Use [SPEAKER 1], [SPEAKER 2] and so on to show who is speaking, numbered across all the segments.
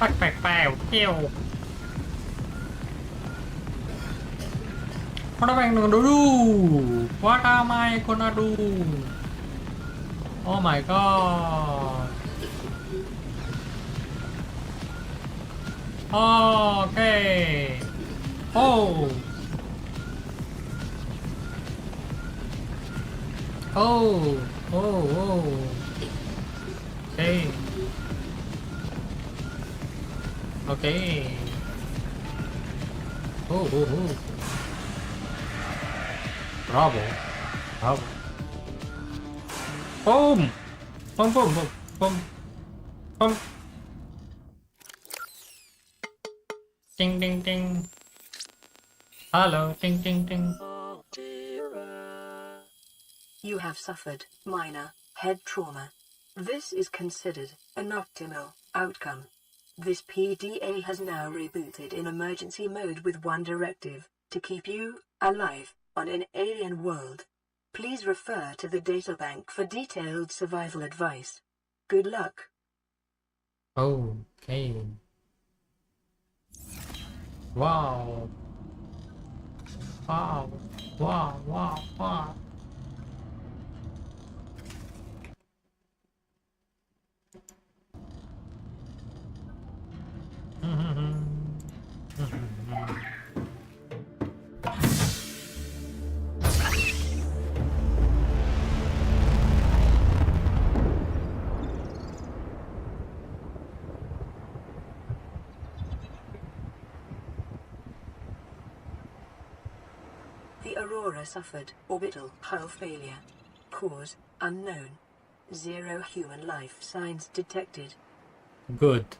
[SPEAKER 1] Kêu. What am I gonna do? What am I gonna do? Oh my god. Okay. Oh. Oh. Oh. Oh. Okay. Okay. Oh. Oh. Oh. Bravo. Bravo. Boom. Boom. Boom. Boom. Boom. Boom. Ding. Ding. Ding. Hello. Ding. Ding. Ding.
[SPEAKER 2] You have suffered minor head trauma. This is considered an optimal outcome. This PDA has now rebooted in emergency mode with one directive: to keep you alive on an alien world. Please refer to the databank for detailed survival advice. Good luck.
[SPEAKER 1] Okay. Wow. Wow. Wow. Wow. Wow.
[SPEAKER 2] The Aurora suffered orbital hull failure. Cause unknown. 0 human life signs detected.
[SPEAKER 1] Good.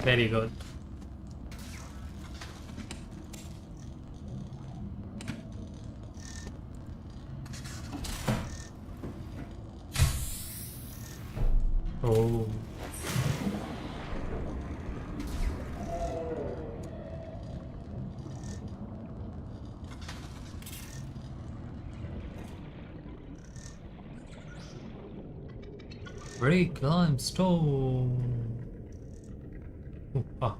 [SPEAKER 1] Very good. Oh. Break limestone. Oh, ah.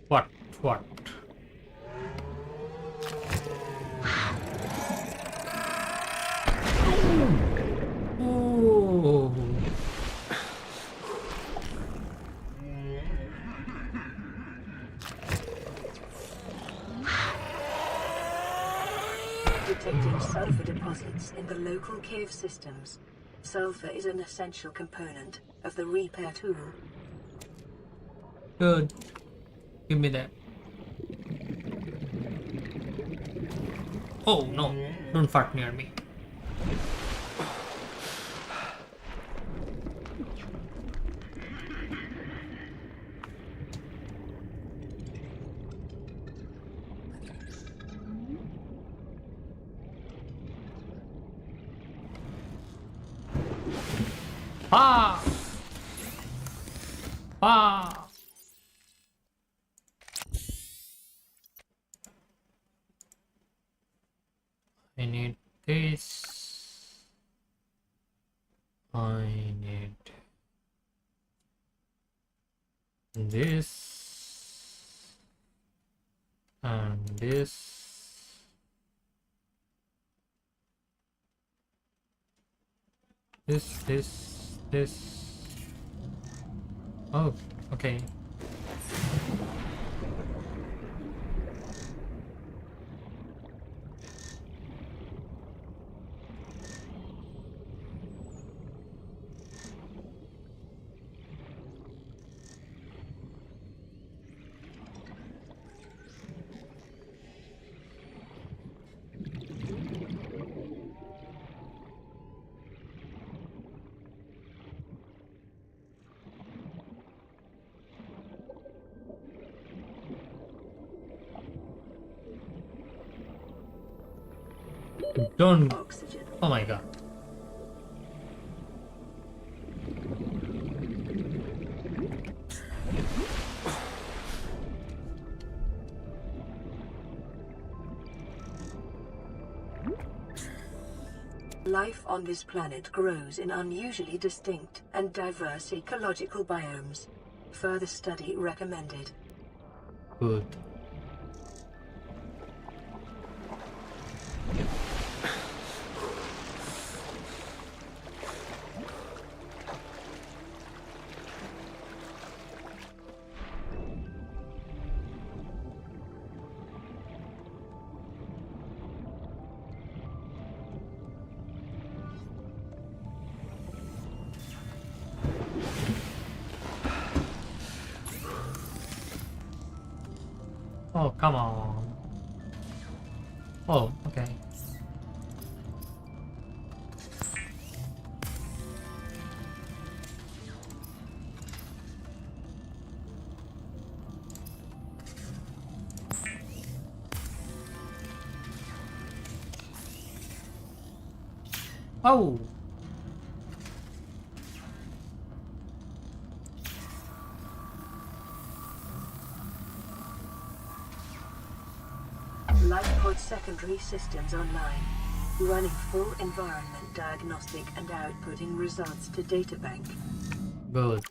[SPEAKER 1] What? What? Oh.
[SPEAKER 2] Detecting sulfur deposits in the local cave systems. Sulfur is an essential component of the repair tool.
[SPEAKER 1] Good. Give me that. Oh no, don't fart near me. Ah! Ah! I need this. I need this and this. Oh, okay. Don't.
[SPEAKER 2] Oxygen.
[SPEAKER 1] Oh my god.
[SPEAKER 2] Life on this planet grows in unusually distinct and diverse ecological biomes. Further study recommended.
[SPEAKER 1] Good. Oh, come on. Oh, okay. Oh!
[SPEAKER 2] LifePod secondary systems online. Running full environment diagnostic and outputting results to databank.
[SPEAKER 1] Good.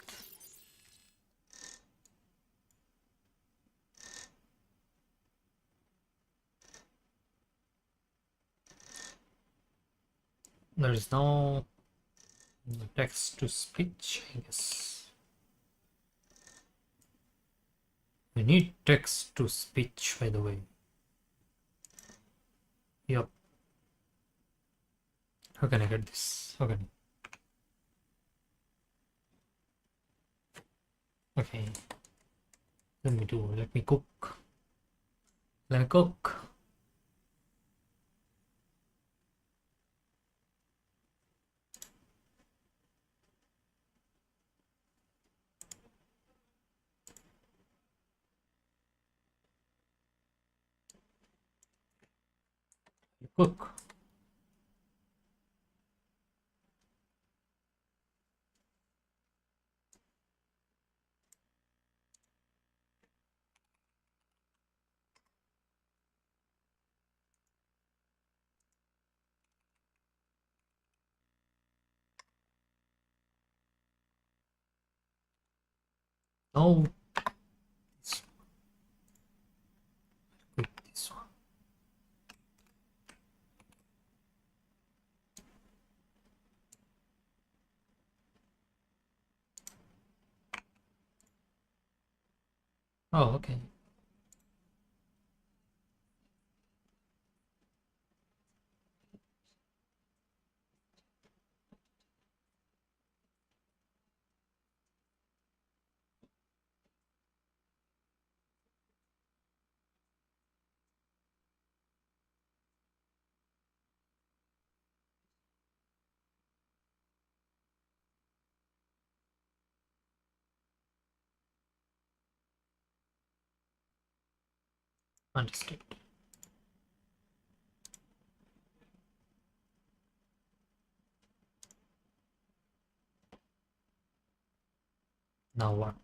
[SPEAKER 1] There is no text to speech, I guess. We need text to speech, by the way. Yup. How can I get this? How can I? Okay. Let me cook. Let me cook. Cook. Oh, cook this one. Oh, okay. Understood. Now what?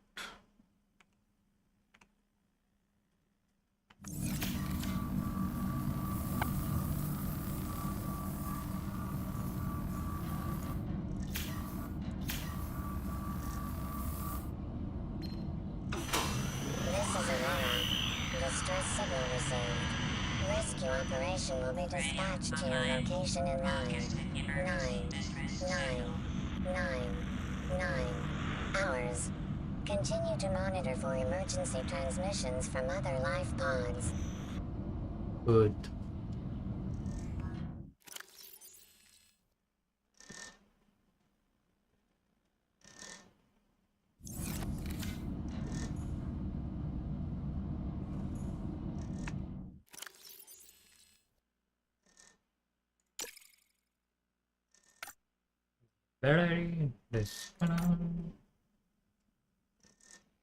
[SPEAKER 3] received. Rescue operation will be dispatched to your location in 9 hours. Continue to monitor for emergency transmissions from other life pods.
[SPEAKER 1] Good. Battery, this battery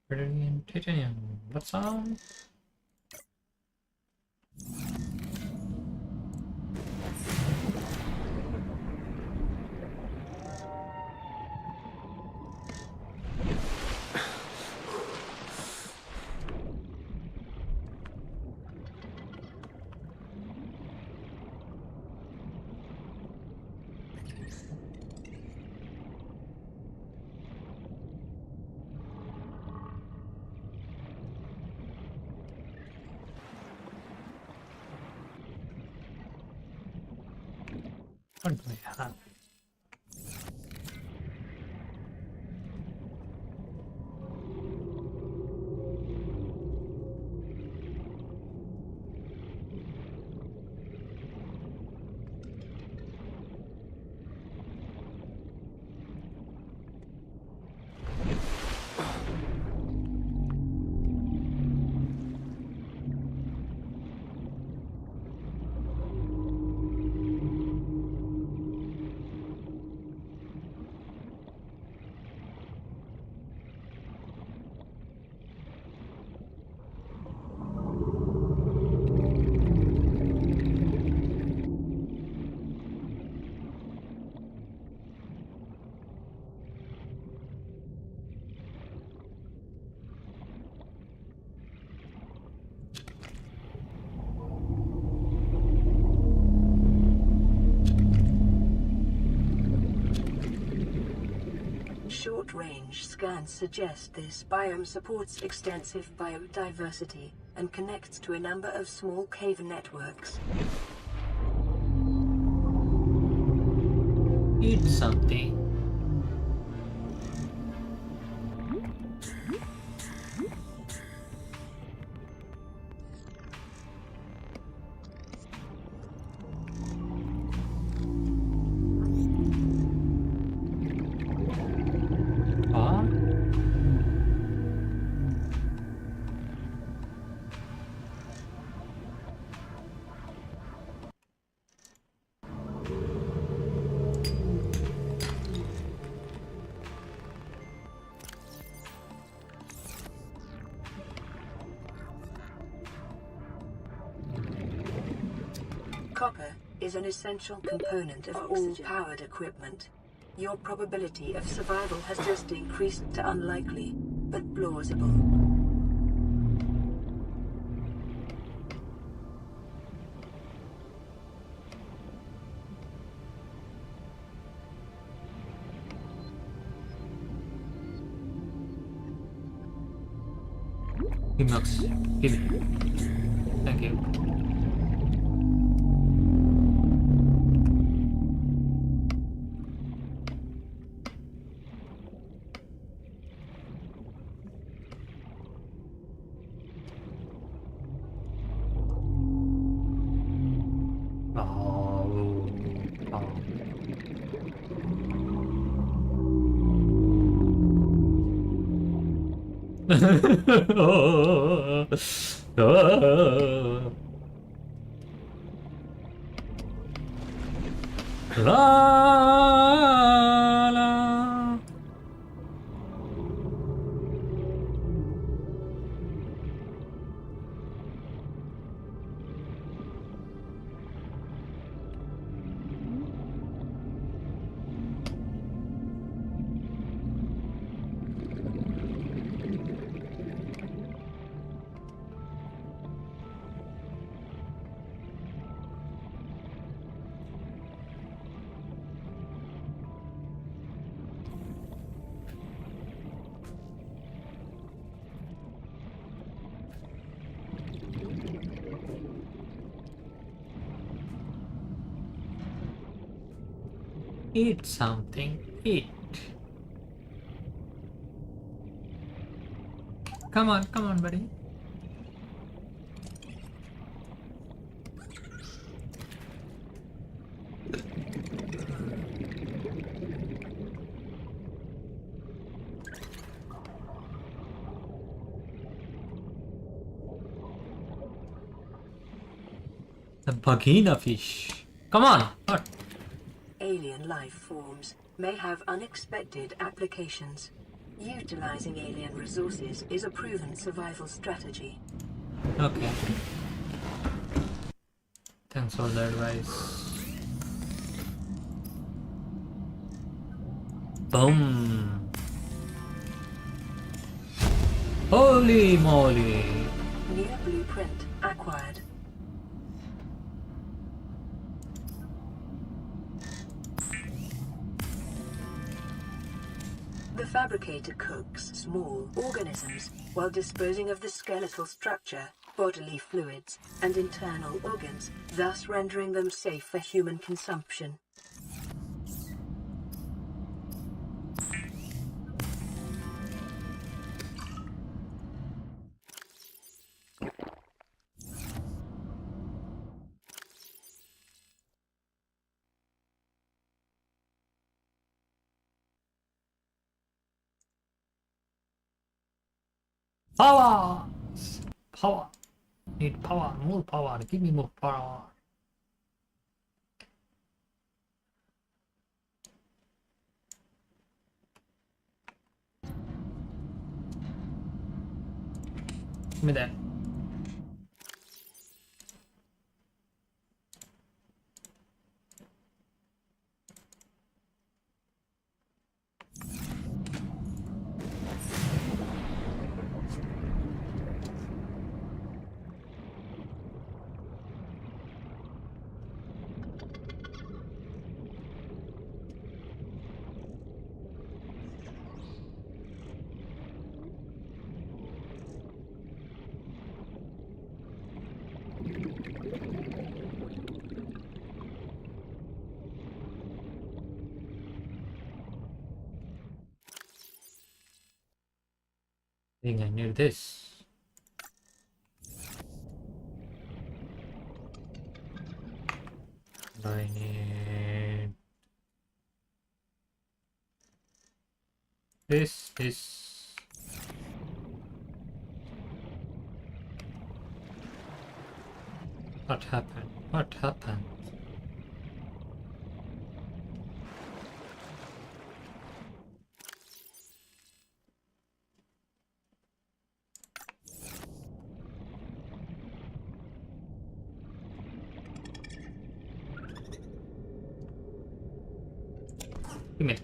[SPEAKER 1] and titanium. That's all. What do I have?
[SPEAKER 2] Short-range scans suggest this biome supports extensive biodiversity and connects to a number of small cave networks.
[SPEAKER 1] Eat something.
[SPEAKER 2] Copper is an essential component of all powered equipment. Your probability of survival has just increased to unlikely, but plausible.
[SPEAKER 1] Give me. Give me. Thank you. La, la. Eat something. Eat. Come on, buddy. The Bagina fish. Come on. What?
[SPEAKER 2] Alien life forms may have unexpected applications. Utilizing alien resources is a proven survival strategy.
[SPEAKER 1] Okay. Thanks for the advice. Boom. Holy moly.
[SPEAKER 2] New blueprint acquired. The fabricator cooks small organisms while disposing of the skeletal structure, bodily fluids, and internal organs, thus rendering them safe for human consumption.
[SPEAKER 1] Power! Power! Need power, more power, give me more power. Give me that. I think I need this. I need this. What happened? What happened? Give me.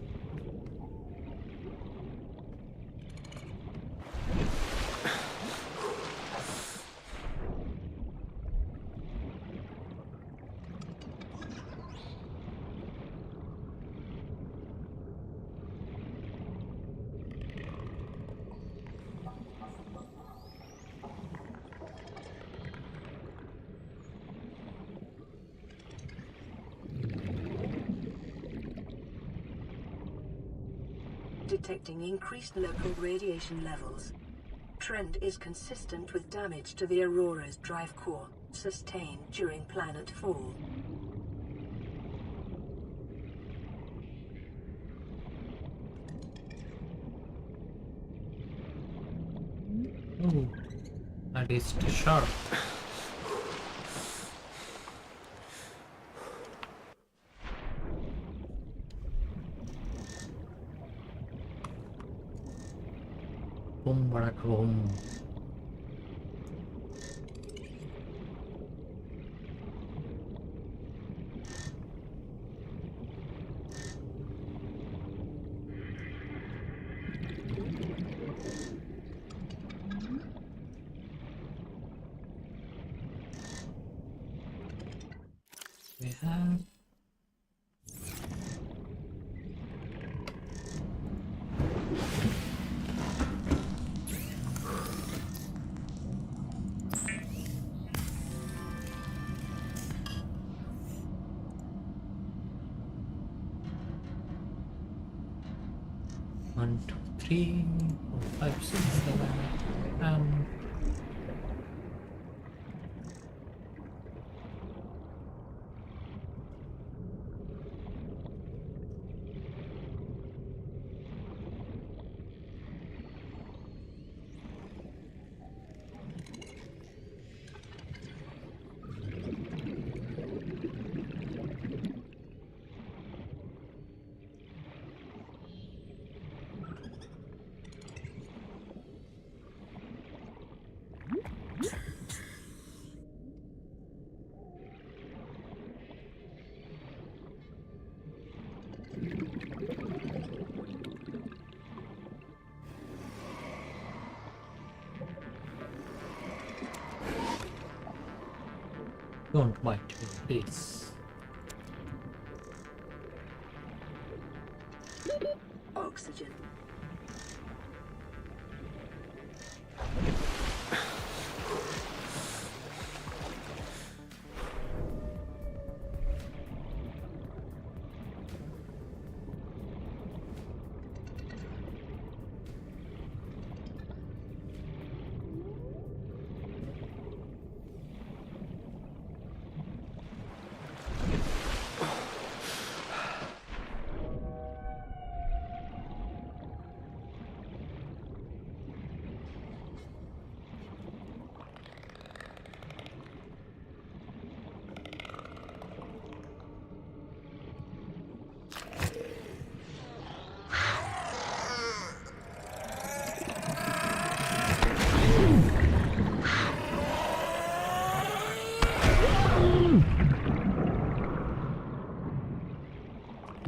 [SPEAKER 2] Detecting increased local radiation levels. Trend is consistent with damage to the Aurora's drive core, sustained during planet fall.
[SPEAKER 1] Ooh, that is too sharp. Boom, baraka, boom. We have 1, 2, 3, 4, 5, 6, 7, 8, Don't bite me, please.
[SPEAKER 2] Oxygen.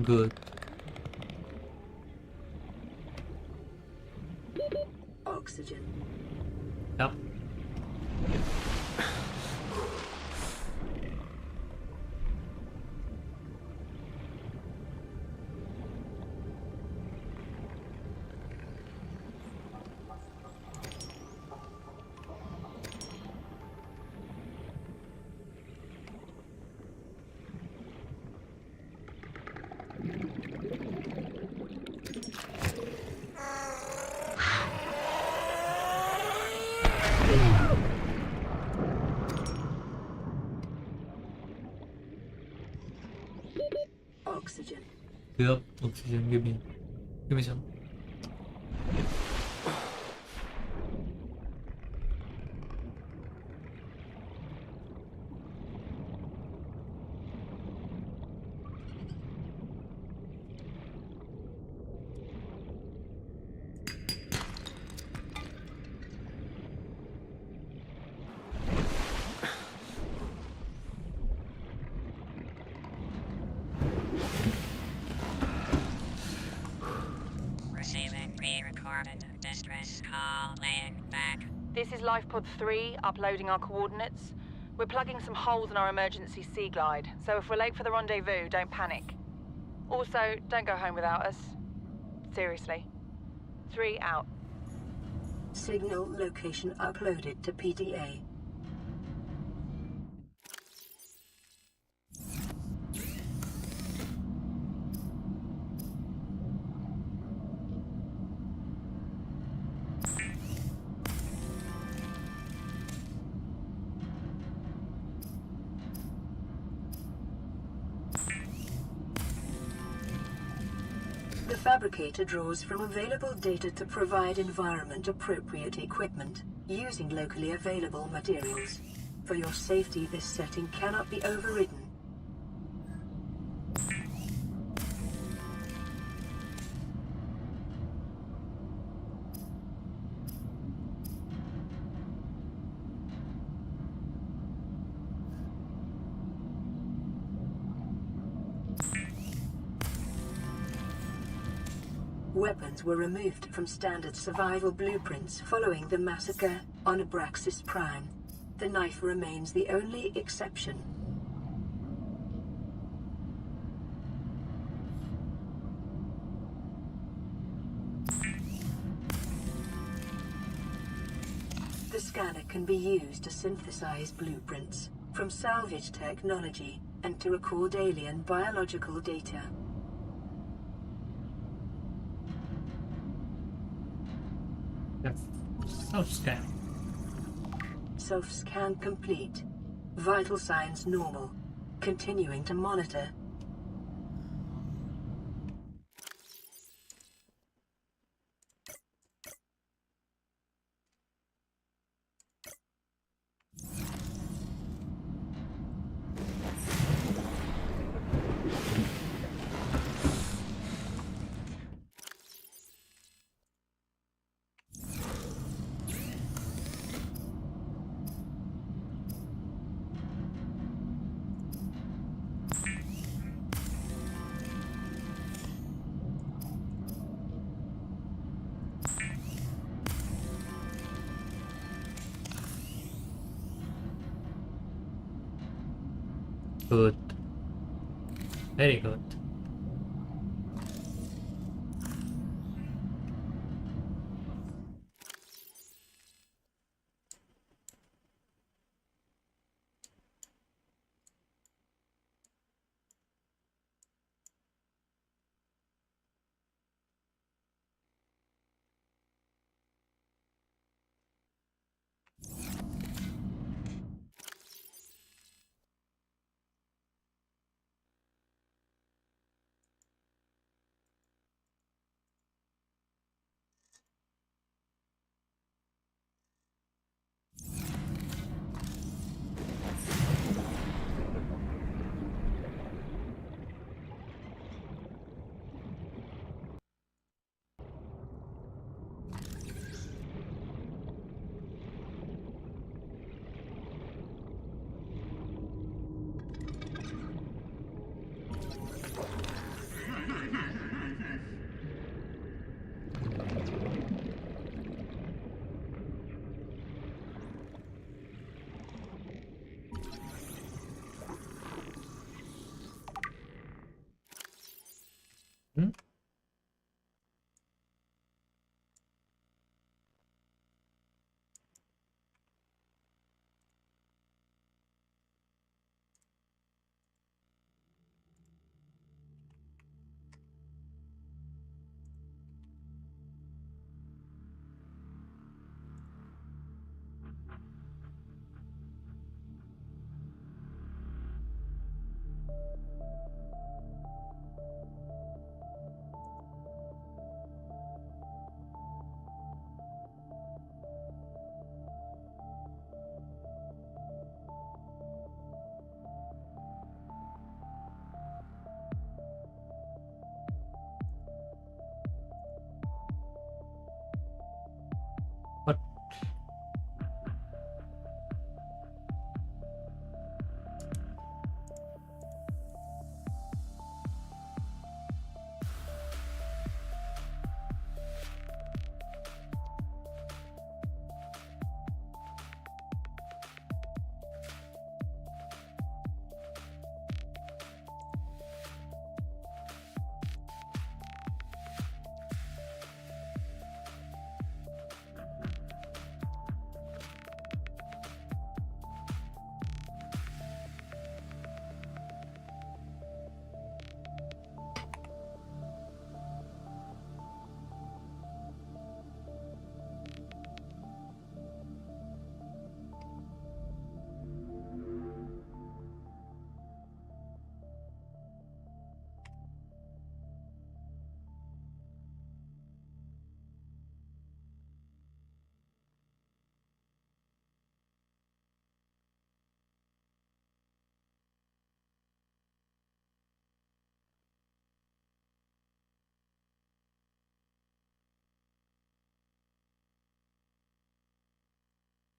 [SPEAKER 1] Good.
[SPEAKER 2] Oxygen.
[SPEAKER 1] Yep.
[SPEAKER 2] Oxygen.
[SPEAKER 1] Yep. Oxygen. Give me. Give me some.
[SPEAKER 4] Receiving pre-recorded distress call, laying back.
[SPEAKER 5] This is LifePod 3, uploading our coordinates. We're plugging some holes in our emergency sea glide, so if we're late for the rendezvous, don't panic. Also, don't go home without us. Seriously. 3 out.
[SPEAKER 2] Signal location uploaded to PDA. The fabricator draws from available data to provide environment-appropriate equipment, using locally available materials. For your safety, this setting cannot be overridden. Weapons were removed from standard survival blueprints following the massacre on Abraxas Prime. The knife remains the only exception. The scanner can be used to synthesize blueprints from salvage technology and to record alien biological data.
[SPEAKER 1] Yes. Self-scan.
[SPEAKER 2] Self-scan complete. Vital signs normal. Continuing to monitor.
[SPEAKER 1] Good. Very good. Hmm? What?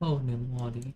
[SPEAKER 1] Oh, pneumonia.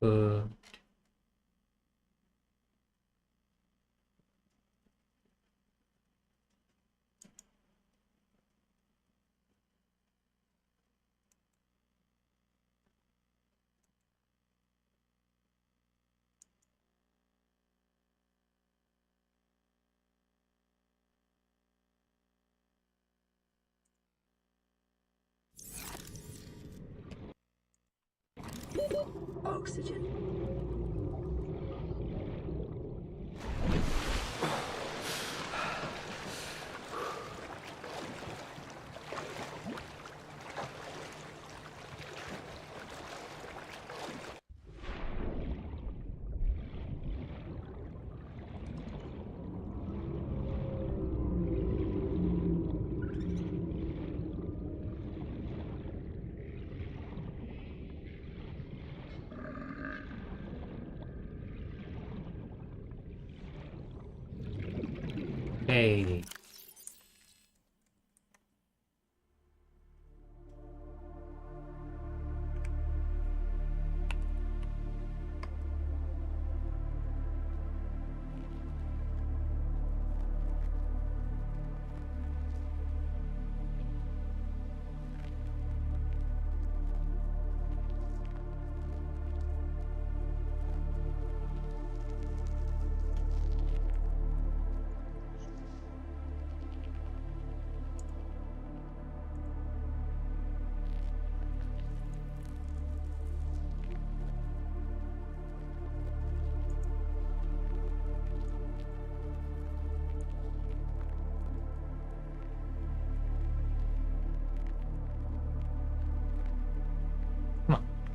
[SPEAKER 1] 그
[SPEAKER 2] Oxygen.
[SPEAKER 1] 에이.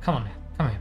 [SPEAKER 1] Come on, man. Come here.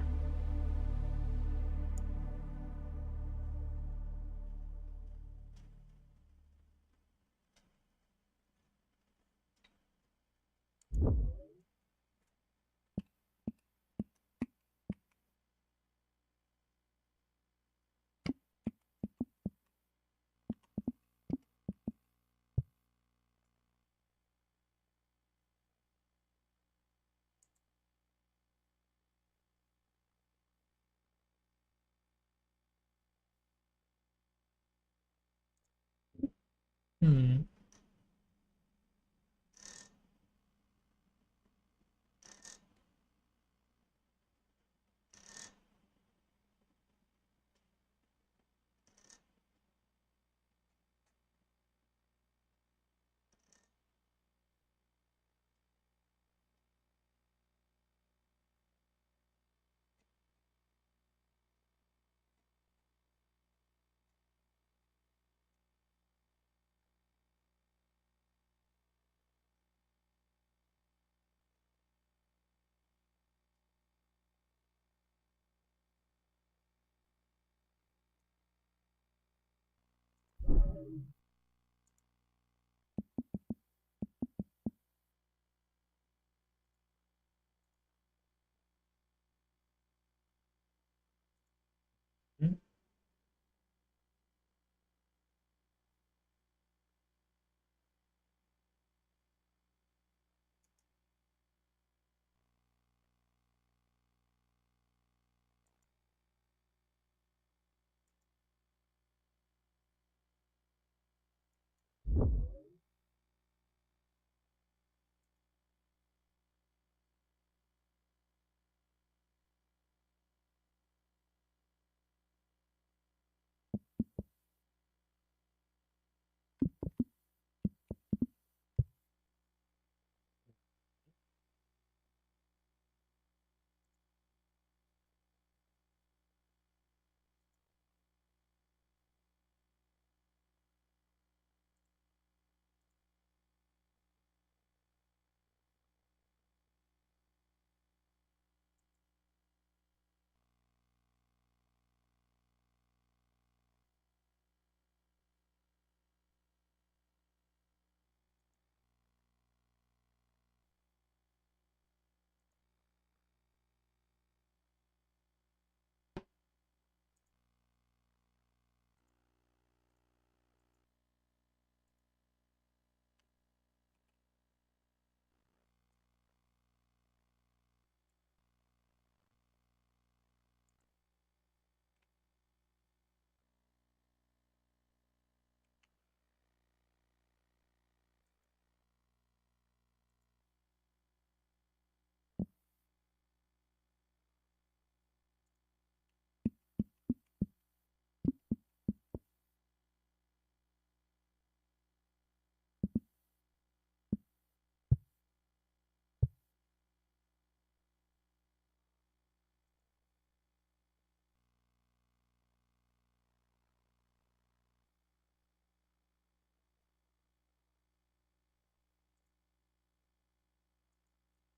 [SPEAKER 1] 음.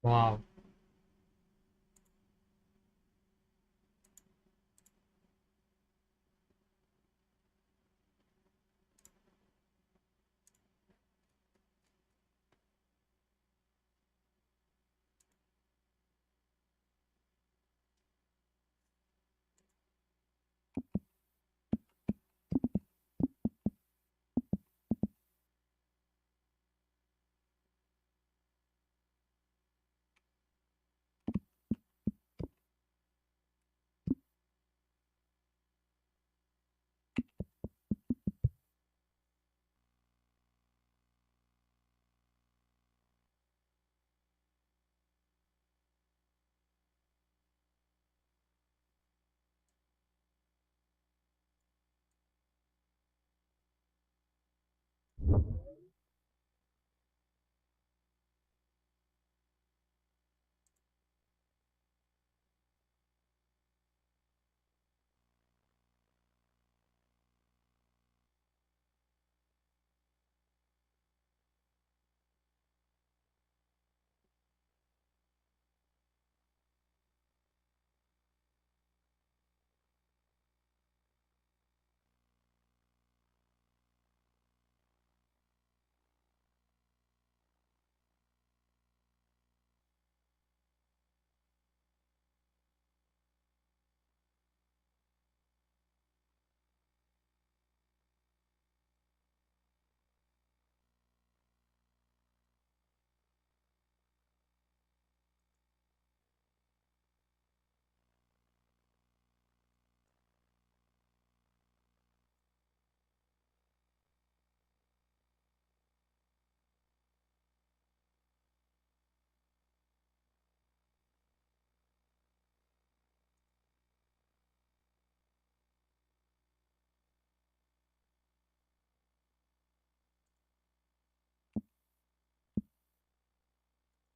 [SPEAKER 1] Wow.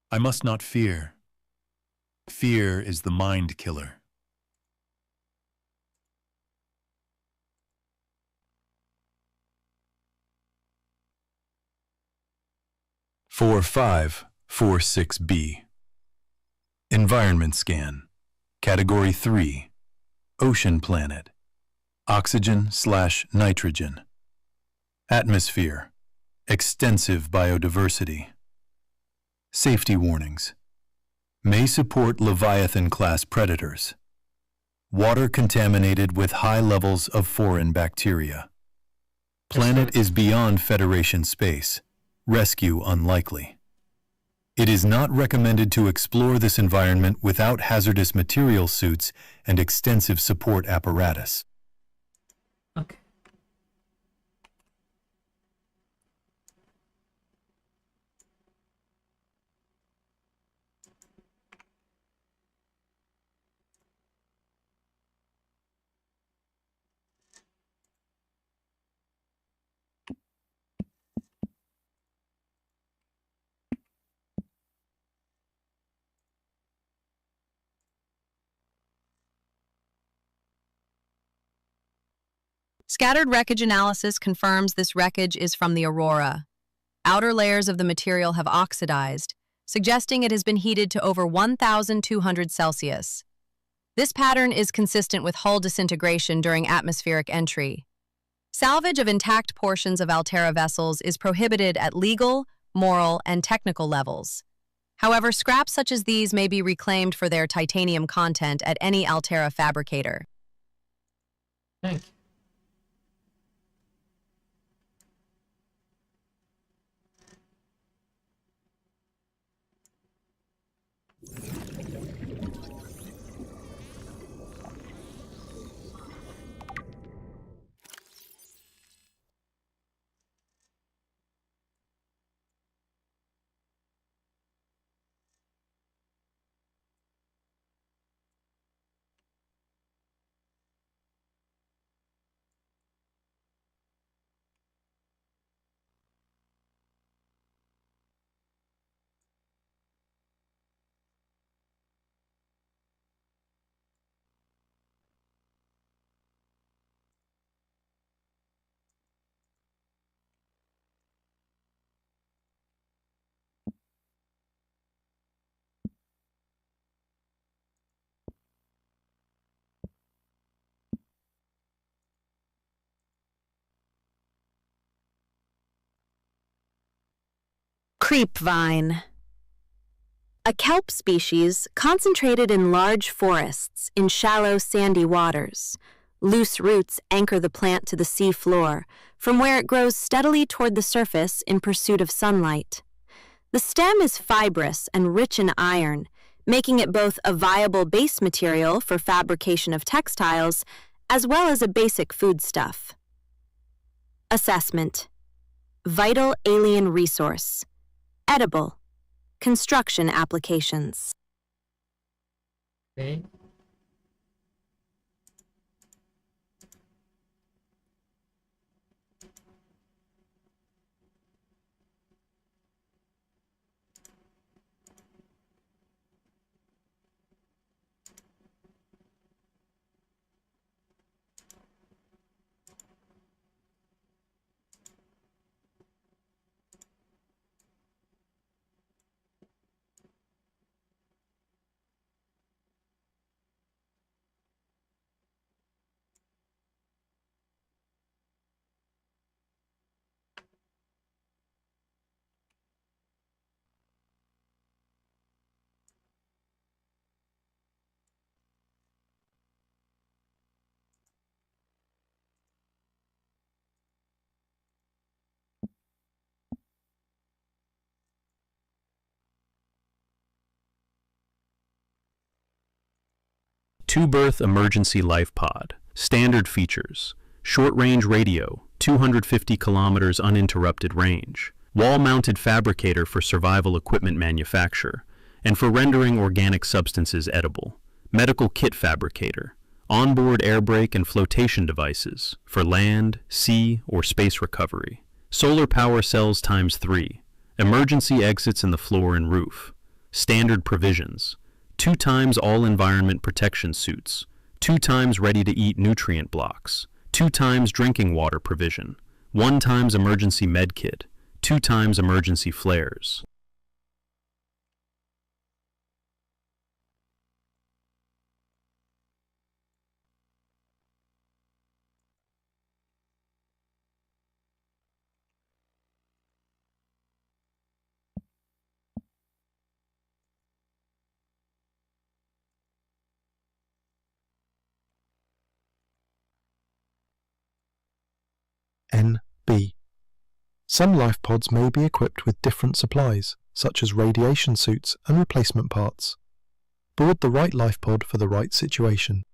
[SPEAKER 6] I must not fear. Fear is the mind killer. Four 546B. Environment scan. Category 3. Ocean planet. Oxygen/nitrogen. Atmosphere. Extensive biodiversity. Safety warnings. May support Leviathan-class predators. Water contaminated with high levels of foreign bacteria. Planet is beyond Federation space. Rescue unlikely. It is not recommended to explore this environment without hazardous material suits and extensive support apparatus.
[SPEAKER 1] Okay.
[SPEAKER 7] Scattered wreckage analysis confirms this wreckage is from the aurora. Outer layers of the material have oxidized, suggesting it has been heated to over 1,200 Celsius. This pattern is consistent with hull disintegration during atmospheric entry. Salvage of intact portions of Altera vessels is prohibited at legal, moral, and technical levels. However, scraps such as these may be reclaimed for their titanium content at any Altera fabricator.
[SPEAKER 1] Thank you.
[SPEAKER 7] Creepvine. A kelp species concentrated in large forests in shallow sandy waters. Loose roots anchor the plant to the sea floor, from where it grows steadily toward the surface in pursuit of sunlight. The stem is fibrous and rich in iron, making it both a viable base material for fabrication of textiles as well as a basic foodstuff. Assessment. Vital alien resource. Edible. Construction applications.
[SPEAKER 1] Okay.
[SPEAKER 6] Two-berth emergency life pod. Standard features. Short-range radio, 250 kilometers uninterrupted range. Wall-mounted fabricator for survival equipment manufacture, and for rendering organic substances edible. Medical kit fabricator. Onboard air brake and flotation devices for land, sea, or space recovery. Solar power cells ×3. Emergency exits in the floor and roof. Standard provisions. 2 times all environment protection suits, 2 times ready-to-eat nutrient blocks, 2 times drinking water provision, 1 times emergency med kit, 2 times emergency flares.
[SPEAKER 8] NB. Some life pods may be equipped with different supplies, such as radiation suits and replacement parts. Board the right life pod for the right situation.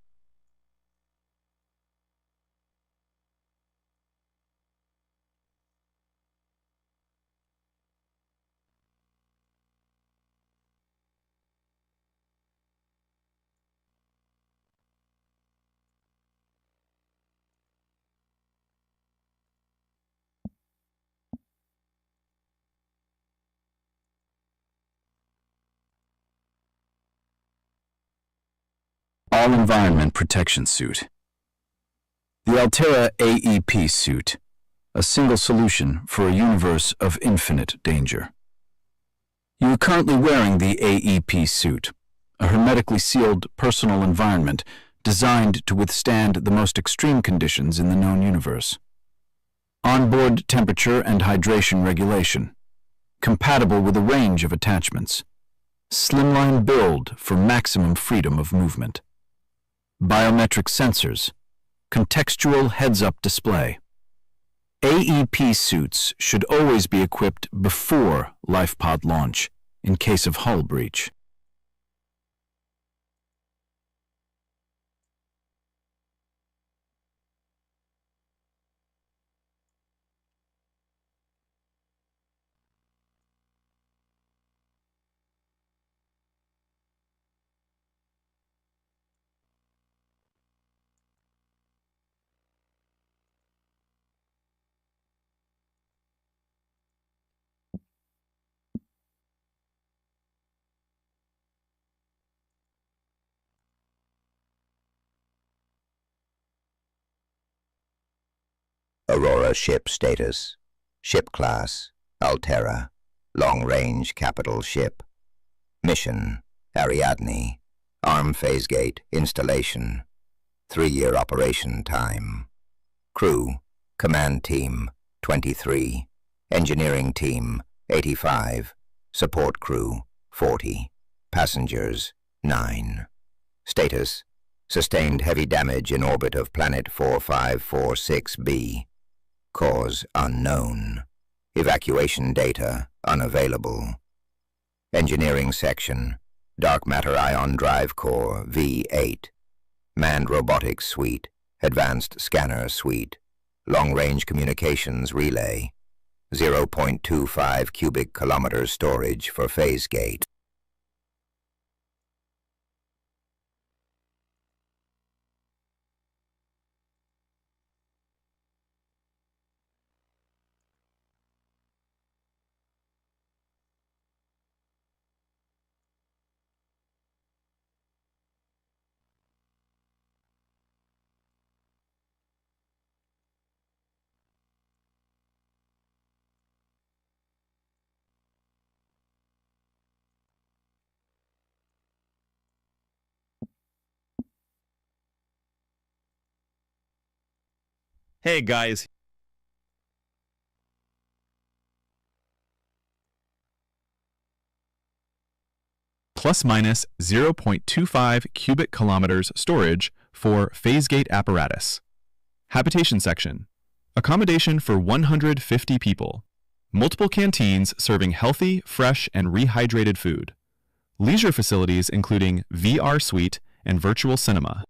[SPEAKER 9] All-Environment Protection Suit. The Altera AEP suit, a single solution for a universe of infinite danger. You are currently wearing the AEP suit, a hermetically sealed personal environment designed to withstand the most extreme conditions in the known universe. Onboard temperature and hydration regulation, compatible with a range of attachments. Slimline build for maximum freedom of movement. Biometric sensors, contextual heads-up display. AEP suits should always be equipped before LifePod launch in case of hull breach.
[SPEAKER 10] Aurora ship status. Ship class, Altera. Long-range capital ship. Mission, Ariadne. Arm phase gate installation. 3-year operation time. Crew, Command Team, 23. Engineering Team, 85. Support crew, 40. Passengers, 9. Status: sustained heavy damage in orbit of planet 4546b. Cause unknown. Evacuation data unavailable. Engineering section, Dark Matter Ion Drive Core V8. Manned Robotics Suite, Advanced Scanner Suite. Long-Range Communications Relay. 0.25 cubic kilometers storage for phase gate.
[SPEAKER 6] Hey guys. Plus minus 0.25 cubic kilometers storage for phase gate apparatus. Habitation section. Accommodation for 150 people. Multiple canteens serving healthy, fresh, and rehydrated food. Leisure facilities including VR suite and virtual cinema.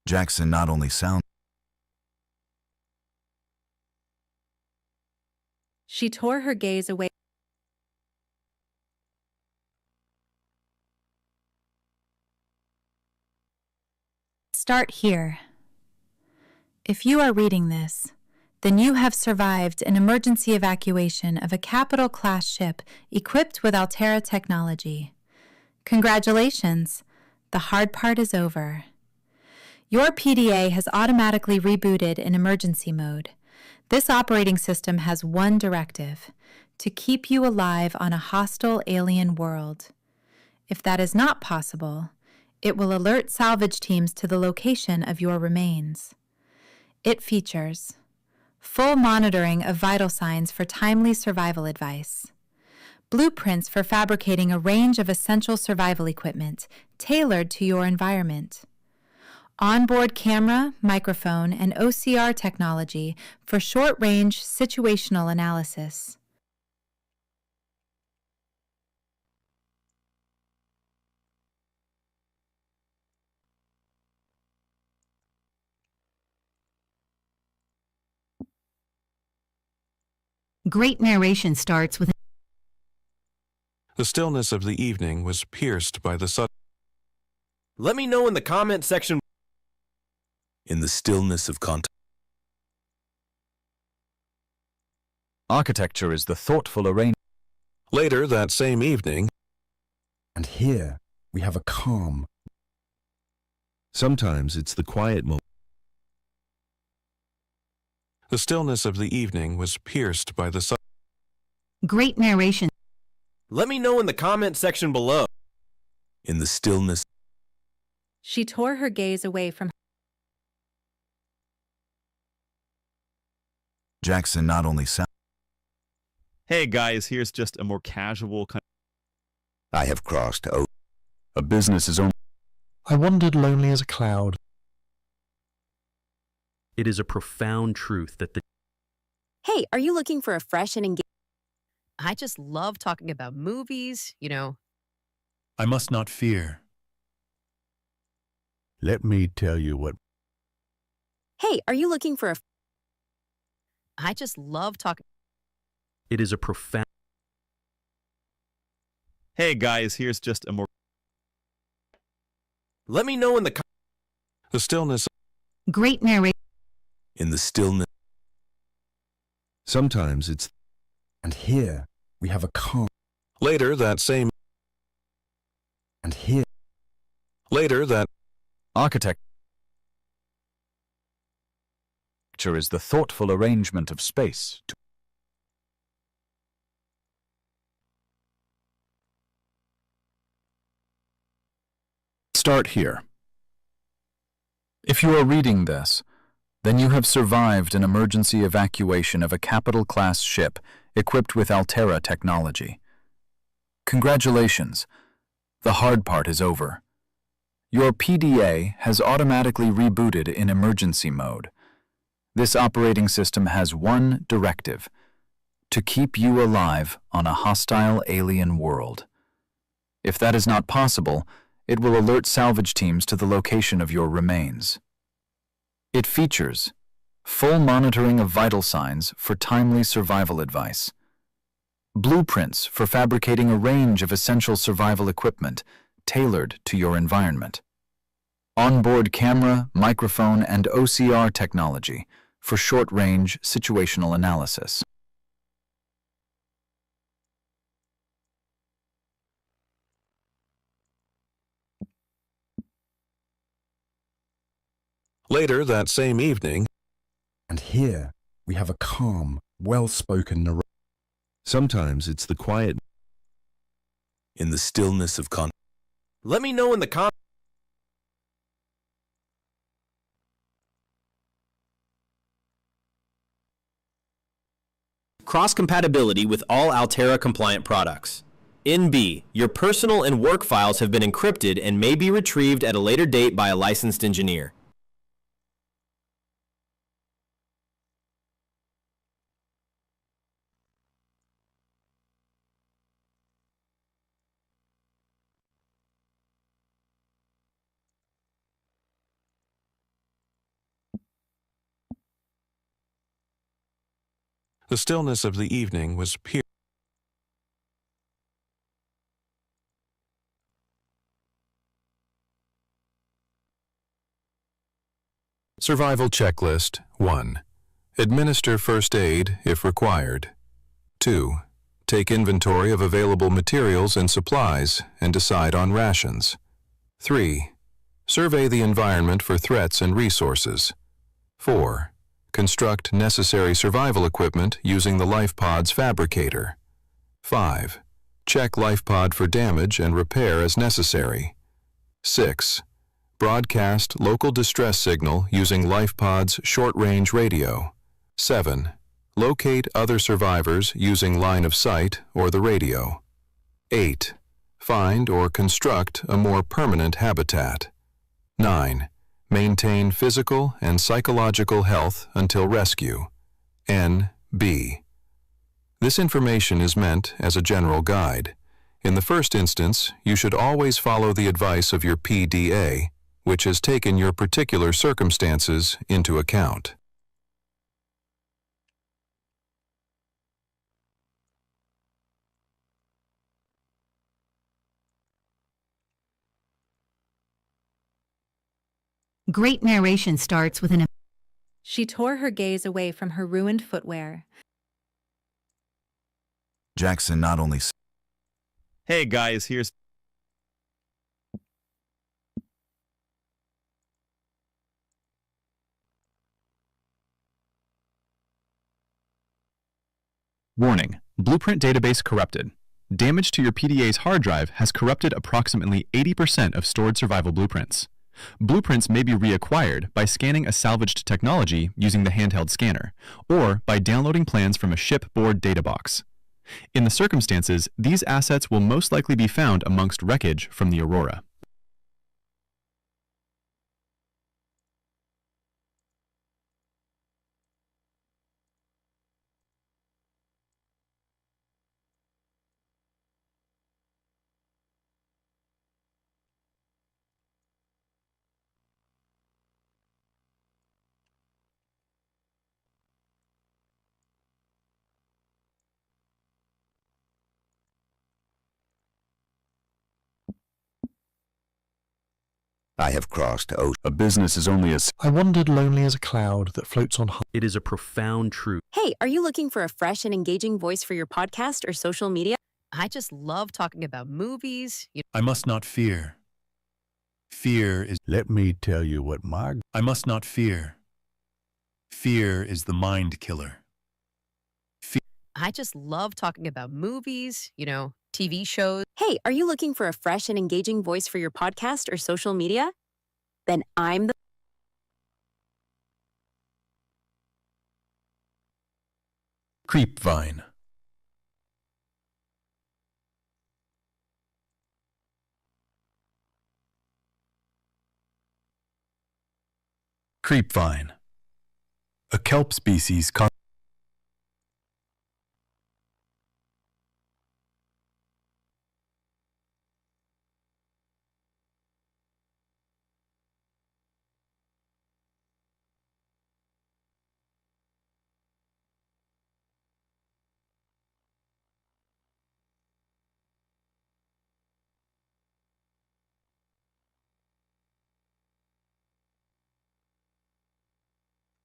[SPEAKER 9] Jackson not only sounds.
[SPEAKER 11] She tore her gaze away. Start here. If you are reading this, then you have survived an emergency evacuation of a capital-class ship equipped with Altera technology. Congratulations, the hard part is over. Your PDA has automatically rebooted in emergency mode. This operating system has one directive: to keep you alive on a hostile alien world. If that is not possible, it will alert salvage teams to the location of your remains. It features full monitoring of vital signs for timely survival advice, blueprints for fabricating a range of essential survival equipment tailored to your environment, onboard camera, microphone, and OCR technology for short-range situational analysis.
[SPEAKER 12] Great narration starts with.
[SPEAKER 13] The stillness of the evening was pierced by the sudden.
[SPEAKER 14] Let me know in the comment section.
[SPEAKER 9] In the stillness of content. Architecture is the thoughtful arrangement.
[SPEAKER 13] Later that same evening.
[SPEAKER 15] And here we have a calm. Sometimes it's the quiet moment.
[SPEAKER 13] The stillness of the evening was pierced by the
[SPEAKER 12] Great narration.
[SPEAKER 14] Let me know in the comment section below.
[SPEAKER 9] In the stillness.
[SPEAKER 11] She tore her gaze away from.
[SPEAKER 9] Jackson not only sounds.
[SPEAKER 6] Hey guys, here's just a more casual kind.
[SPEAKER 10] I have crossed
[SPEAKER 9] A business is only.
[SPEAKER 8] I wandered lonely as a cloud.
[SPEAKER 6] It is a profound truth that the.
[SPEAKER 16] Hey, are you looking for a fresh and engaging? I just love talking about movies, you know.
[SPEAKER 15] I must not fear. Let me tell you what.
[SPEAKER 16] Hey, are you looking for a. I just love talking.
[SPEAKER 6] It is a profound. Hey guys, here's just a more.
[SPEAKER 14] Let me know in the.
[SPEAKER 13] The stillness.
[SPEAKER 12] Great narration.
[SPEAKER 9] In the stillness.
[SPEAKER 15] Sometimes it's... And here we have a calm.
[SPEAKER 13] Later that same...
[SPEAKER 15] And here...
[SPEAKER 13] Later that...
[SPEAKER 9] Architecture is the thoughtful arrangement of space to start here. If you are reading this, then you have survived an emergency evacuation of a capital-class ship equipped with Altera technology. Congratulations. The hard part is over. Your PDA has automatically rebooted in emergency mode. This operating system has one directive: to keep you alive on a hostile alien world. If that is not possible, it will alert salvage teams to the location of your remains. It features full monitoring of vital signs for timely survival advice, blueprints for fabricating a range of essential survival equipment tailored to your environment, onboard camera, microphone, and OCR technology for short-range situational analysis.
[SPEAKER 13] Later that same evening...
[SPEAKER 15] And here we have a calm, well-spoken narrator.
[SPEAKER 17] Sometimes it's the quiet in the stillness of
[SPEAKER 14] Let me know in the comments.
[SPEAKER 18] Cross-compatibility with all Altera-compliant products. NB, your personal and work files have been encrypted and may be retrieved at a later date by a licensed engineer.
[SPEAKER 13] The stillness of the evening was pierced. Survival Checklist 1. Administer first aid if required. 2. Take inventory of available materials and supplies and decide on rations. 3. Survey the environment for threats and resources. 4. Construct necessary survival equipment using the LifePod's fabricator. 5. Check LifePod for damage and repair as necessary. 6. Broadcast local distress signal using LifePod's short-range radio. 7. Locate other survivors using line of sight or the radio. 8. Find or construct a more permanent habitat. 9. Maintain physical and psychological health until rescue. NB. This information is meant as a general guide. In the first instance, you should always follow the advice of your PDA, which has taken your particular circumstances into account.
[SPEAKER 12] Great narration starts with an...
[SPEAKER 11] She tore her gaze away from her ruined footwear.
[SPEAKER 9] Jackson not only...
[SPEAKER 19] Hey guys, here's...
[SPEAKER 6] Warning: Blueprint database corrupted. Damage to your PDA's hard drive has corrupted approximately 80% of stored survival blueprints. Blueprints may be reacquired by scanning a salvaged technology using the handheld scanner, or by downloading plans from a shipboard databox. In the circumstances, these assets will most likely be found amongst wreckage from the Aurora.
[SPEAKER 10] I have crossed ocean.
[SPEAKER 9] A business is only as...
[SPEAKER 8] I wandered lonely as a cloud that floats on high.
[SPEAKER 6] It is a profound truth.
[SPEAKER 16] Hey, are you looking for a fresh and engaging voice for your podcast or social media? I just love talking about movies.
[SPEAKER 17] I must not fear. Fear is... Let me tell you what my... I must not fear. Fear is the mind killer.
[SPEAKER 16] I just love talking about movies, TV shows. Hey, are you looking for a fresh and engaging voice for your podcast or social media? Then I'm the...
[SPEAKER 17] Creepvine. Creepvine. A kelp species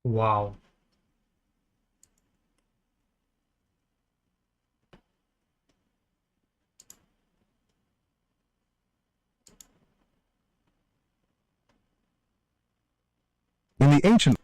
[SPEAKER 1] Wow.
[SPEAKER 15] In the ancient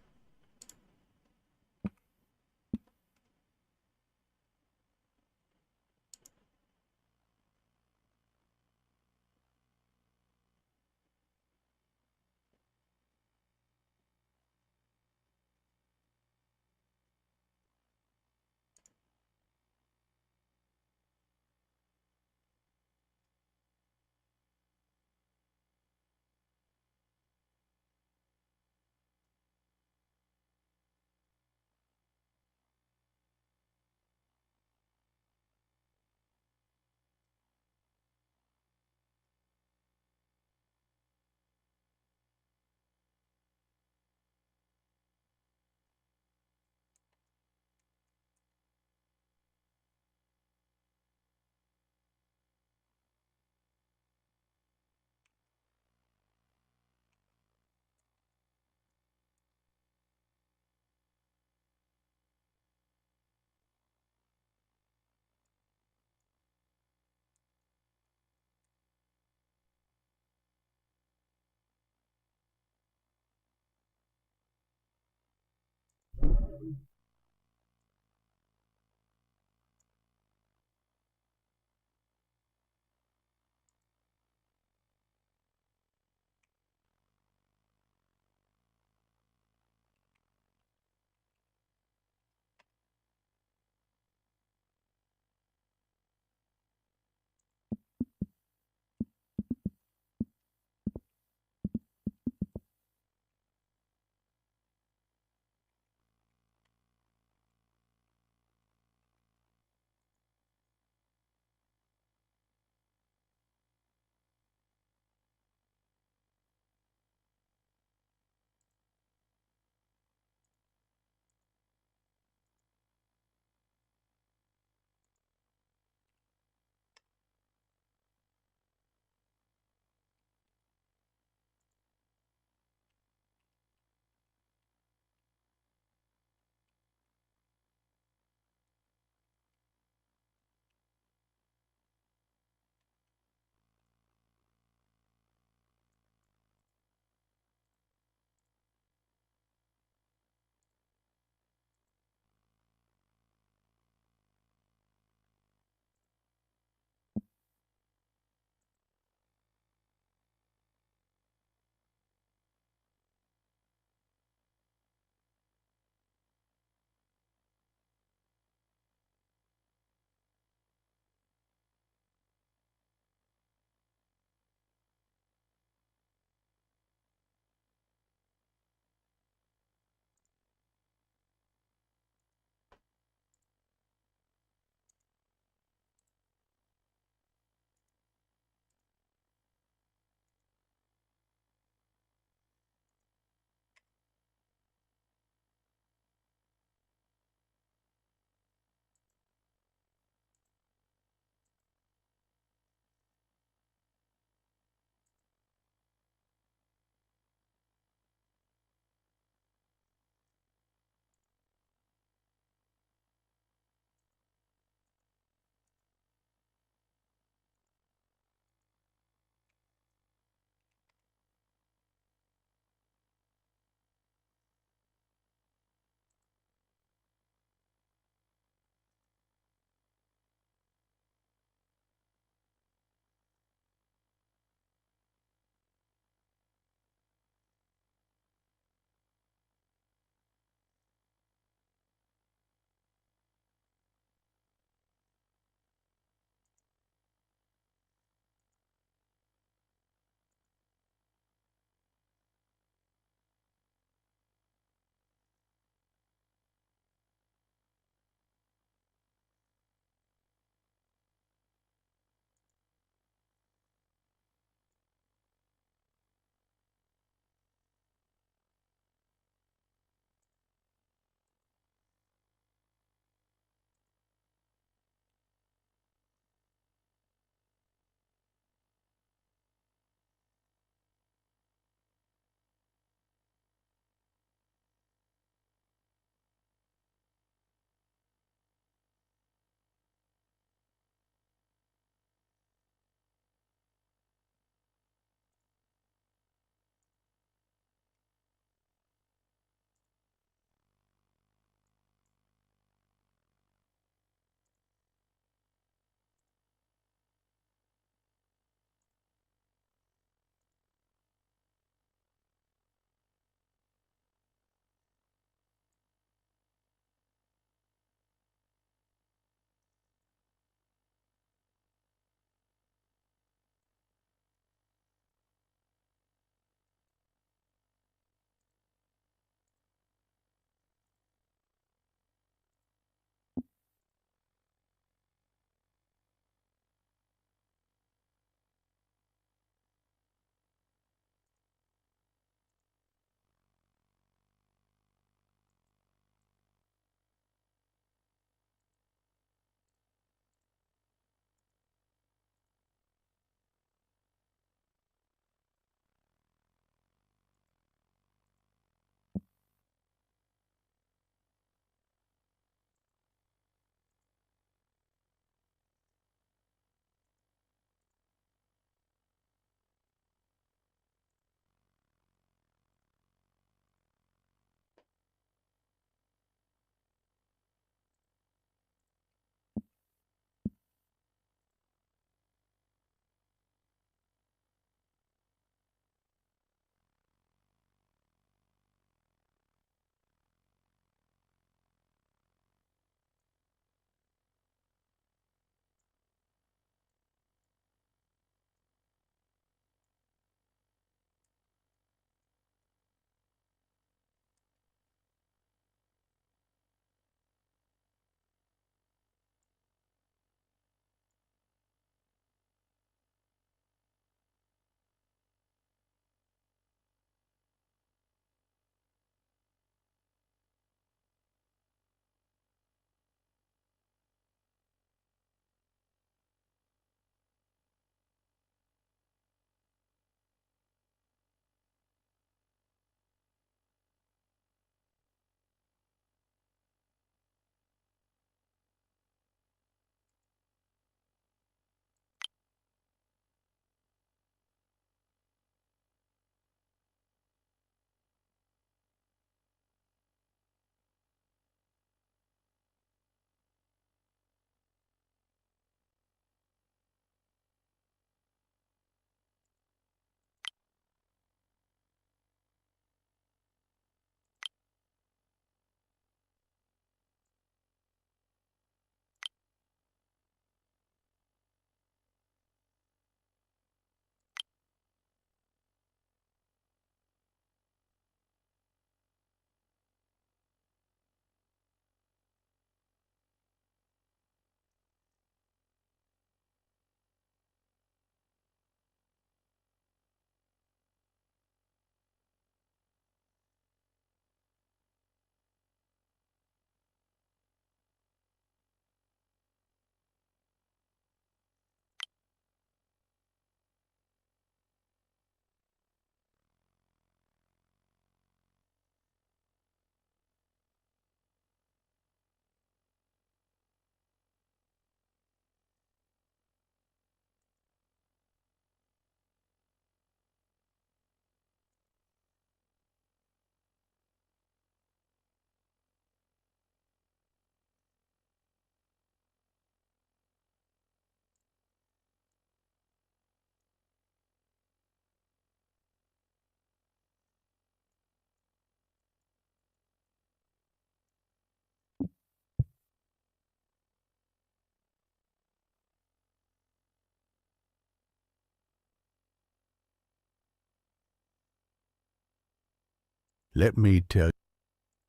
[SPEAKER 17] Let me tell you.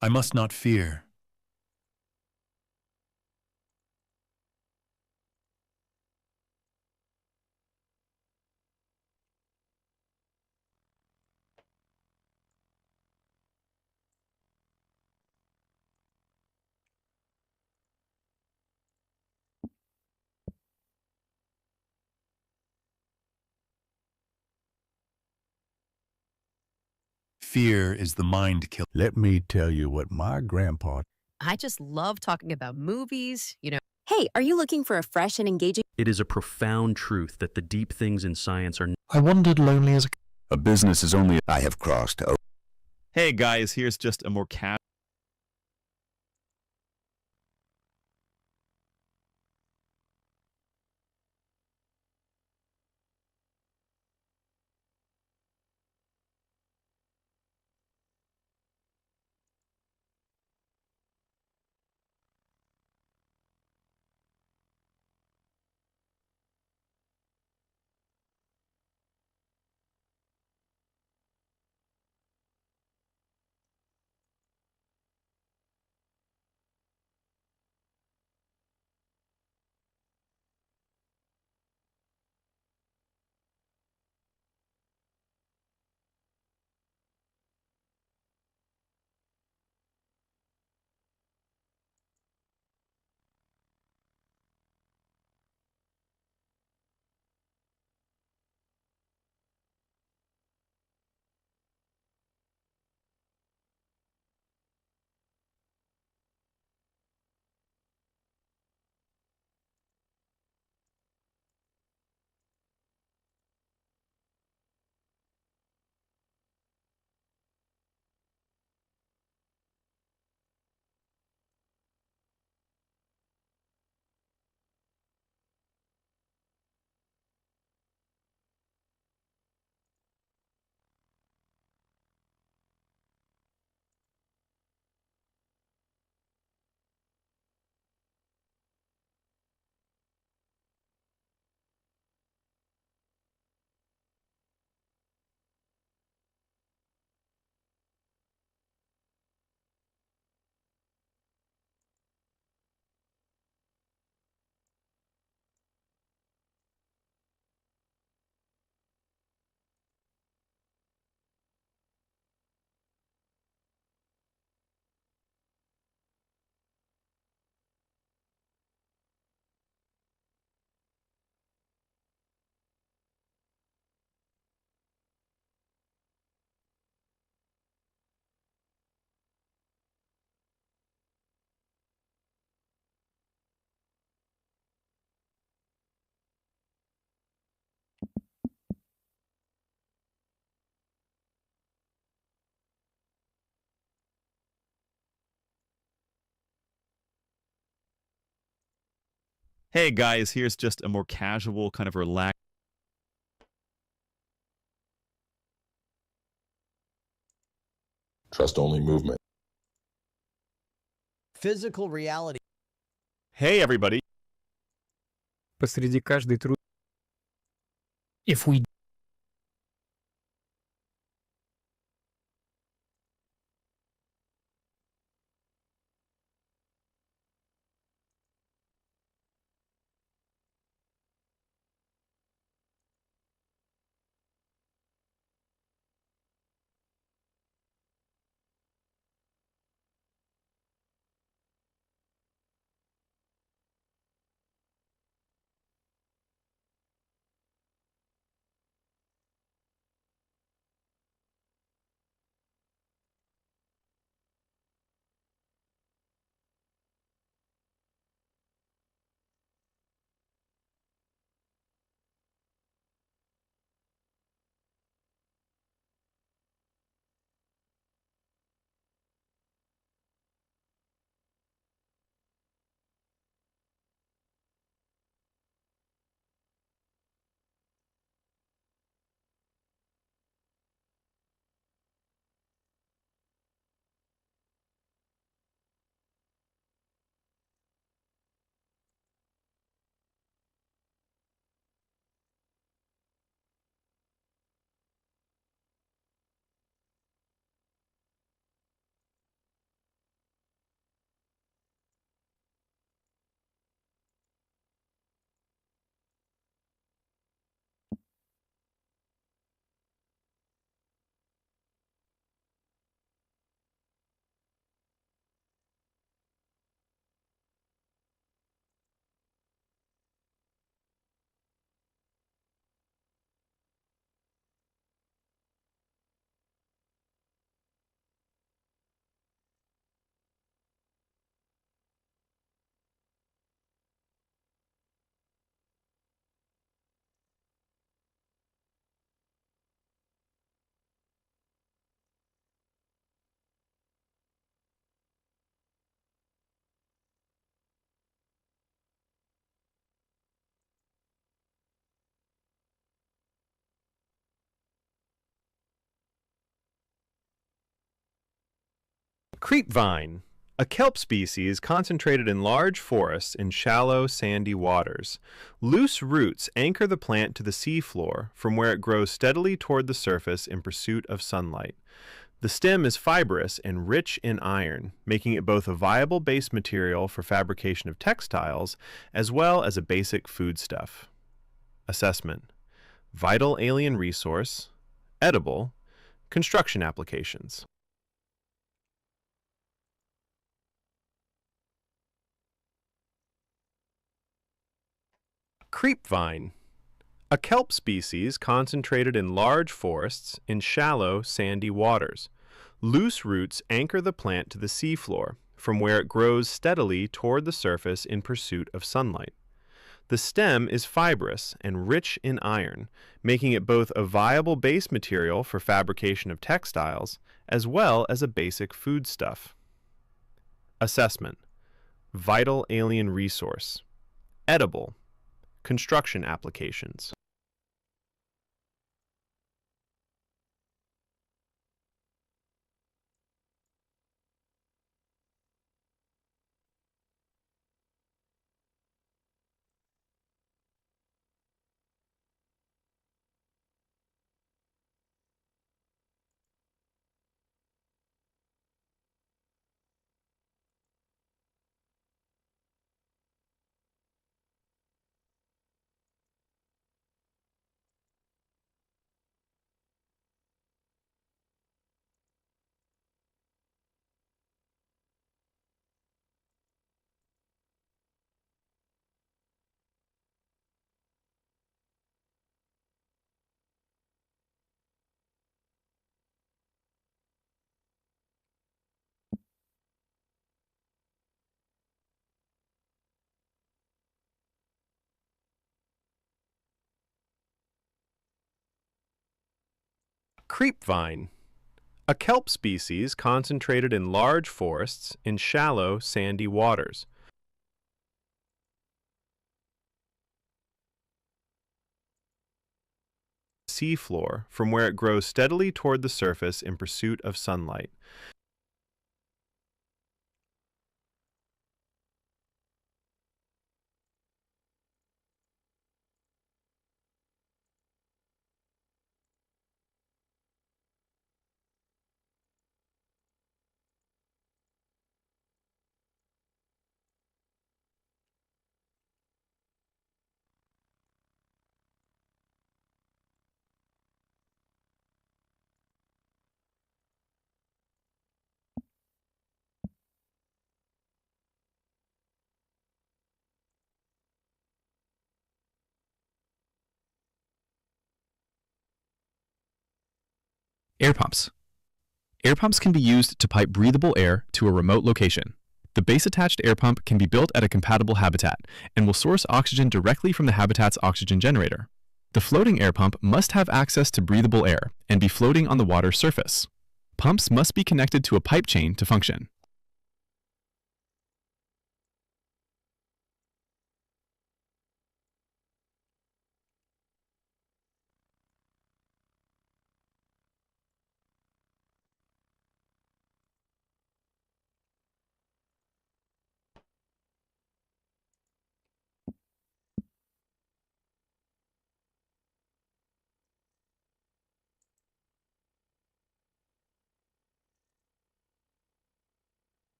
[SPEAKER 17] I must not fear. Fear is the mind killer. Let me tell you what my grandpa.
[SPEAKER 16] I just love talking about movies, you know. Hey, are you looking for a fresh and engaging?
[SPEAKER 6] It is a profound truth that the deep things in science are.
[SPEAKER 8] I wandered lonely as
[SPEAKER 9] A business is only.
[SPEAKER 10] I have crossed.
[SPEAKER 19] Hey guys, here's just a more casual. Hey guys, here's just a more casual, kind of relaxed.
[SPEAKER 20] Trust only movement.
[SPEAKER 21] Physical reality.
[SPEAKER 19] Hey everybody.
[SPEAKER 22] Посреди каждой труд. If we
[SPEAKER 6] Creepvine, a kelp species concentrated in large forests in shallow, sandy waters. Loose roots anchor the plant to the seafloor, from where it grows steadily toward the surface in pursuit of sunlight. The stem is fibrous and rich in iron, making it both a viable base material for fabrication of textiles as well as a basic foodstuff. Assessment: vital alien resource, edible, construction applications. Creepvine, a kelp species concentrated in large forests in shallow, sandy waters. Loose roots anchor the plant to the seafloor, from where it grows steadily toward the surface in pursuit of sunlight. The stem is fibrous and rich in iron, making it both a viable base material for fabrication of textiles as well as a basic foodstuff. Assessment: vital alien resource, edible, construction applications. Creepvine, a kelp species concentrated in large forests in shallow, sandy waters. Seafloor, from where it grows steadily toward the surface in pursuit of sunlight.
[SPEAKER 20] Air pumps. Air pumps can be used to pipe breathable air to a remote location. The base-attached air pump can be built at a compatible habitat and will source oxygen directly from the habitat's oxygen generator. The floating air pump must have access to breathable air and be floating on the water's surface. Pumps must be connected to a pipe chain to function.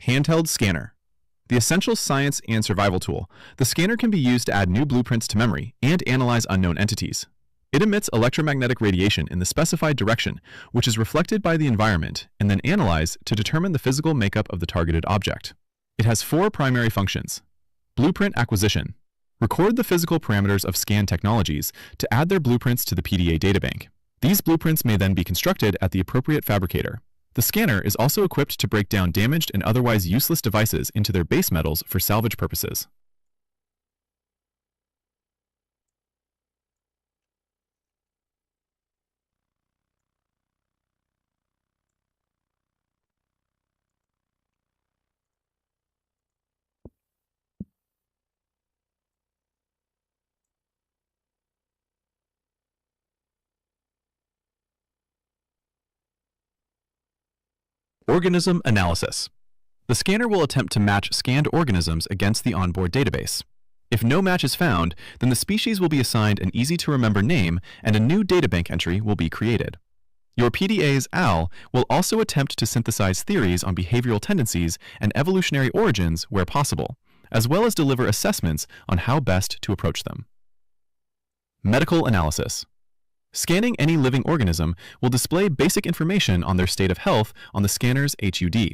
[SPEAKER 20] Handheld scanner. The essential science and survival tool, the scanner can be used to add new blueprints to memory and analyze unknown entities. It emits electromagnetic radiation in the specified direction, which is reflected by the environment and then analyzed to determine the physical makeup of the targeted object. It has 4 primary functions. Blueprint acquisition. Record the physical parameters of scan technologies to add their blueprints to the PDA databank. These blueprints may then be constructed at the appropriate fabricator. The scanner is also equipped to break down damaged and otherwise useless devices into their base metals for salvage purposes. Organism analysis. The scanner will attempt to match scanned organisms against the onboard database. If no match is found, then the species will be assigned an easy-to-remember name and a new databank entry will be created. Your PDA's AL will also attempt to synthesize theories on behavioral tendencies and evolutionary origins where possible, as well as deliver assessments on how best to approach them. Medical analysis. Scanning any living organism will display basic information on their state of health on the scanner's HUD.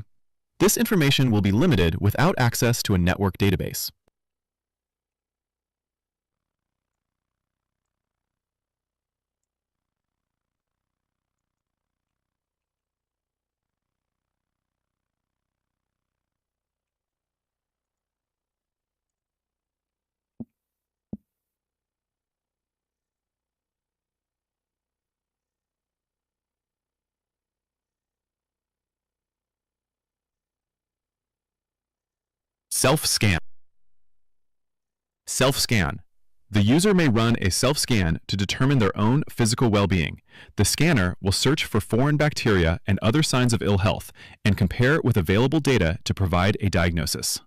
[SPEAKER 20] This information will be limited without access to a network database. Self-scan. Self-scan. The user may run a self-scan to determine their own physical well-being. The scanner will search for foreign bacteria and other signs of ill health and compare it with available data to provide a diagnosis.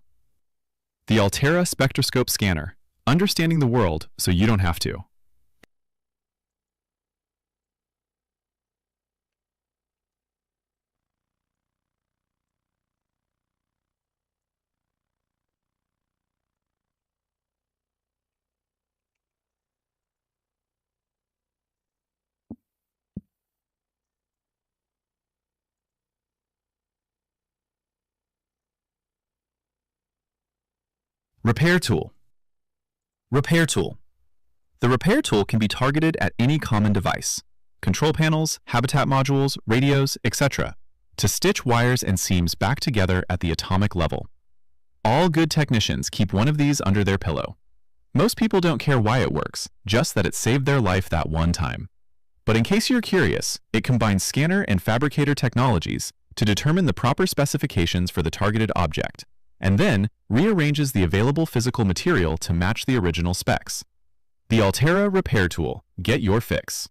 [SPEAKER 20] The Altera Spectroscope Scanner. Understanding the world so you don't have to. Repair tool. Repair tool. The repair tool can be targeted at any common device, control panels, habitat modules, radios, etc., to stitch wires and seams back together at the atomic level. All good technicians keep one of these under their pillow. Most people don't care why it works, just that it saved their life that one time. But in case you're curious, it combines scanner and fabricator technologies to determine the proper specifications for the targeted object, and then rearranges the available physical material to match the original specs. The Altera Repair Tool. Get your fix.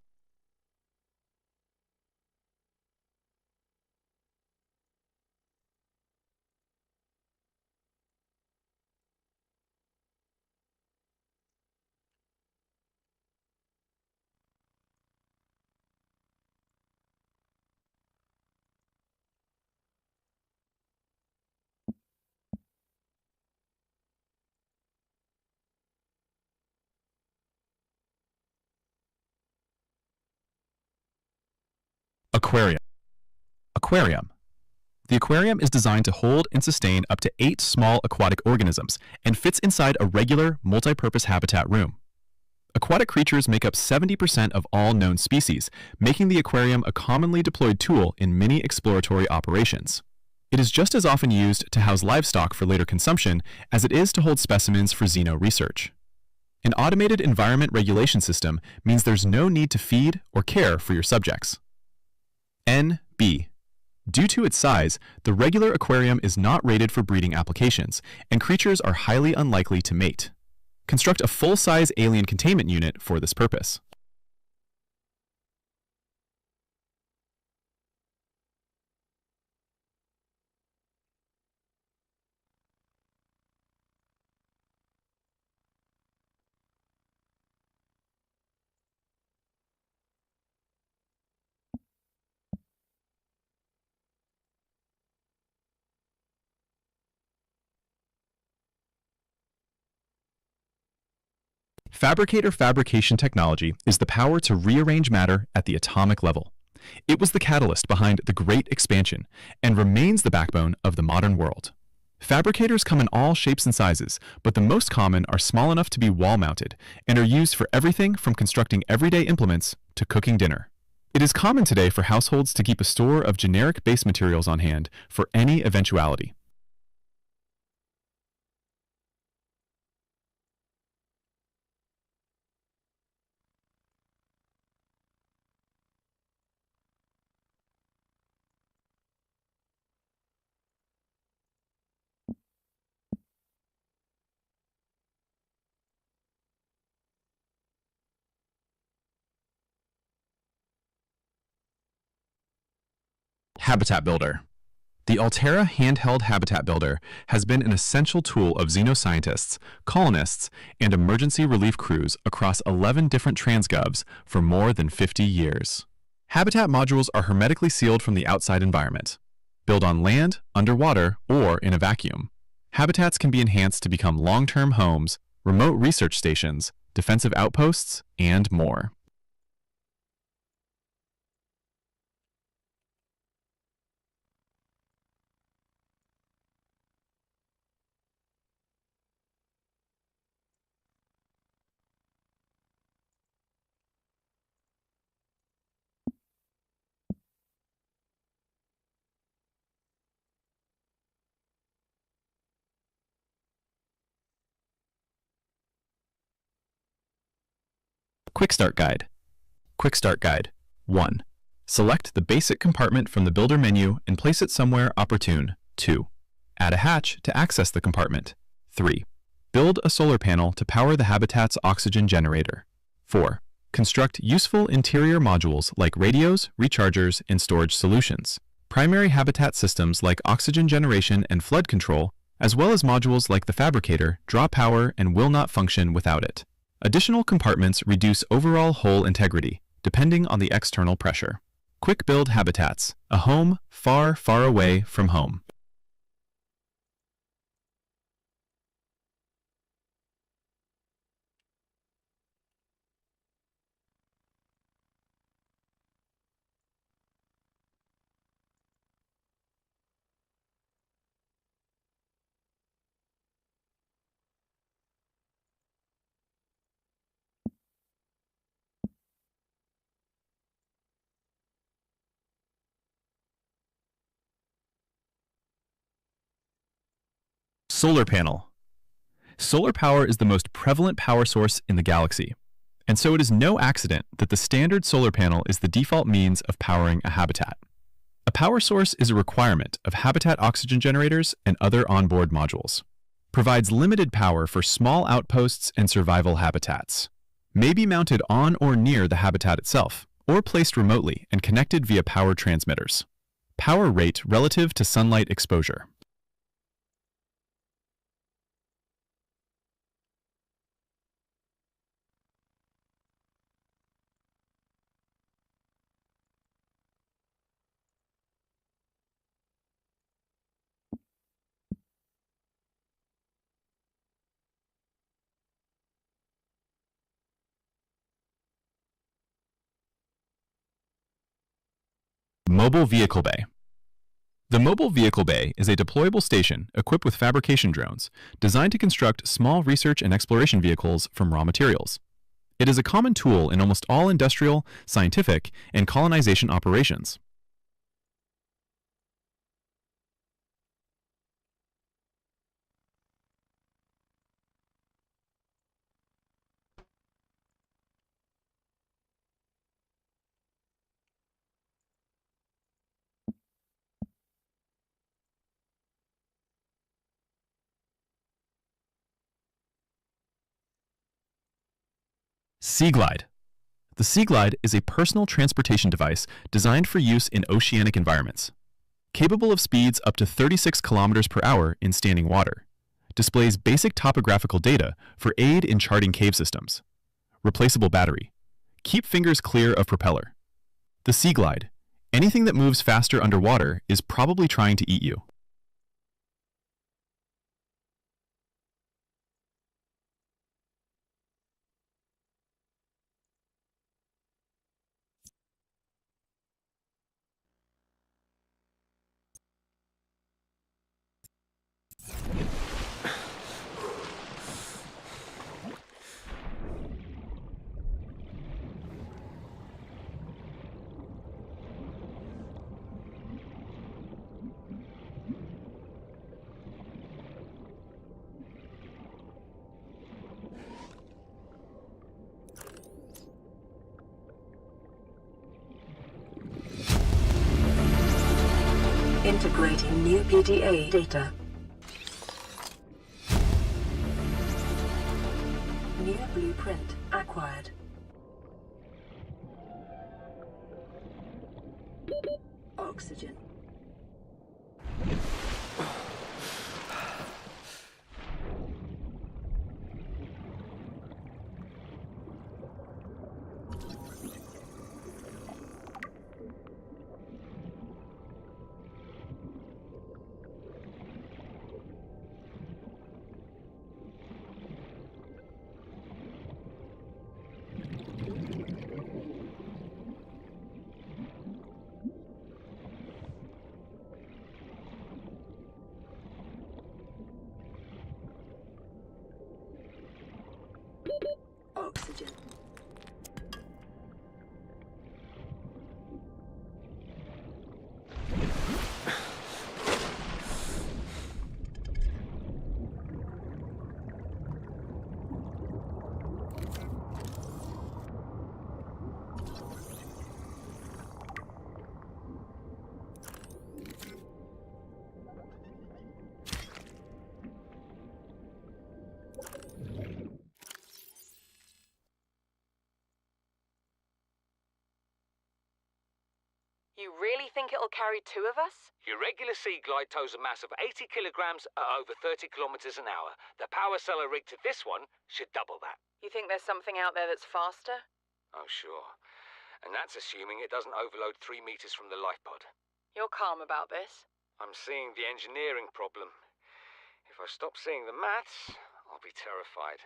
[SPEAKER 20] Aquarium. Aquarium. The aquarium is designed to hold and sustain up to 8 small aquatic organisms and fits inside a regular, multi-purpose habitat room. Aquatic creatures make up 70% of all known species, making the aquarium a commonly deployed tool in many exploratory operations. It is just as often used to house livestock for later consumption as it is to hold specimens for xeno research. An automated environment regulation system means there's no need to feed or care for your subjects. NB. Due to its size, the regular aquarium is not rated for breeding applications, and creatures are highly unlikely to mate. Construct a full-size alien containment unit for this purpose. Fabricator fabrication technology is the power to rearrange matter at the atomic level. It was the catalyst behind the Great Expansion and remains the backbone of the modern world. Fabricators come in all shapes and sizes, but the most common are small enough to be wall-mounted and are used for everything from constructing everyday implements to cooking dinner. It is common today for households to keep a store of generic base materials on hand for any eventuality. Habitat Builder. The Altera handheld habitat builder has been an essential tool of xenoscientists, colonists, and emergency relief crews across 11 different transgovs for more than 50 years. Habitat modules are hermetically sealed from the outside environment. Built on land, underwater, or in a vacuum, habitats can be enhanced to become long-term homes, remote research stations, defensive outposts, and more. Quick Start Guide. Quick Start Guide. 1. Select the basic compartment from the builder menu and place it somewhere opportune. 2. Add a hatch to access the compartment. 3. Build a solar panel to power the habitat's oxygen generator. 4. Construct useful interior modules like radios, rechargers, and storage solutions. Primary habitat systems like oxygen generation and flood control, as well as modules like the fabricator, draw power and will not function without it. Additional compartments reduce overall hull integrity, depending on the external pressure. Quick Build Habitats, a home far, far away from home. Solar panel. Solar power is the most prevalent power source in the galaxy, and so it is no accident that the standard solar panel is the default means of powering a habitat. A power source is a requirement of habitat oxygen generators and other onboard modules. Provides limited power for small outposts and survival habitats. May be mounted on or near the habitat itself, or placed remotely and connected via power transmitters. Power rate relative to sunlight exposure. Mobile Vehicle Bay. The Mobile Vehicle Bay is a deployable station equipped with fabrication drones designed to construct small research and exploration vehicles from raw materials. It is a common tool in almost all industrial, scientific, and colonization operations. Seaglide. The Seaglide is a personal transportation device designed for use in oceanic environments. Capable of speeds up to 36 kilometers per hour in standing water. Displays basic topographical data for aid in charting cave systems. Replaceable battery. Keep fingers clear of propeller. The Seaglide. Anything that moves faster underwater is probably trying to eat you.
[SPEAKER 2] Integrating new PDA data. New blueprint acquired. Oxygen.
[SPEAKER 5] You really think it'll carry 2 of us?
[SPEAKER 3] Your regular sea glide tows a mass of 80 kilograms at over 30 kilometers an hour. The power cellar rig to this one should double that.
[SPEAKER 5] You think there's something out there that's faster?
[SPEAKER 3] Oh, sure. And that's assuming it doesn't overload 3 meters from the life pod.
[SPEAKER 5] You're calm about this?
[SPEAKER 3] I'm seeing the engineering problem. If I stop seeing the maths, I'll be terrified.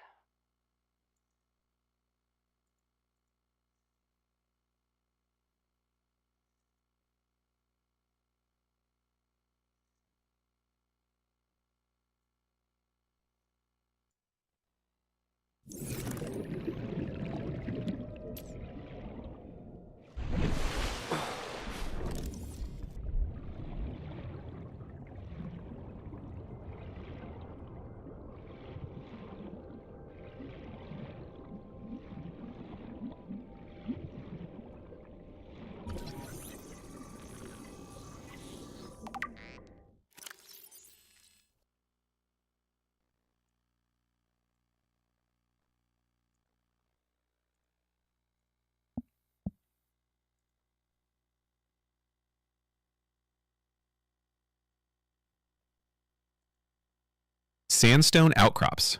[SPEAKER 20] Sandstone outcrops.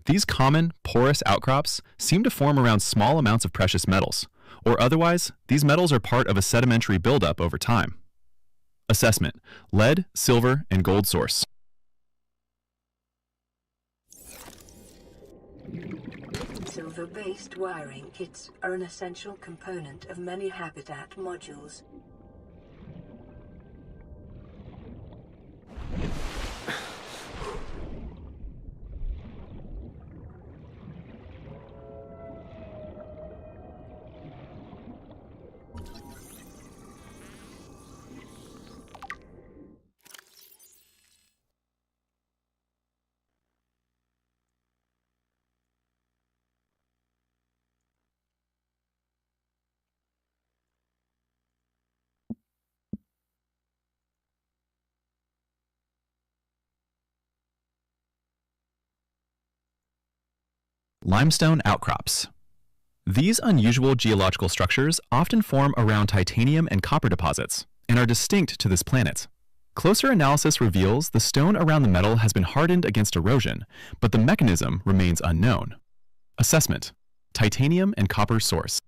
[SPEAKER 20] These common, porous outcrops seem to form around small amounts of precious metals, or otherwise, these metals are part of a sedimentary buildup over time. Assessment: lead, silver, and gold source.
[SPEAKER 2] Silver-based wiring kits are an essential component of many habitat modules.
[SPEAKER 20] Limestone outcrops. These unusual geological structures often form around titanium and copper deposits and are distinct to this planet. Closer analysis reveals the stone around the metal has been hardened against erosion, but the mechanism remains unknown. Assessment: titanium and copper source.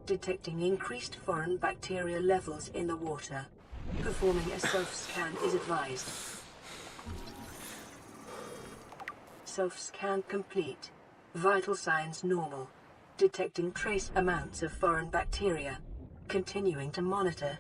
[SPEAKER 2] Detecting increased foreign bacteria levels in the water. Performing a self-scan is advised. Self-scan complete. Vital signs normal. Detecting trace amounts of foreign bacteria. Continuing to monitor.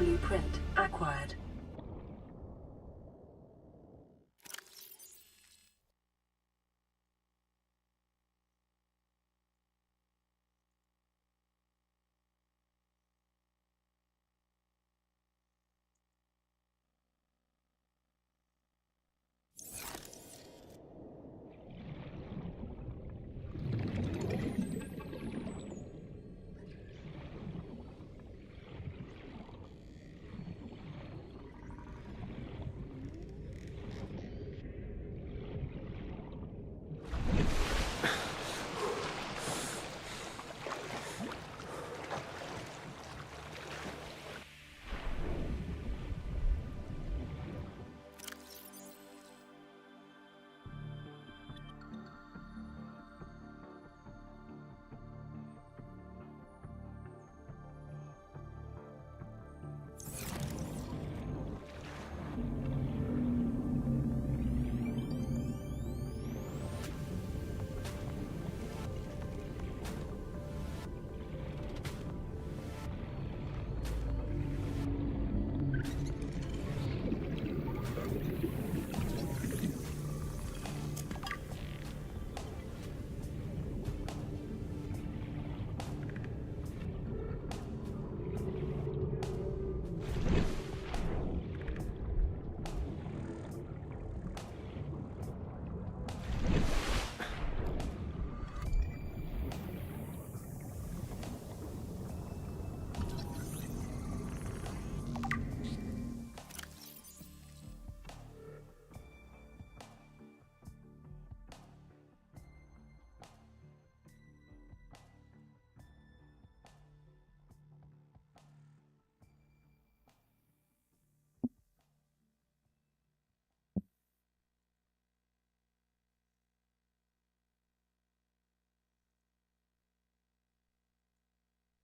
[SPEAKER 2] blueprint acquired.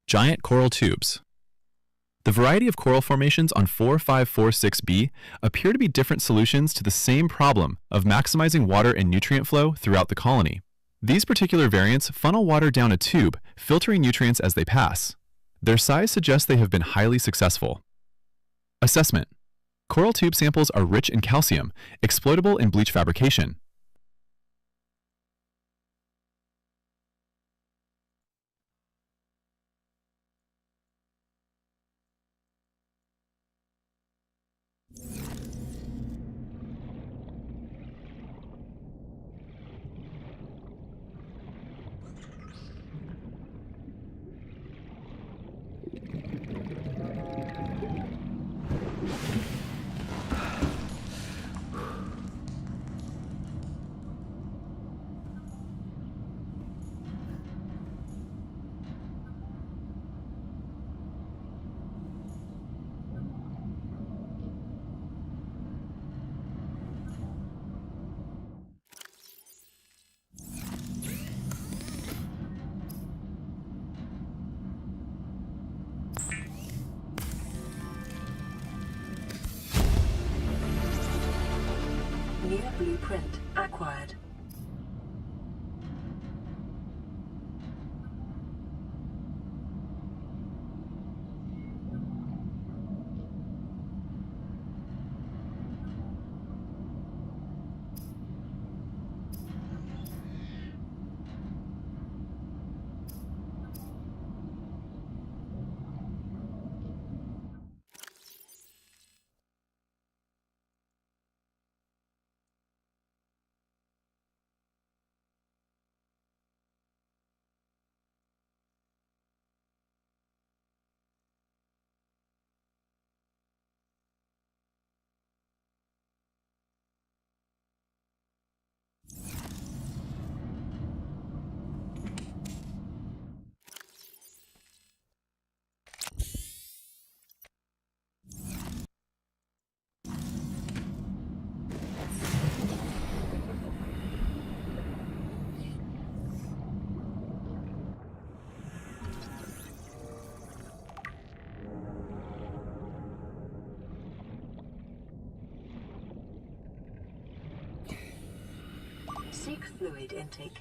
[SPEAKER 20] Giant coral tubes. The variety of coral formations on 4546b appear to be different solutions to the same problem of maximizing water and nutrient flow throughout the colony. These particular variants funnel water down a tube, filtering nutrients as they pass. Their size suggests they have been highly successful. Assessment. Coral tube samples are rich in calcium, exploitable in bleach fabrication.
[SPEAKER 2] New blueprint acquired. Seek fluid intake.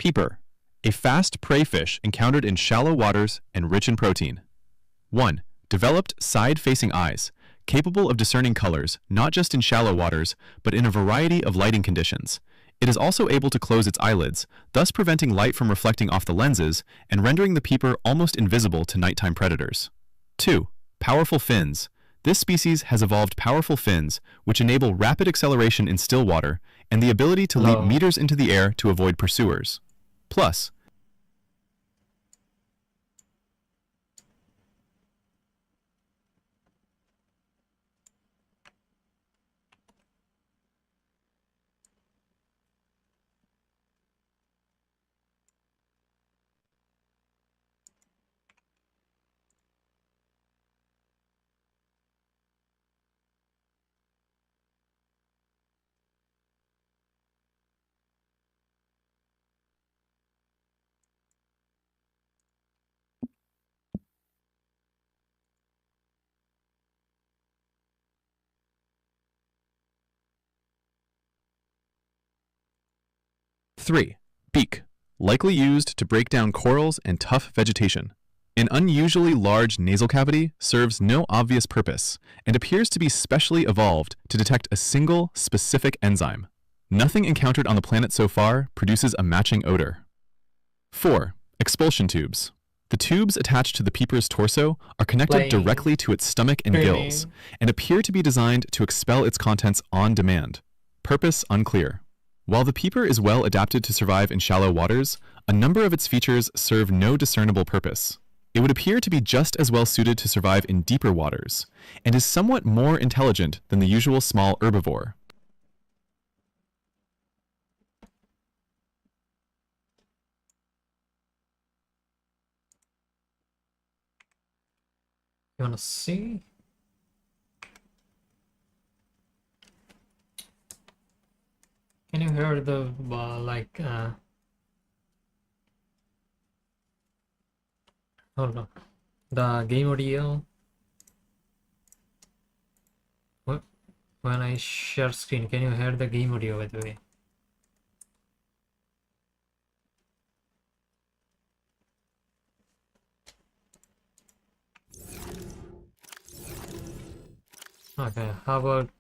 [SPEAKER 20] Peeper, a fast prey fish encountered in shallow waters and rich in protein. 1. Developed side-facing eyes, capable of discerning colors not just in shallow waters, but in a variety of lighting conditions. It is also able to close its eyelids, thus preventing light from reflecting off the lenses and rendering the peeper almost invisible to nighttime predators. 2. Powerful fins. This species has evolved powerful fins, which enable rapid acceleration in still water and the ability to leap meters into the air to avoid pursuers. Plus, Three, beak, likely used to break down corals and tough vegetation. An unusually large nasal cavity serves no obvious purpose and appears to be specially evolved to detect a single, specific enzyme. Nothing encountered on the planet so far produces a matching odor. 4. Expulsion tubes. The tubes attached to the peeper's torso are connected directly to its stomach and gills and appear to be designed to expel its contents on demand. Purpose unclear. While the peeper is well adapted to survive in shallow waters, a number of its features serve no discernible purpose. It would appear to be just as well suited to survive in deeper waters, and is somewhat more intelligent than the usual small herbivore.
[SPEAKER 1] You wanna see? Can you hear the hold on, the game audio? What? When I share screen, can you hear the game audio by the way? Okay, how about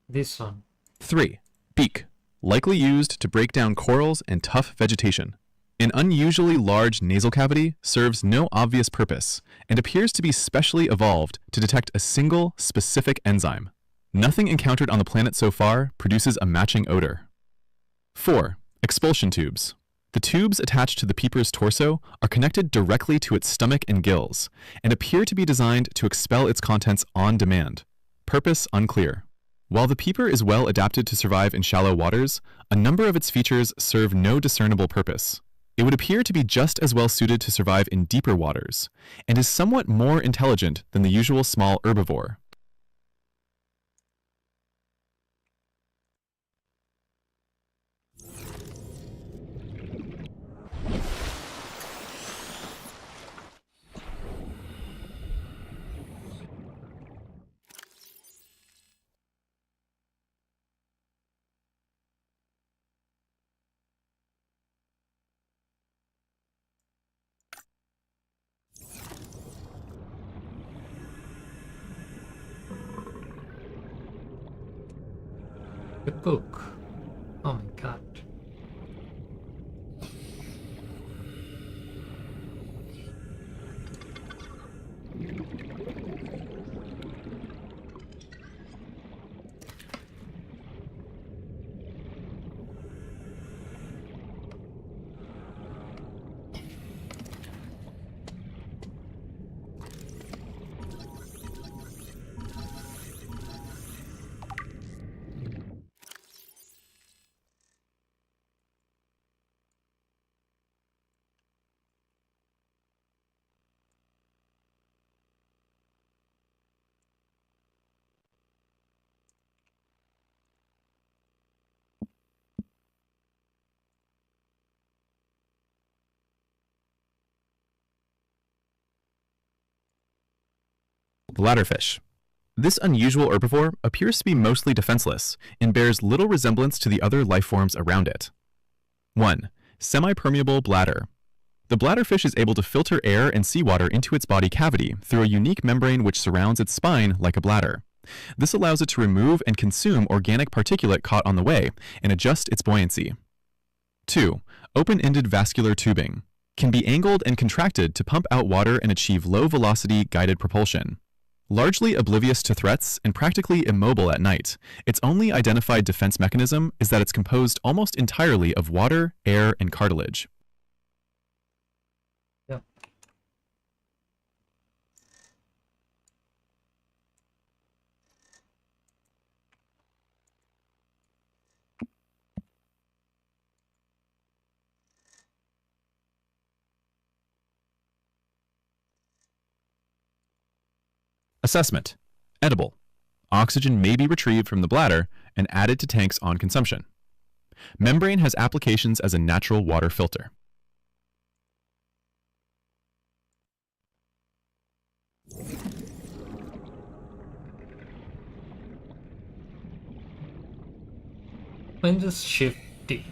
[SPEAKER 1] this one?
[SPEAKER 20] 3. Beak, likely used to break down corals and tough vegetation. An unusually large nasal cavity serves no obvious purpose and appears to be specially evolved to detect a single, specific enzyme. Nothing encountered on the planet so far produces a matching odor. 4. Expulsion tubes. The tubes attached to the peeper's torso are connected directly to its stomach and gills and appear to be designed to expel its contents on demand. Purpose unclear. While the peeper is well adapted to survive in shallow waters, a number of its features serve no discernible purpose. It would appear to be just as well suited to survive in deeper waters, and is somewhat more intelligent than the usual small herbivore.
[SPEAKER 1] The cook. Oh my god.
[SPEAKER 20] The ladderfish. This unusual herbivore appears to be mostly defenseless and bears little resemblance to the other life forms around it. 1. Semi-permeable bladder. The bladderfish is able to filter air and seawater into its body cavity through a unique membrane which surrounds its spine like a bladder. This allows it to remove and consume organic particulate caught on the way and adjust its buoyancy. 2. Open-ended vascular tubing. Can be angled and contracted to pump out water and achieve low-velocity guided propulsion. Largely oblivious to threats and practically immobile at night, its only identified defense mechanism is that it's composed almost entirely of water, air, and cartilage. Assessment. Edible. Oxygen may be retrieved from the bladder and added to tanks on consumption. Membrane has applications as a natural water filter.
[SPEAKER 1] When this shifting.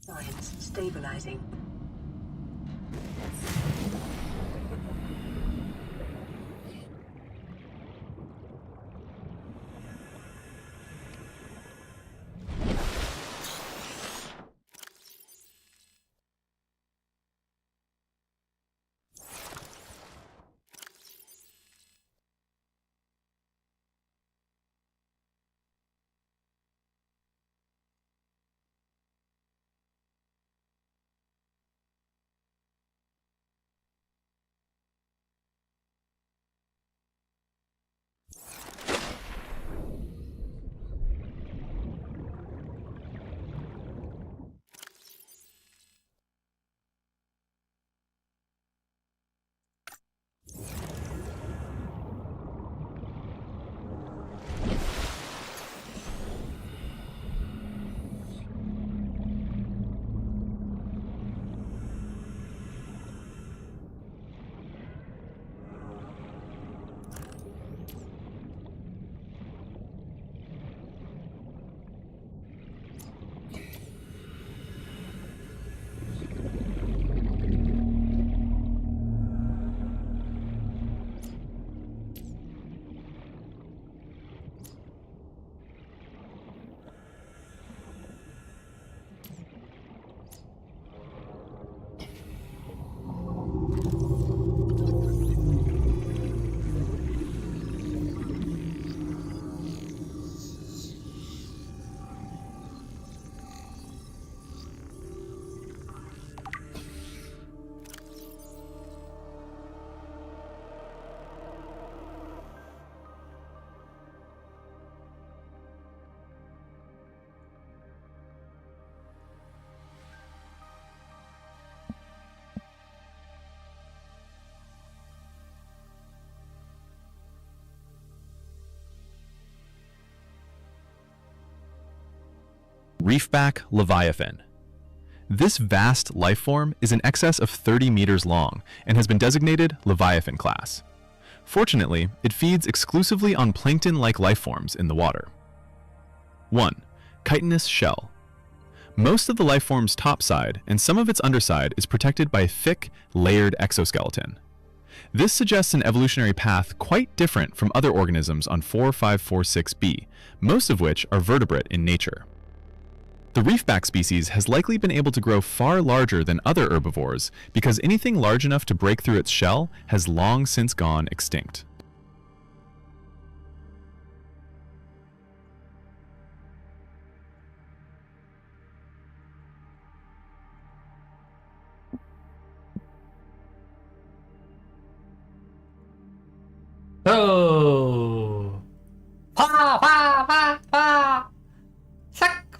[SPEAKER 2] Science stabilizing.
[SPEAKER 20] Reefback Leviathan. This vast life form is in excess of 30 meters long and has been designated Leviathan class. Fortunately, it feeds exclusively on plankton-like life forms in the water. 1. Chitinous shell. Most of the life form's topside and some of its underside is protected by a thick, layered exoskeleton. This suggests an evolutionary path quite different from other organisms on 4546b, most of which are vertebrate in nature. The reefback species has likely been able to grow far larger than other herbivores because anything large enough to break through its shell has long since gone extinct.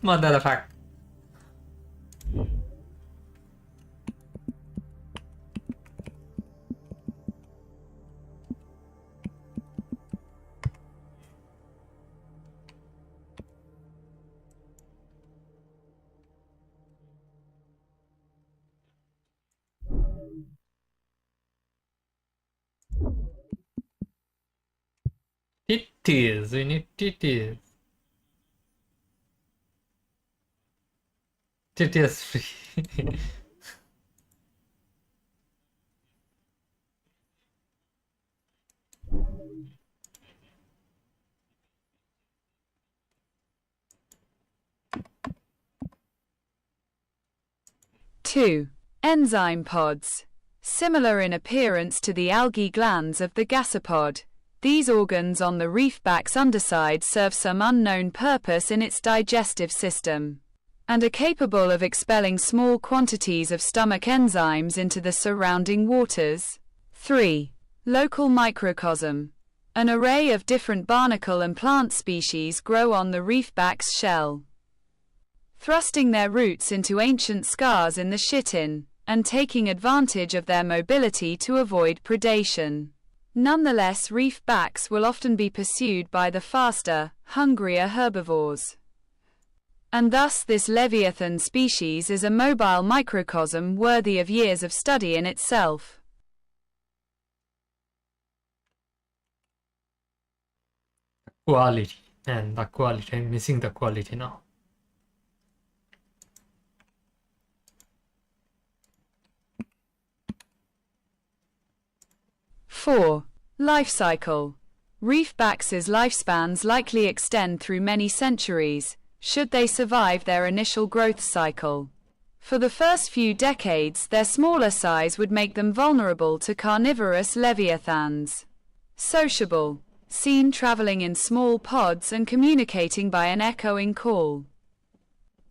[SPEAKER 1] Mother fuck. Titties, we need titties. Titties free.
[SPEAKER 4] Two, enzyme pods. Similar in appearance to the algae glands of the gasopod, these organs on the reefback's underside serve some unknown purpose in its digestive system, and are capable of expelling small quantities of stomach enzymes into the surrounding waters. 3. Local microcosm. An array of different barnacle and plant species grow on the reefback's shell, thrusting their roots into ancient scars in the chitin, and taking advantage of their mobility to avoid predation. Nonetheless, reefbacks will often be pursued by the faster, hungrier herbivores. And thus this Leviathan species is a mobile microcosm worthy of years of study in itself.
[SPEAKER 1] Quality. And the quality, I'm missing the quality now.
[SPEAKER 4] Four. Life cycle. Reefbacks' lifespans likely extend through many centuries, should they survive their initial growth cycle. For the first few decades, their smaller size would make them vulnerable to carnivorous leviathans. Sociable. Seen traveling in small pods and communicating by an echoing call.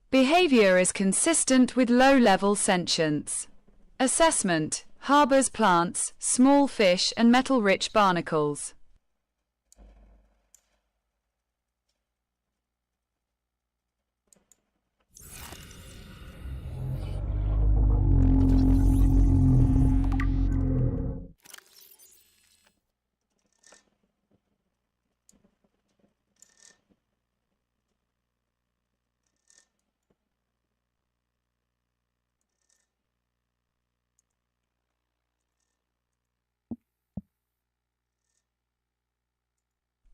[SPEAKER 4] Behavior is consistent with low-level sentience. Assessment. Harbors plants, small fish and metal-rich barnacles.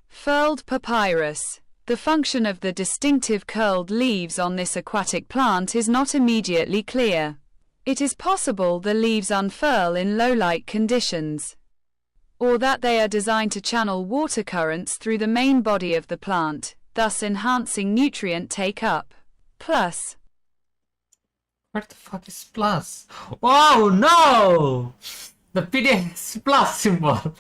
[SPEAKER 4] Furled papyrus. The function of the distinctive curled leaves on this aquatic plant is not immediately clear. It is possible the leaves unfurl in low-light conditions, or that they are designed to channel water currents through the main body of the plant, thus enhancing nutrient take-up. Plus.
[SPEAKER 1] What the fuck is plus? Oh no! The PDF plus symbol.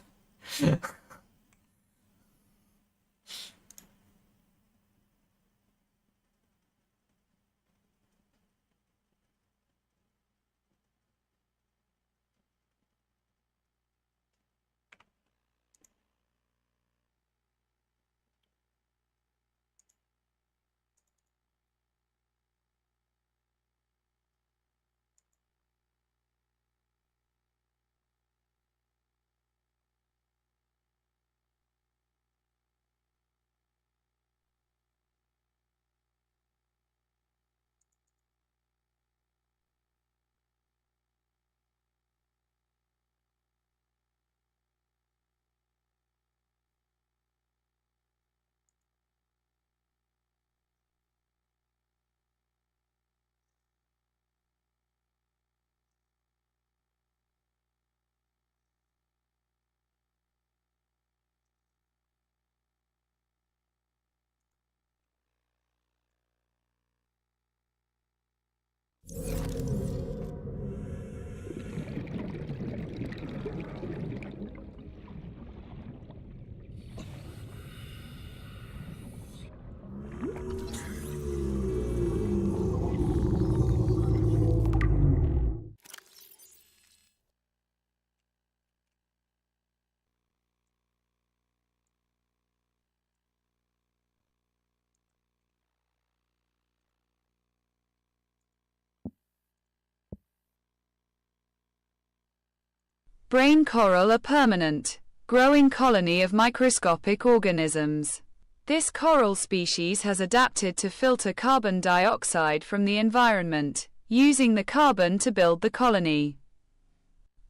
[SPEAKER 4] Brain coral, a permanent, growing colony of microscopic organisms. This coral species has adapted to filter carbon dioxide from the environment, using the carbon to build the colony,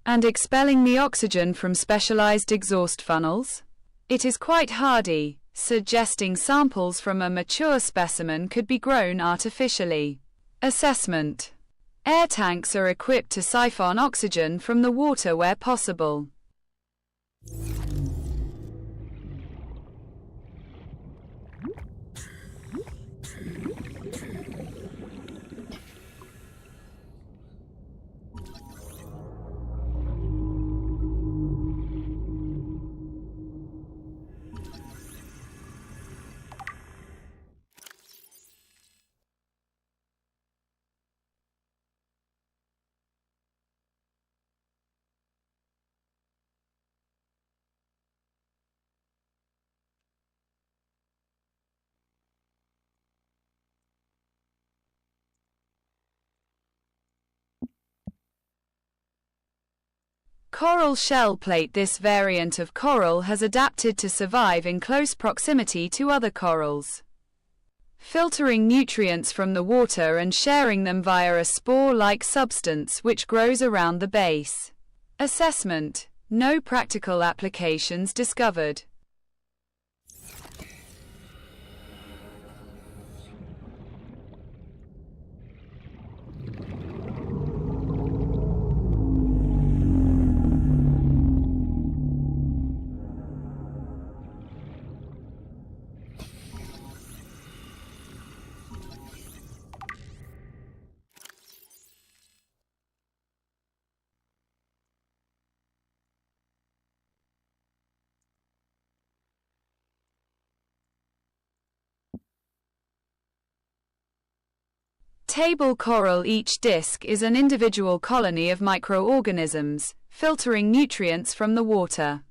[SPEAKER 4] and expelling the oxygen from specialized exhaust funnels. It is quite hardy, suggesting samples from a mature specimen could be grown artificially. Assessment. Air tanks are equipped to siphon oxygen from the water where possible. Coral shell plate. This variant of coral has adapted to survive in close proximity to other corals, filtering nutrients from the water and sharing them via a spore-like substance which grows around the base. Assessment. No practical applications discovered. Table coral. Each disc is an individual colony of microorganisms, filtering nutrients from the water.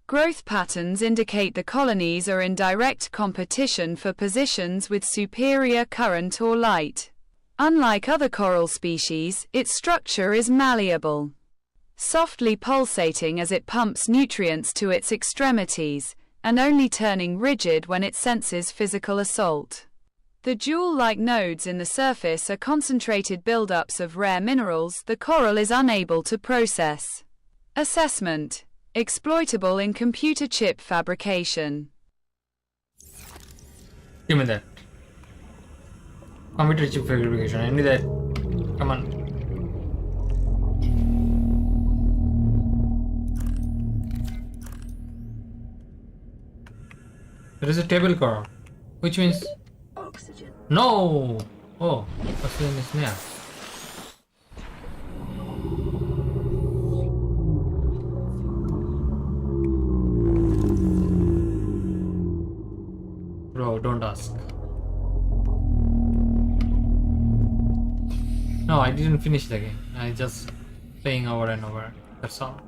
[SPEAKER 4] Growth patterns indicate the colonies are in direct competition for positions with superior current or light. Unlike other coral species, its structure is malleable, softly pulsating as it pumps nutrients to its extremities, and only turning rigid when it senses physical assault. The jewel-like nodes in the surface are concentrated buildups of rare minerals the coral is unable to process. Assessment. Exploitable in computer chip fabrication.
[SPEAKER 1] Give me that. Computer chip fabrication. I need that. Come on. There is a table coral, which means
[SPEAKER 2] oxygen.
[SPEAKER 1] No. Oh, oxygen is near. Bro, don't ask. No, I didn't finish the game. I just playing over and over. That's all.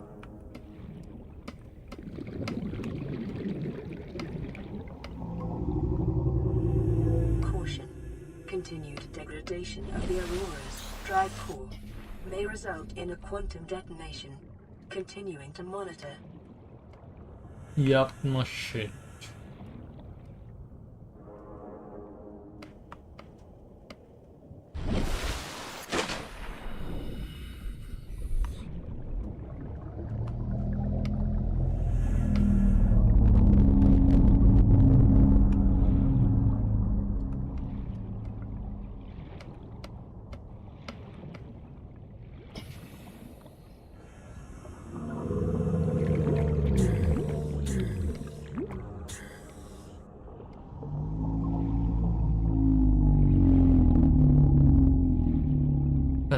[SPEAKER 2] Caution. Continued degradation of the Aurora's drive core may result in a quantum detonation. Continuing to monitor.
[SPEAKER 1] Yup, no shit.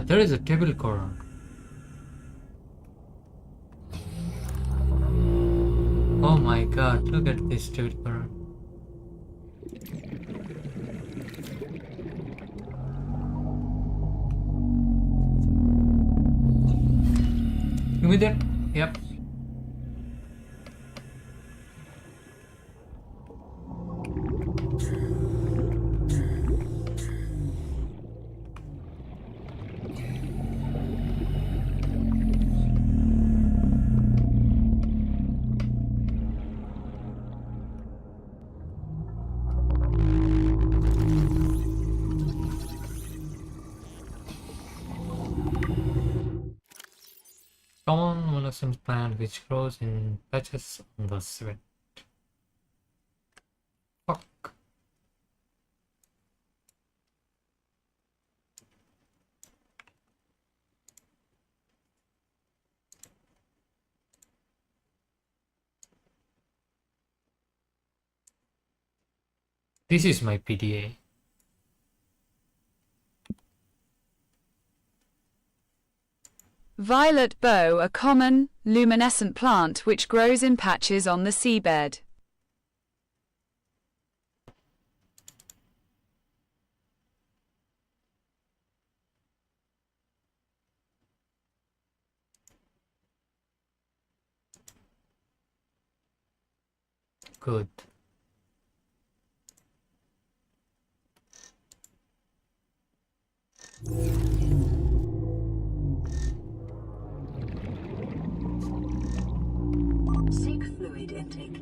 [SPEAKER 1] There is a table coral. Oh my god, look at this table coral. Give me that. Yep. common monoscious plant which grows in patches on the sweat. Fuck. This is my PDA.
[SPEAKER 4] Violet bow, a common, luminescent plant which grows in patches on the seabed.
[SPEAKER 1] Good.
[SPEAKER 2] Seek fluid intake.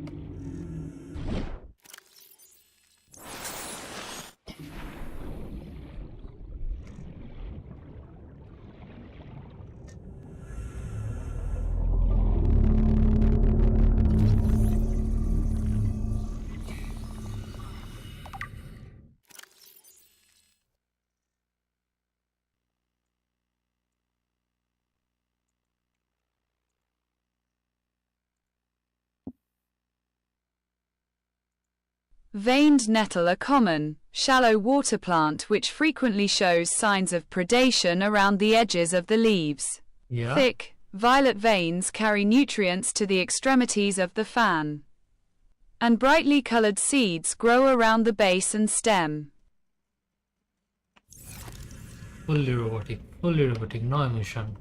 [SPEAKER 4] Veined nettle, a common, shallow water plant which frequently shows signs of predation around the edges of the leaves.
[SPEAKER 1] Yeah.
[SPEAKER 4] Thick, violet veins carry nutrients to the extremities of the fan. And brightly colored seeds grow around the base and stem.
[SPEAKER 1] Fully robotic, no emotion.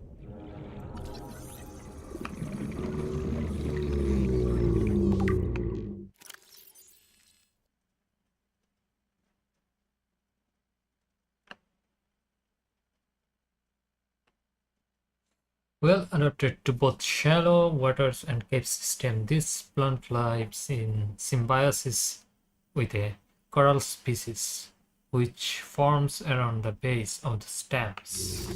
[SPEAKER 1] Well adapted to both shallow waters and cave system, this plant lives in symbiosis with a coral species, which forms around the base of the stems.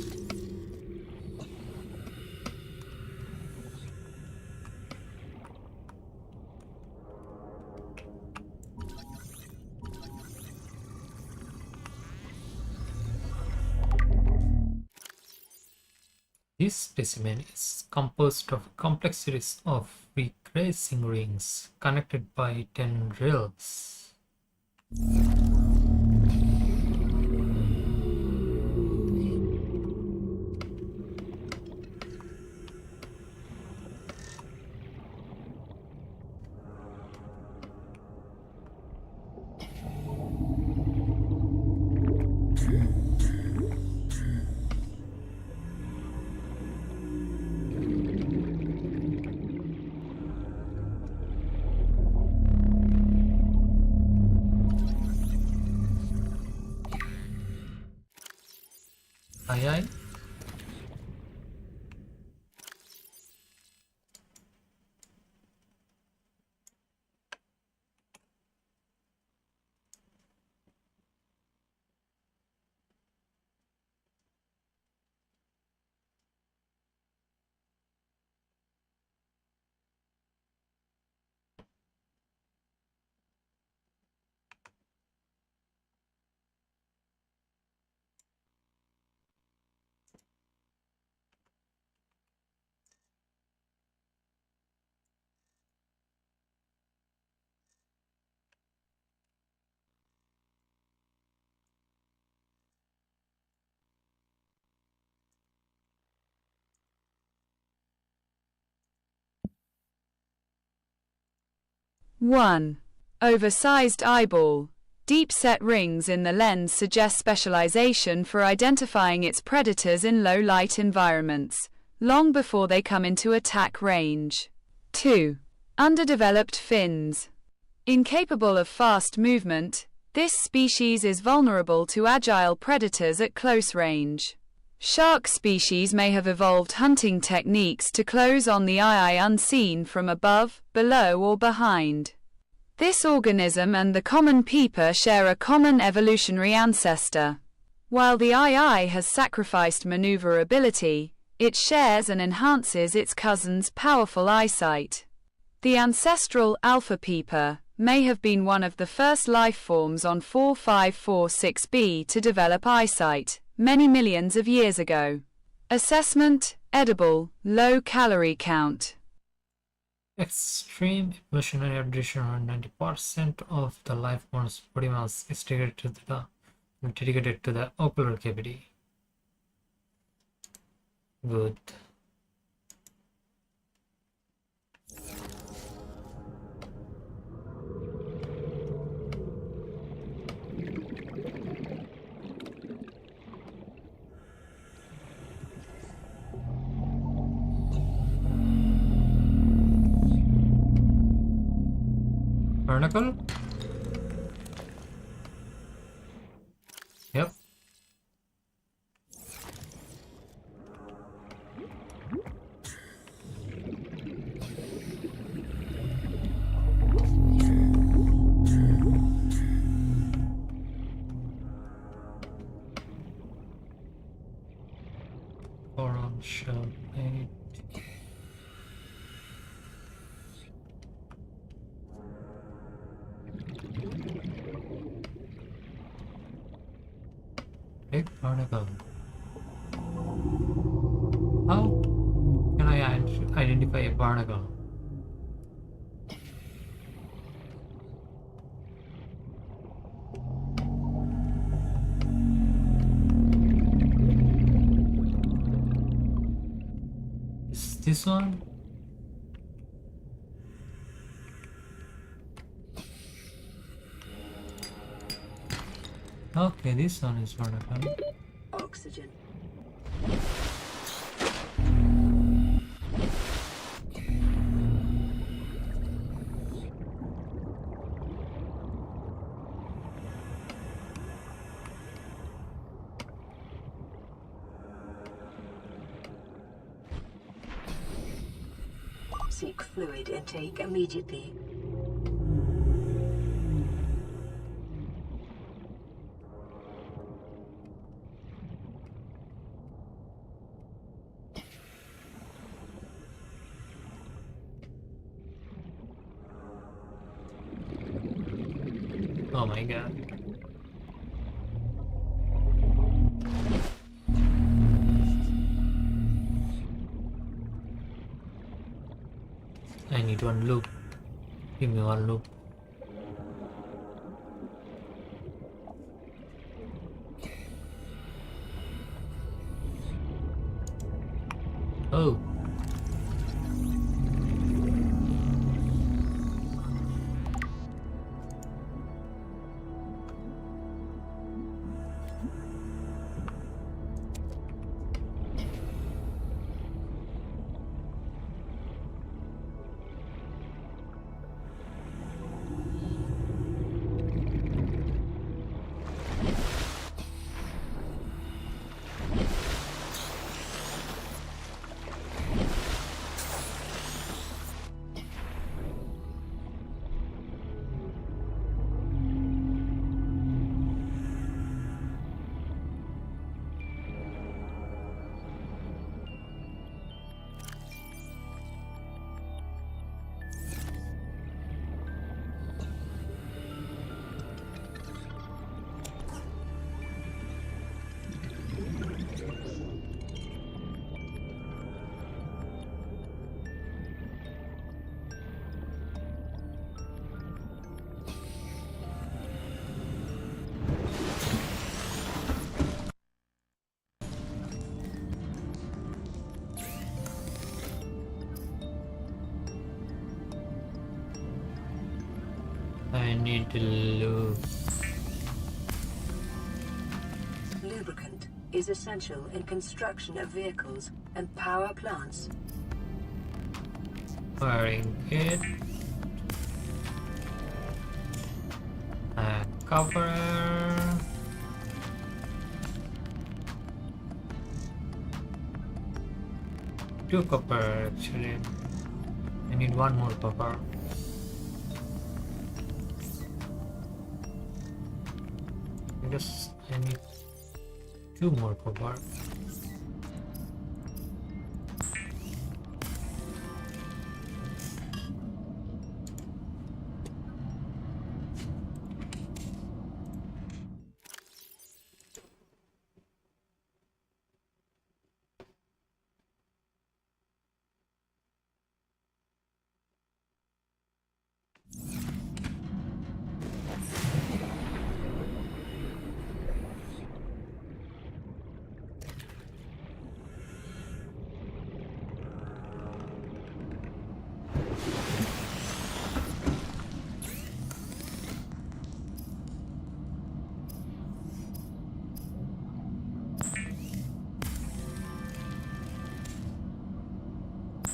[SPEAKER 1] This specimen is composed of a complex series of regressing rings connected by tendrils. Aye aye.
[SPEAKER 4] One. Oversized eyeball. Deep-set rings in the lens suggest specialization for identifying its predators in low-light environments, long before they come into attack range. 2. Underdeveloped fins. Incapable of fast movement, this species is vulnerable to agile predators at close range. Shark species may have evolved hunting techniques to close on the eye unseen from above, below or behind. This organism and the common peeper share a common evolutionary ancestor. While the eye has sacrificed maneuverability, It shares and enhances its cousin's powerful eyesight. The ancestral alpha peeper may have been one of the first life forms on 4546b to develop eyesight, many millions of years ago. Assessment: edible, low calorie count.
[SPEAKER 1] Extreme evolutionary addition, around 90% of the life forms body mass is dedicated to the ocular cavity. Good. Barnacle? Yep. Coral shell 8. Big barnacle. How can I identify a barnacle? Is this one? Okay, this one is barnacle.
[SPEAKER 2] Oxygen. Seek fluid intake immediately.
[SPEAKER 1] Oh my god. I need one loop. Give me one loop. Oh. I need to lube.
[SPEAKER 2] Lubricant is essential in construction of vehicles and power plants.
[SPEAKER 1] Firing it. Cover. Two copper actually. I need one more copper. I guess I need two more copper.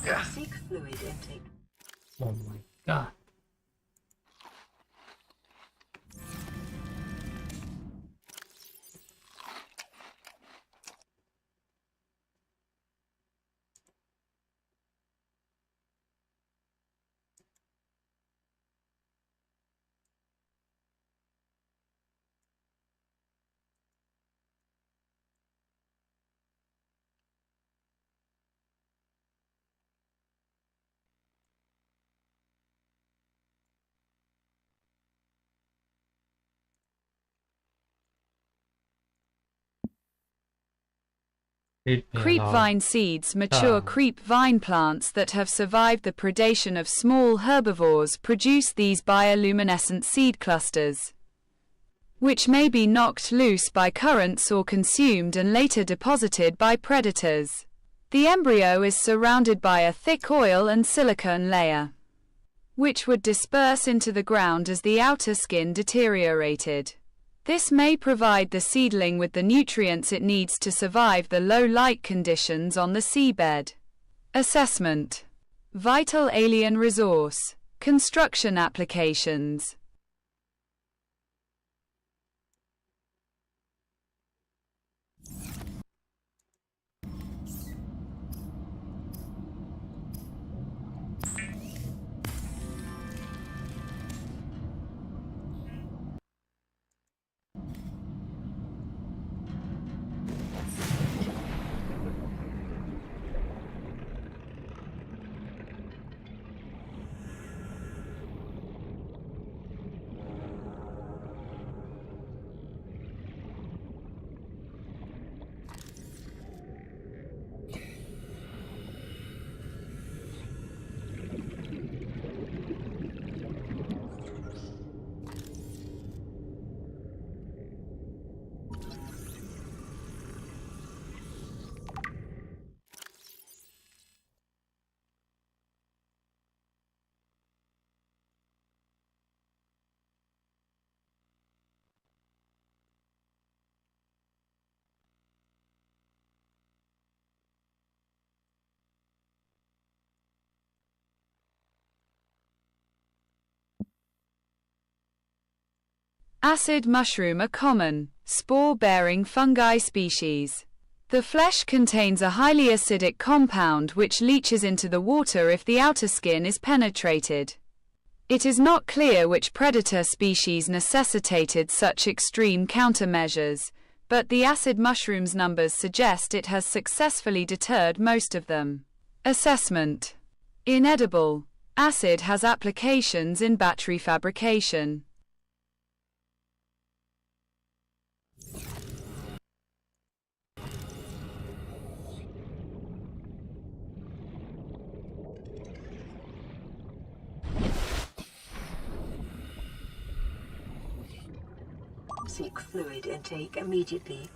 [SPEAKER 2] Seek fluid intake.
[SPEAKER 1] Oh my god.
[SPEAKER 4] Creep vine seeds mature creep vine plants that have survived the predation of small herbivores produce these bioluminescent seed clusters, which may be knocked loose by currents or consumed and later deposited by predators. The embryo is surrounded by a thick oil and silicone layer, which would disperse into the ground as the outer skin deteriorated. This may provide the seedling with the nutrients it needs to survive the low light conditions on the seabed. Assessment. Vital alien resource. Construction applications. Acid mushroom, a common, spore-bearing fungi species. The flesh contains a highly acidic compound which leaches into the water if the outer skin is penetrated. It is not clear which predator species necessitated such extreme countermeasures, but the acid mushroom's numbers suggest it has successfully deterred most of them. Assessment. Inedible. Acid has applications in battery fabrication.
[SPEAKER 2] Seek fluid intake immediately.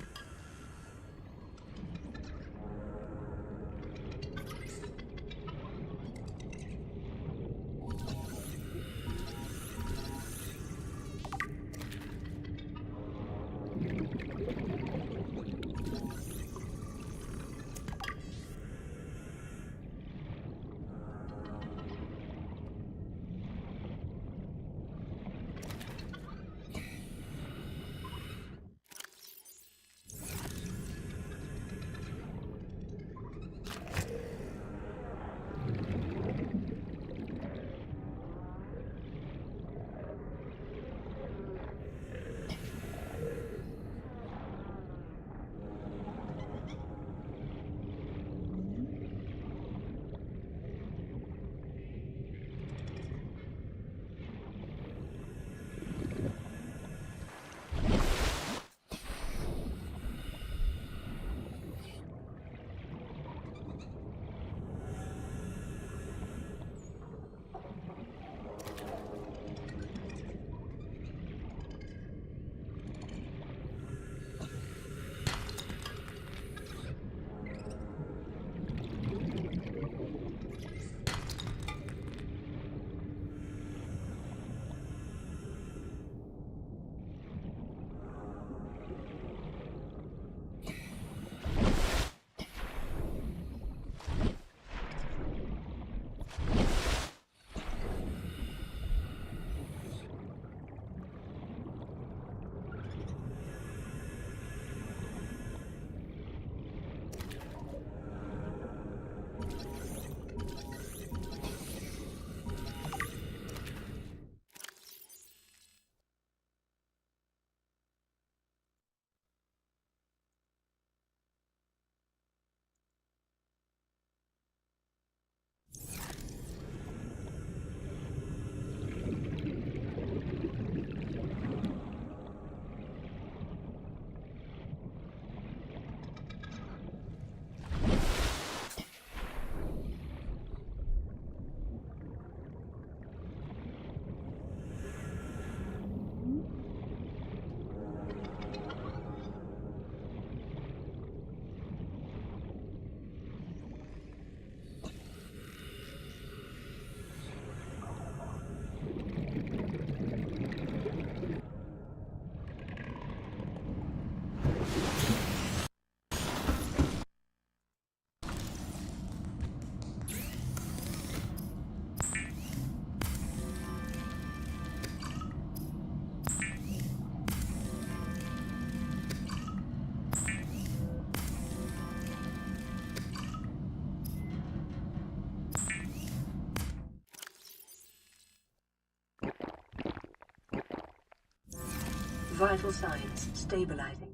[SPEAKER 2] Vital signs stabilizing.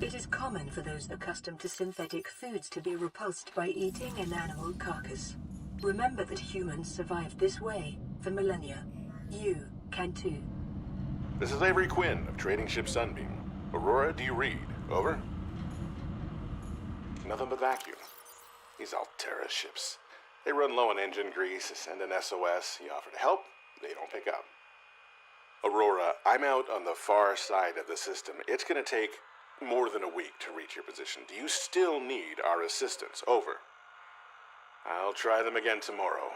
[SPEAKER 2] It is common for those accustomed to synthetic foods to be repulsed by eating an animal carcass. Remember that humans survived this way for millennia. You can too.
[SPEAKER 7] This is Avery Quinn of Trading Ship Sunbeam. Aurora, do you read? Over? Nothing but vacuum. These Altera ships. They run low on engine grease, send an SOS, you offer to help, they don't pick up. Aurora, I'm out on the far side of the system. It's gonna take more than a week to reach your position. Do you still need our assistance? Over. I'll try them again tomorrow.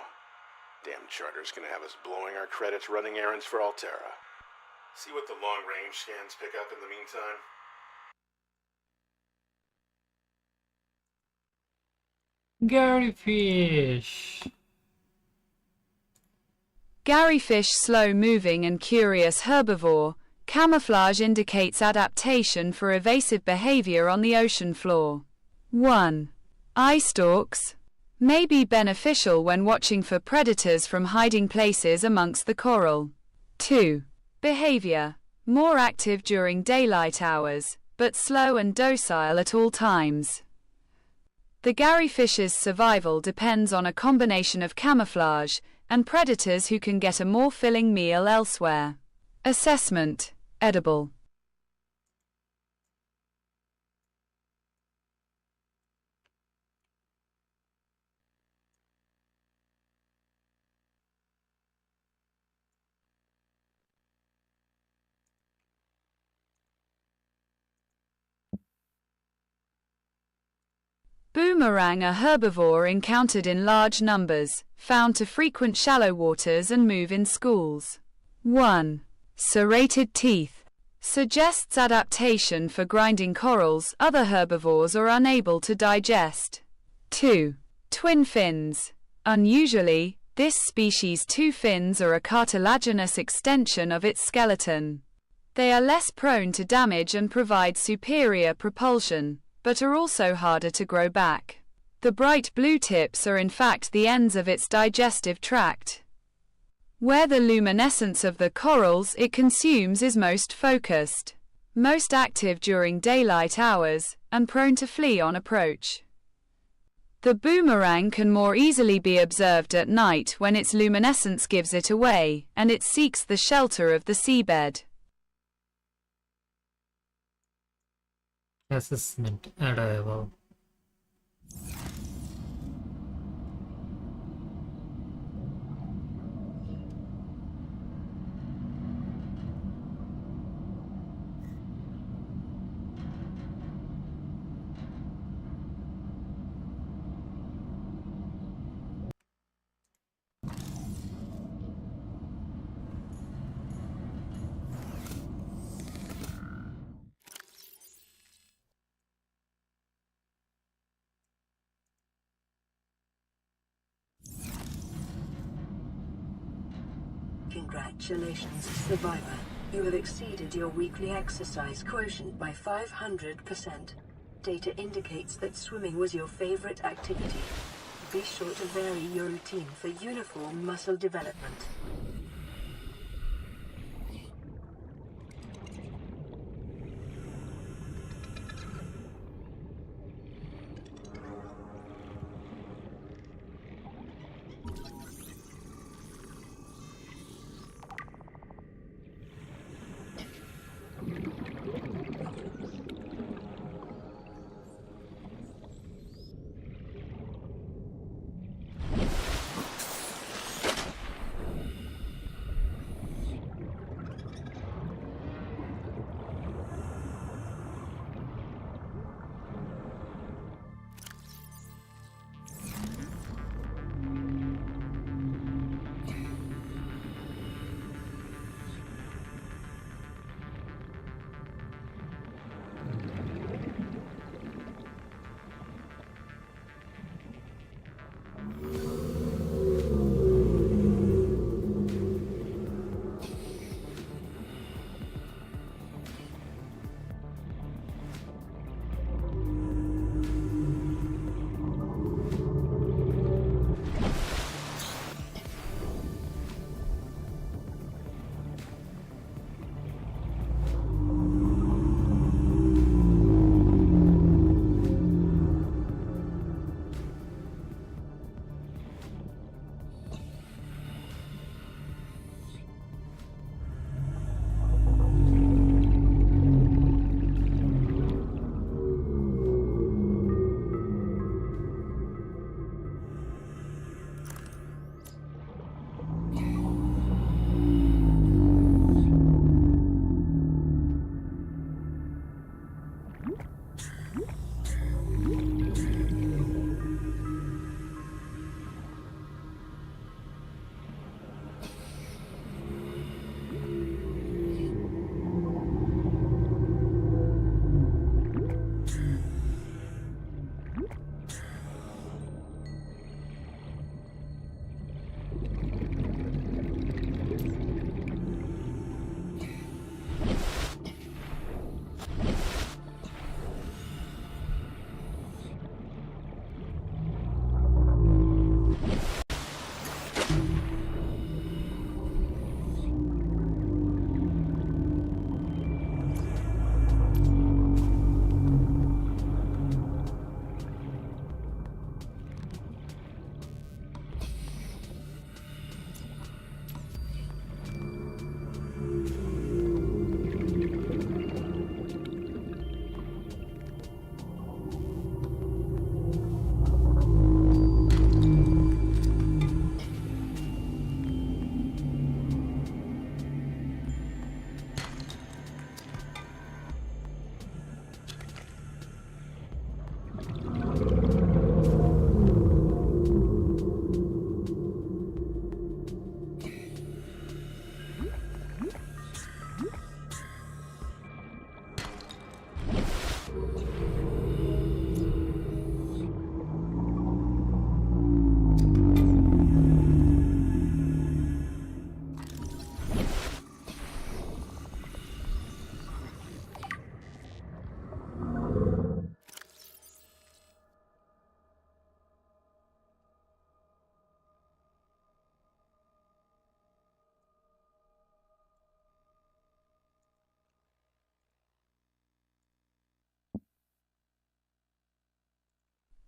[SPEAKER 7] Damn charter's gonna have us blowing our credits running errands for Altera. See what the long-range scans pick up in the meantime.
[SPEAKER 1] Gary Fish.
[SPEAKER 4] Gary fish, slow-moving and curious herbivore. Camouflage indicates adaptation for evasive behavior on the ocean floor. 1. Eye stalks may be beneficial when watching for predators from hiding places amongst the coral. 2. Behavior more active during daylight hours, but slow and docile at all times. The Gary fish's survival depends on a combination of camouflage and predators who can get a more filling meal elsewhere. Assessment: edible. Boomerang, a herbivore encountered in large numbers, found to frequent shallow waters and move in schools. 1. Serrated teeth suggests adaptation for grinding corals other herbivores are unable to digest. 2. Twin fins. Unusually, this species' two fins are a cartilaginous extension of its skeleton. They are less prone to damage and provide superior propulsion, but are also harder to grow back. The bright blue tips are in fact the ends of its digestive tract. Where the luminescence of the corals it consumes is most focused, most active during daylight hours, and prone to flee on approach. The boomerang can more easily be observed at night when its luminescence gives it away, and it seeks the shelter of the seabed.
[SPEAKER 1] Assessment: arrival.
[SPEAKER 2] Congratulations, survivor. You have exceeded your weekly exercise quotient by 500%. Data indicates that swimming was your favorite activity. Be sure to vary your routine for uniform muscle development.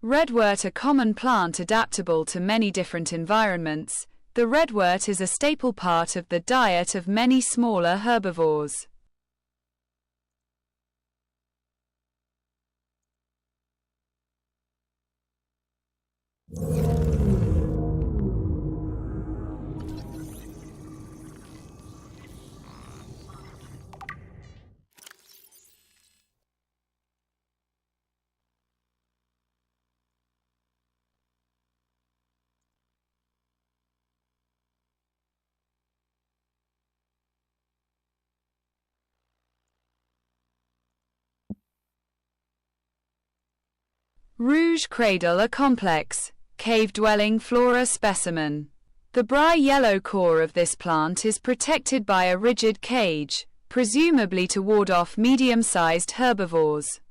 [SPEAKER 4] Redwort, a common plant adaptable to many different environments, the redwort is a staple part of the diet of many smaller herbivores. Rouge cradle, a complex, cave-dwelling flora specimen. The bright yellow core of this plant is protected by a rigid cage, presumably to ward off medium-sized herbivores.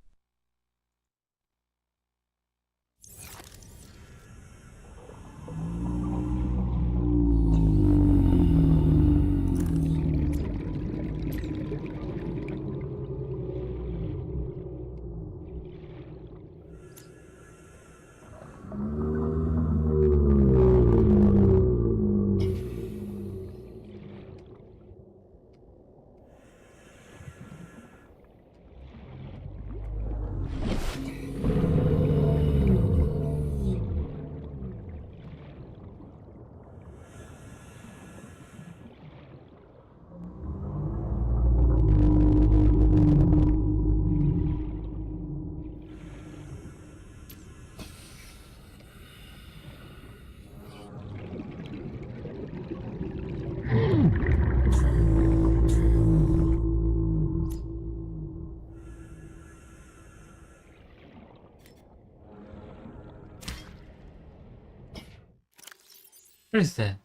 [SPEAKER 1] What is that?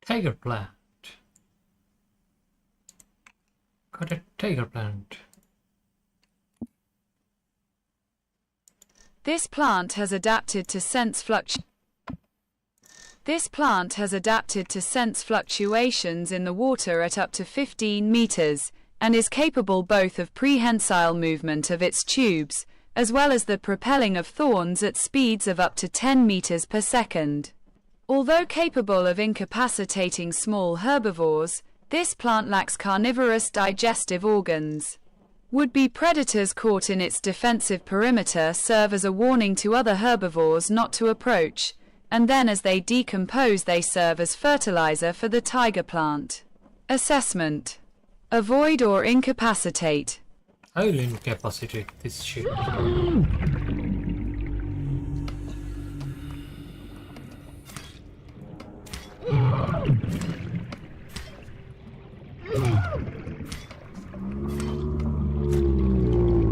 [SPEAKER 1] Tiger plant. Got a tiger plant.
[SPEAKER 4] This plant has adapted to sense fluctuations in the water at up to 15 meters, and is capable both of prehensile movement of its tubes, as well as the propelling of thorns at speeds of up to 10 meters per second. Although capable of incapacitating small herbivores, this plant lacks carnivorous digestive organs. Would-be predators caught in its defensive perimeter serve as a warning to other herbivores not to approach, and then as they decompose they serve as fertilizer for the tiger plant. Assessment: avoid or incapacitate.
[SPEAKER 1] I will incapacitate this shit.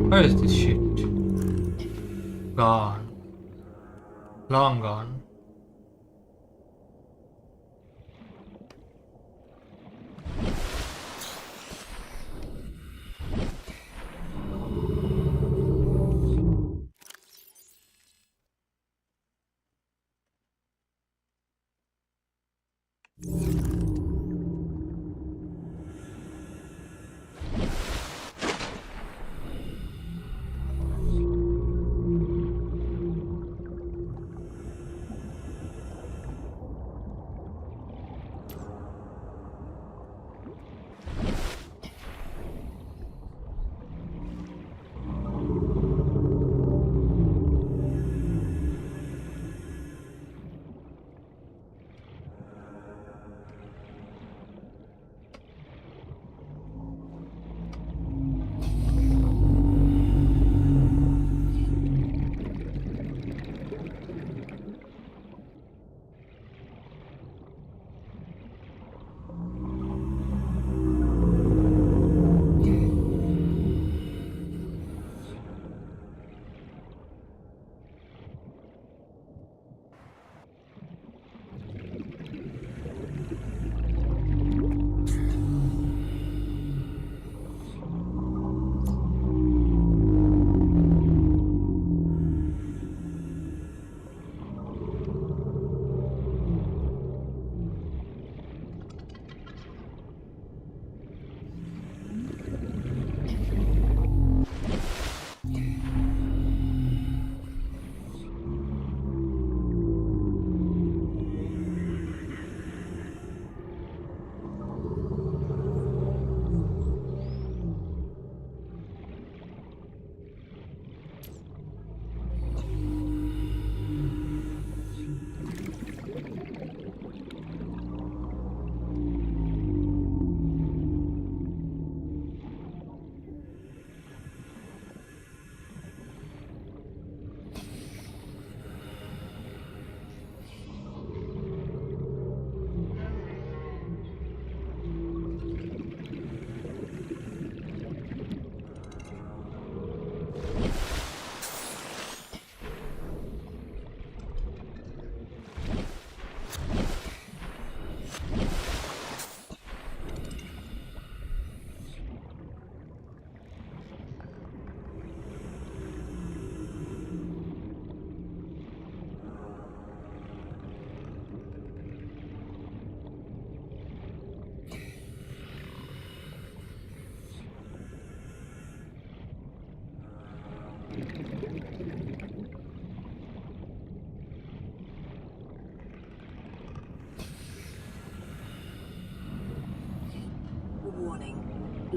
[SPEAKER 1] Where is this shit? Gone. Long gone.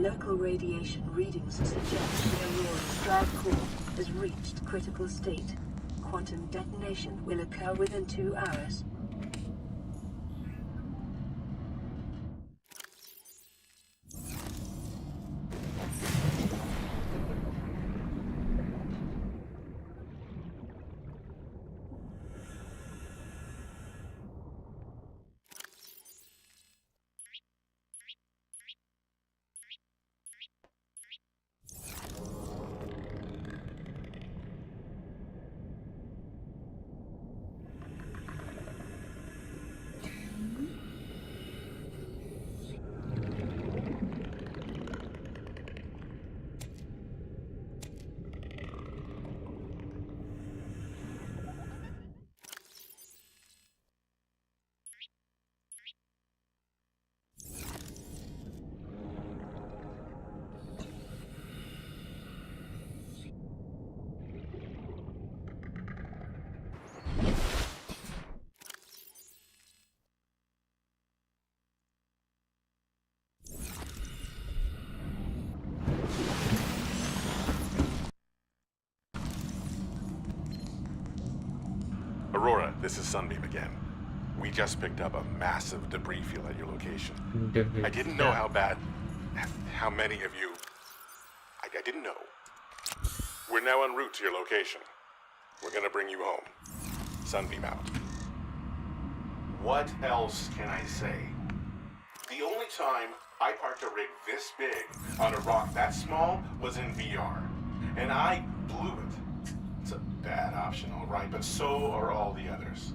[SPEAKER 2] Local radiation readings suggest the Aurora's drive core has reached critical state. Quantum detonation will occur within 2 hours.
[SPEAKER 7] Aurora, this is Sunbeam again. We just picked up a massive debris field at your location. I didn't know how many of you... I didn't know. We're now en route to your location. We're gonna bring you home. Sunbeam out. What else can I say? The only time I parked a rig this big on a rock that small was in VR. And I blew it. It's a bad option, all right, but so are all the others.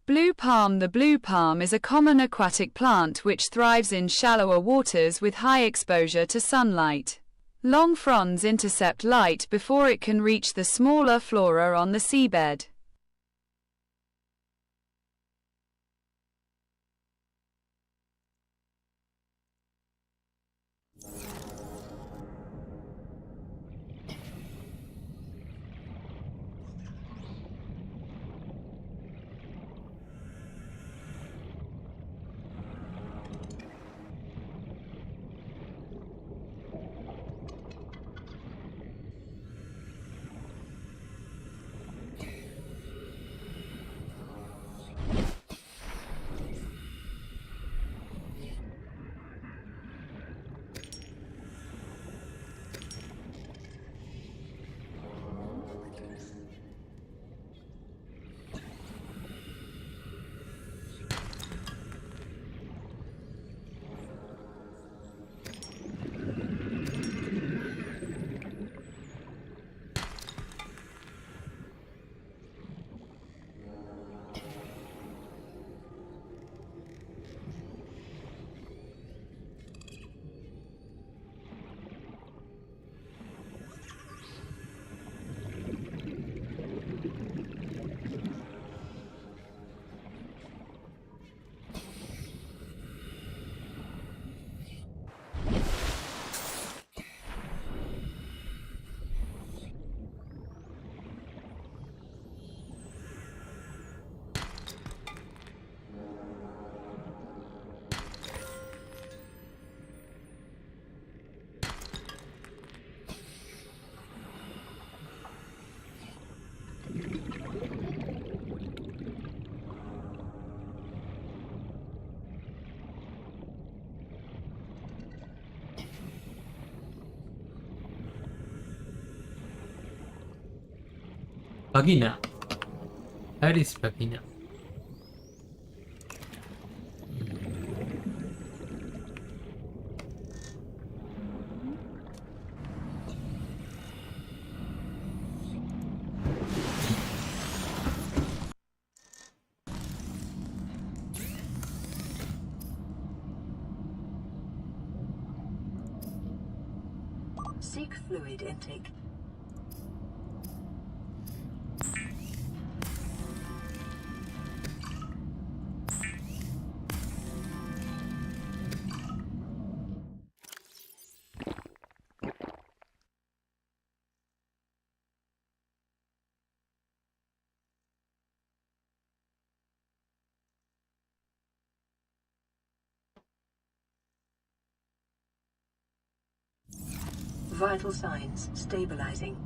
[SPEAKER 4] Blue palm. The blue palm is a common aquatic plant which thrives in shallower waters with high exposure to sunlight. Long fronds intercept light before it can reach the smaller flora on the seabed.
[SPEAKER 1] Vagina. That is vagina.
[SPEAKER 2] Seek fluid intake. Vital signs stabilizing.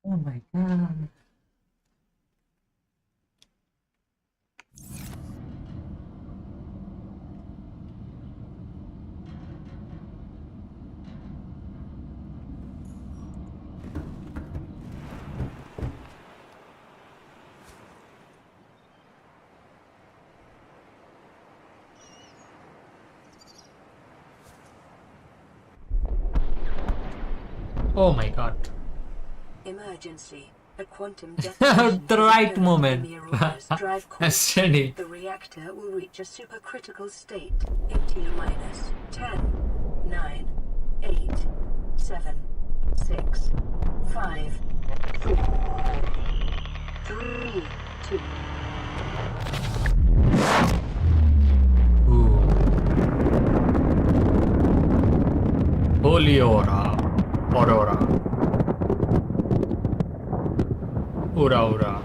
[SPEAKER 1] Oh my god. Oh my god.
[SPEAKER 2] Emergency. A quantum
[SPEAKER 1] At
[SPEAKER 2] detonation
[SPEAKER 1] the
[SPEAKER 2] has
[SPEAKER 1] right
[SPEAKER 2] occurred
[SPEAKER 1] moment.
[SPEAKER 2] in the Aurora's drive core.
[SPEAKER 1] Steady.
[SPEAKER 2] The reactor will reach a supercritical state in T-minus 10, 9, 8, 7, 6, 5, 4, 3, 2.
[SPEAKER 1] Ooh. Holy Aurora. Ura Ura.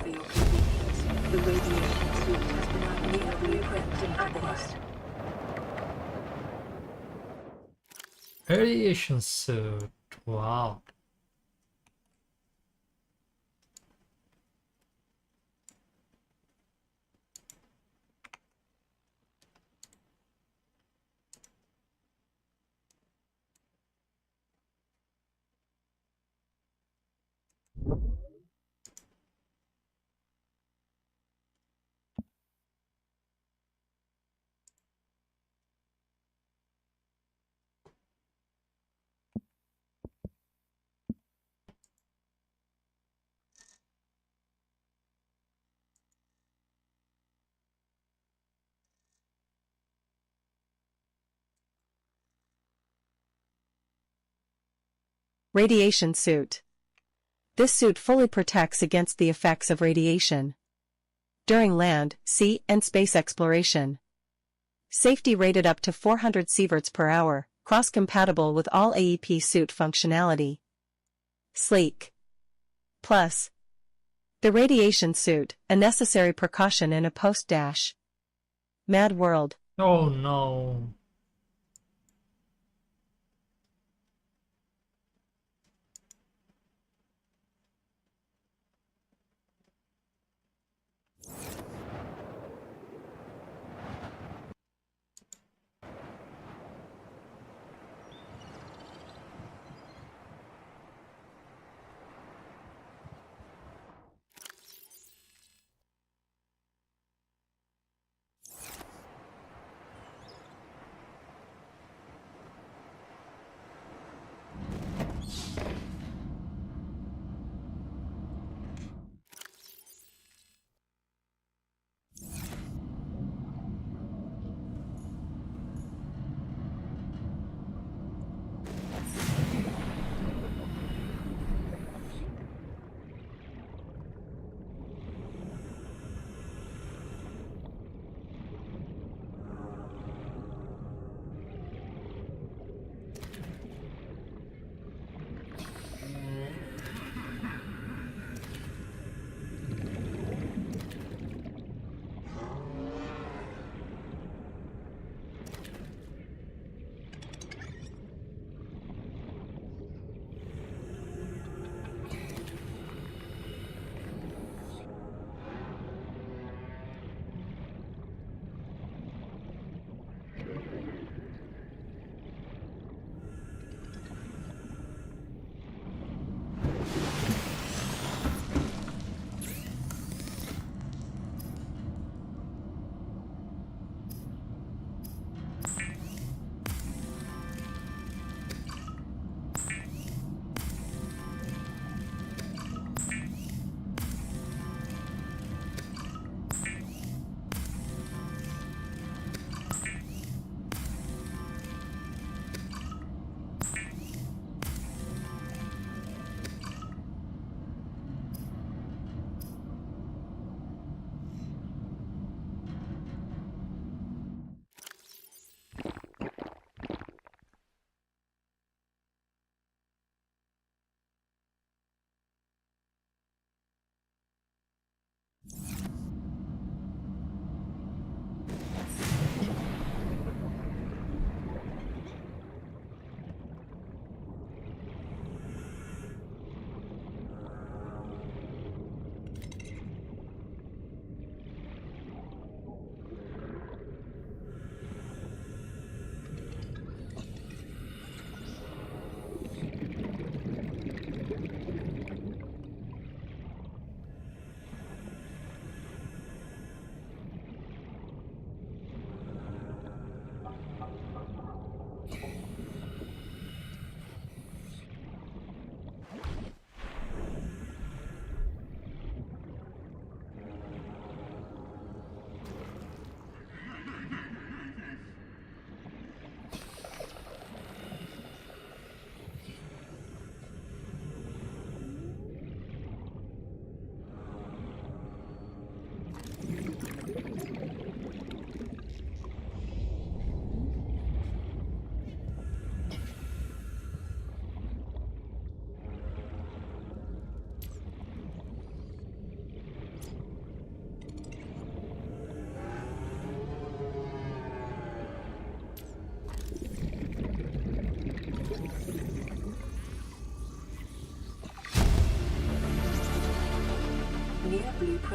[SPEAKER 2] For your convenience, the radiation suit has been unbelievably equipped and robust.
[SPEAKER 1] Radiation suit. Wow.
[SPEAKER 14] Radiation suit. This suit fully protects against the effects of radiation during land, sea, and space exploration. Safety rated up to 400 sieverts per hour, cross-compatible with all AEP suit functionality. Sleek. Plus, the radiation suit, a necessary precaution in a post-dash. Mad world.
[SPEAKER 1] Oh no.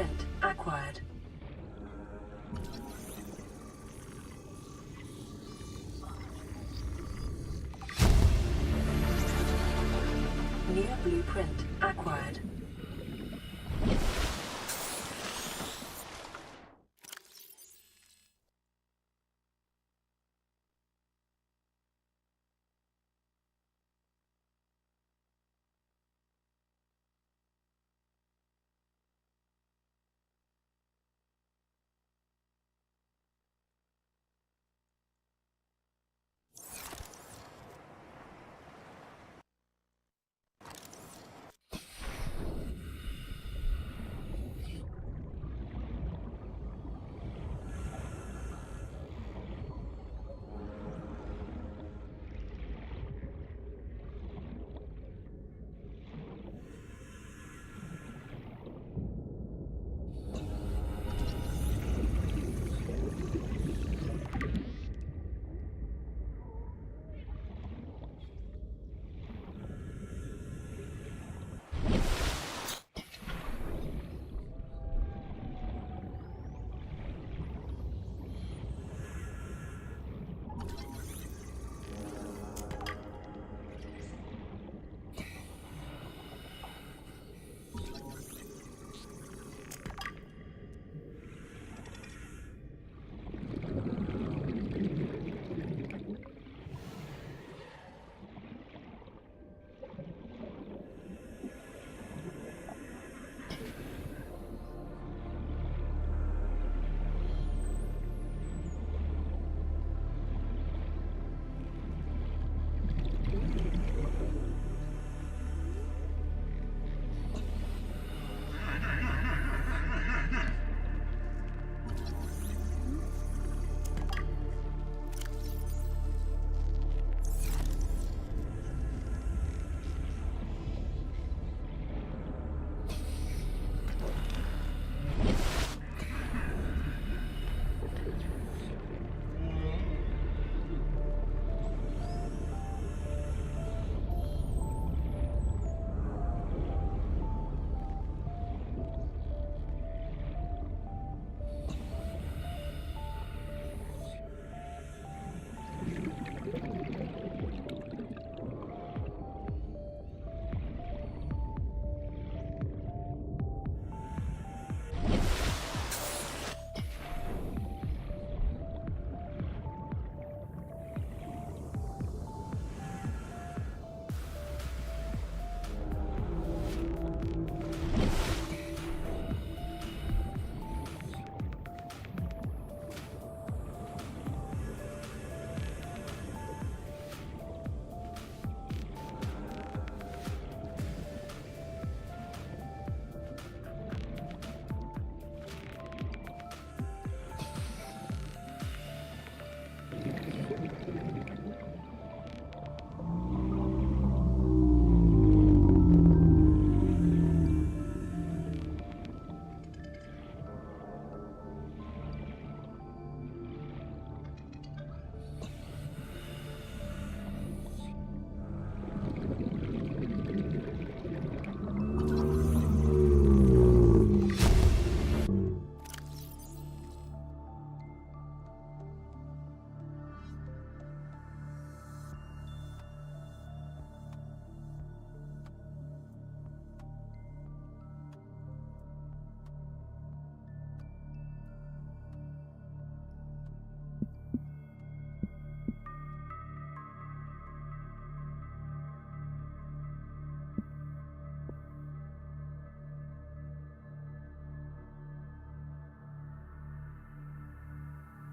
[SPEAKER 2] blueprint acquired. New blueprint acquired.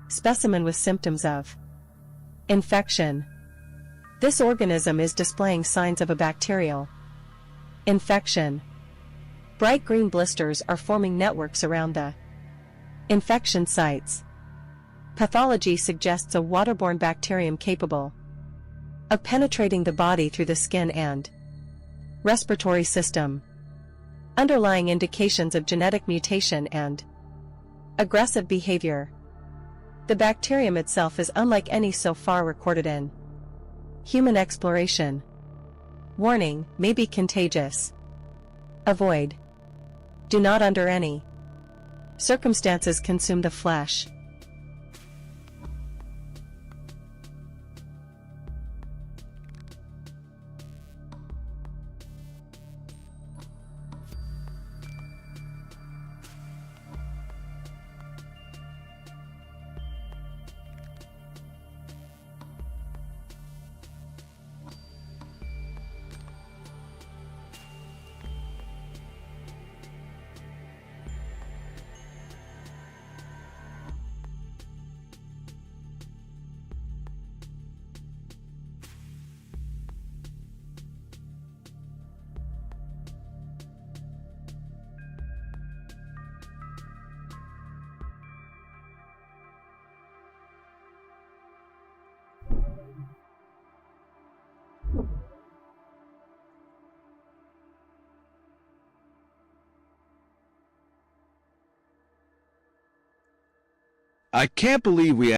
[SPEAKER 14] Specimen with symptoms of infection. This organism is displaying signs of a bacterial infection. Bright green blisters are forming networks around the infection sites. Pathology suggests a waterborne bacterium capable of penetrating the body through the skin and respiratory system. Underlying indications of genetic mutation and aggressive behavior. The bacterium itself is unlike any so far recorded in human exploration. Warning, may be contagious. Avoid. Do not under any Circumstances consume the flesh.
[SPEAKER 18] I can't believe we...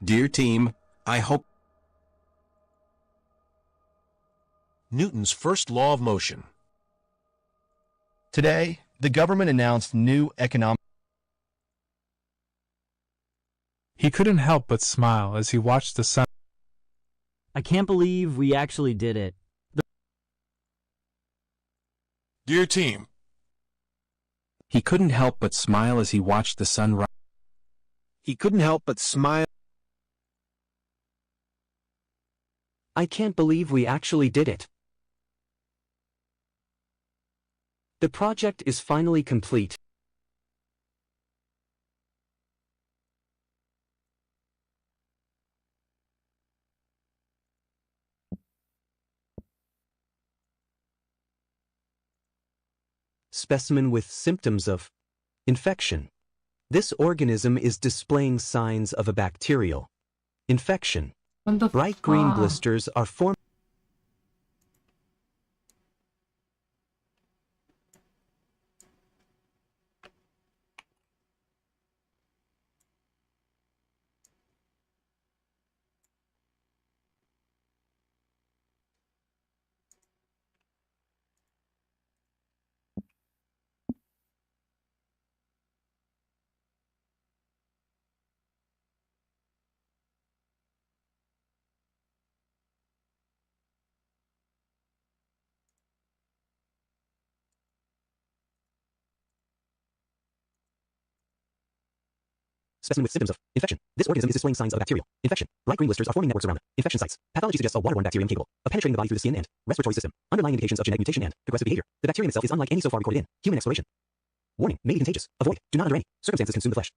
[SPEAKER 18] Dear team, I hope... Newton's first law of motion.
[SPEAKER 21] Today, the government announced new economic...
[SPEAKER 23] He couldn't help but smile as he watched the sun.
[SPEAKER 24] I can't believe we actually did it.
[SPEAKER 18] Dear team.
[SPEAKER 25] He couldn't help but smile as he watched the sun rise.
[SPEAKER 18] He couldn't help but smile.
[SPEAKER 26] I can't believe we actually did it. The project is finally complete. Specimen with symptoms of infection. This organism is displaying signs of a bacterial infection. Bright green blisters are forming. Specimen with symptoms of infection. This organism is displaying signs of a bacterial infection. Bright green blisters are forming networks around Infection sites. Pathology suggests a waterborne bacterium capable of penetrating the body through the skin and respiratory system. Underlying indications of genetic mutation and progressive behavior. The bacterium itself is unlike any so far recorded in human exploration. Warning: may be contagious. Avoid. Do not under any circumstances consume the flesh.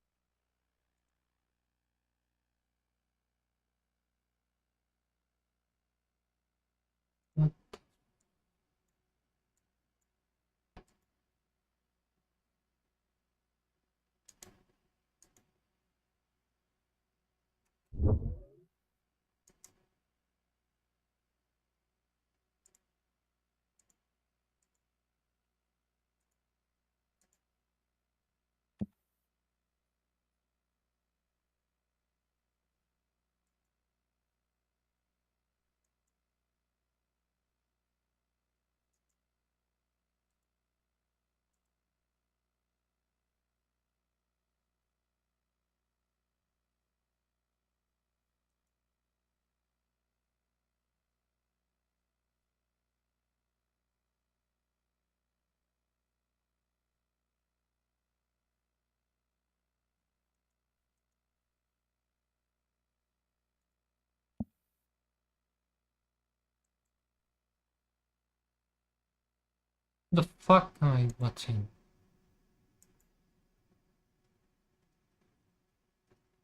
[SPEAKER 1] The fuck am I watching?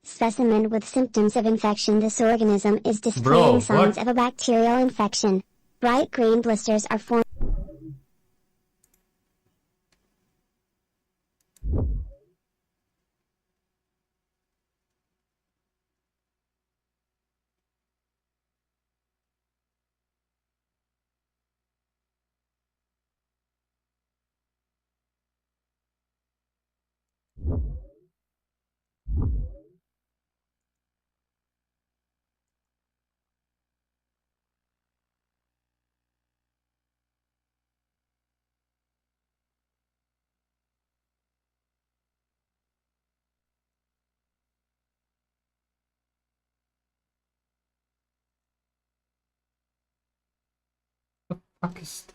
[SPEAKER 27] Specimen with symptoms of infection. This organism is displaying signs of a bacterial infection. Bright green blisters are formed.
[SPEAKER 1] fuck is this?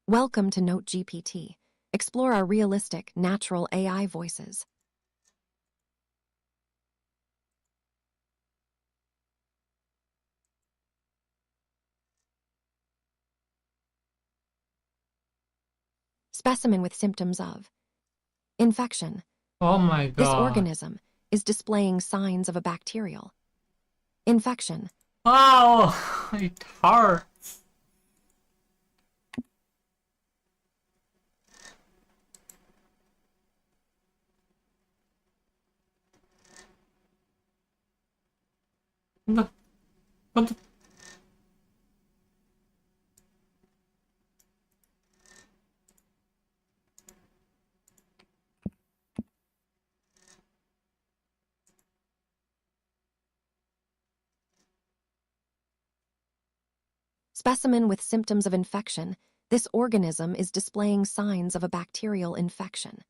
[SPEAKER 8] Welcome to Note GPT. Explore our realistic, natural AI voices. Specimen with symptoms of infection.
[SPEAKER 1] Oh my god.
[SPEAKER 8] This organism is displaying signs of a bacterial infection.
[SPEAKER 1] Oh, it hurts. No. What the...
[SPEAKER 8] Specimen with symptoms of infection. This organism is displaying signs of a bacterial infection.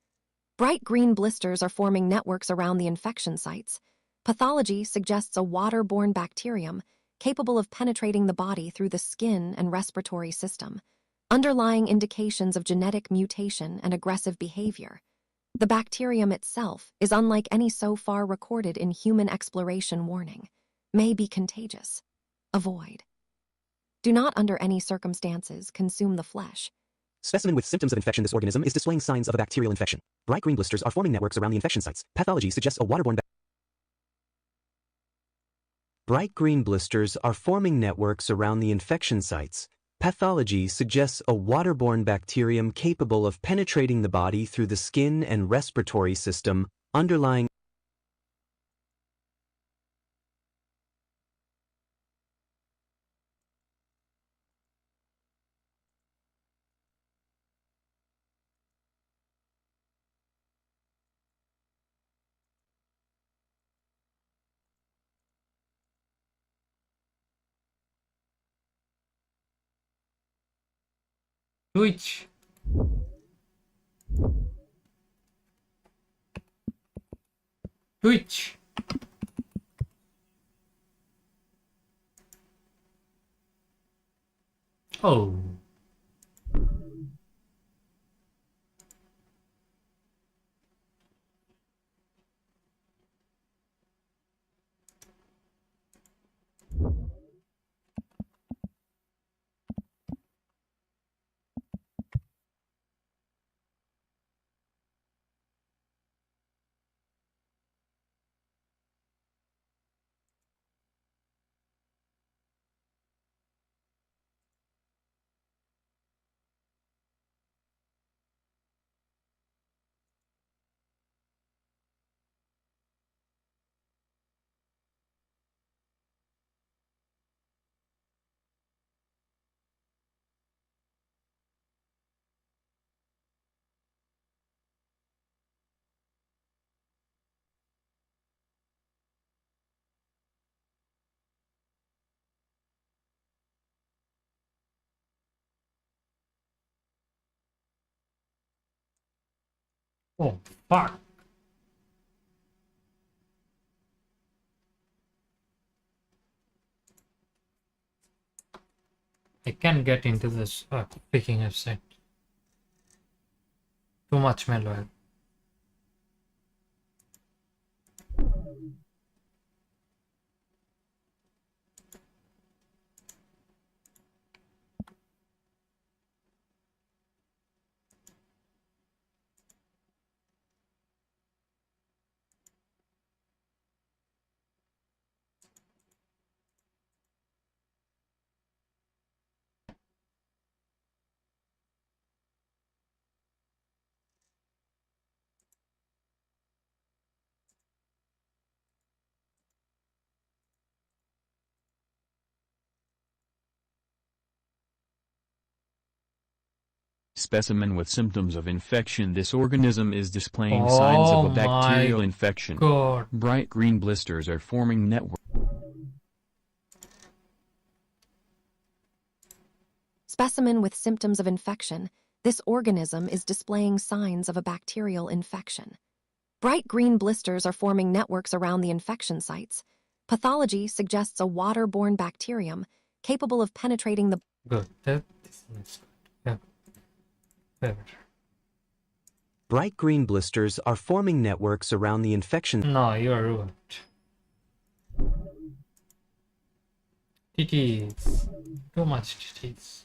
[SPEAKER 8] Bright green blisters are forming networks around the infection sites. Pathology suggests a waterborne bacterium capable of penetrating the body through the skin and respiratory system. Underlying indications of genetic mutation and aggressive behavior. The bacterium itself is unlike any so far recorded in human exploration. Warning: may be contagious. Avoid. Do not under any circumstances consume the flesh.
[SPEAKER 26] Specimen with symptoms of infection. This organism is displaying signs of a bacterial infection. Bright green blisters are forming networks around the infection sites. Pathology suggests a waterborne Bright green blisters are forming networks around the infection sites. Pathology suggests a waterborne bacterium capable of penetrating the body through the skin and respiratory system. Underlying
[SPEAKER 1] Twitch. Twitch. Oh. Oh, fuck. I can't get into this freaking website. Too much malware.
[SPEAKER 6] Specimen with symptoms of infection. This organism is displaying signs of a bacterial infection.
[SPEAKER 1] God.
[SPEAKER 6] Bright green blisters are forming networks.
[SPEAKER 8] Specimen with symptoms of infection. This organism is displaying signs of a bacterial infection. Bright green blisters are forming networks around the infection sites. Pathology suggests a waterborne bacterium capable of penetrating the...
[SPEAKER 1] Good. That is good. Yeah.
[SPEAKER 26] Bright green blisters are forming networks around the infection.
[SPEAKER 1] No, you are ruined. TTs. Too much TTs.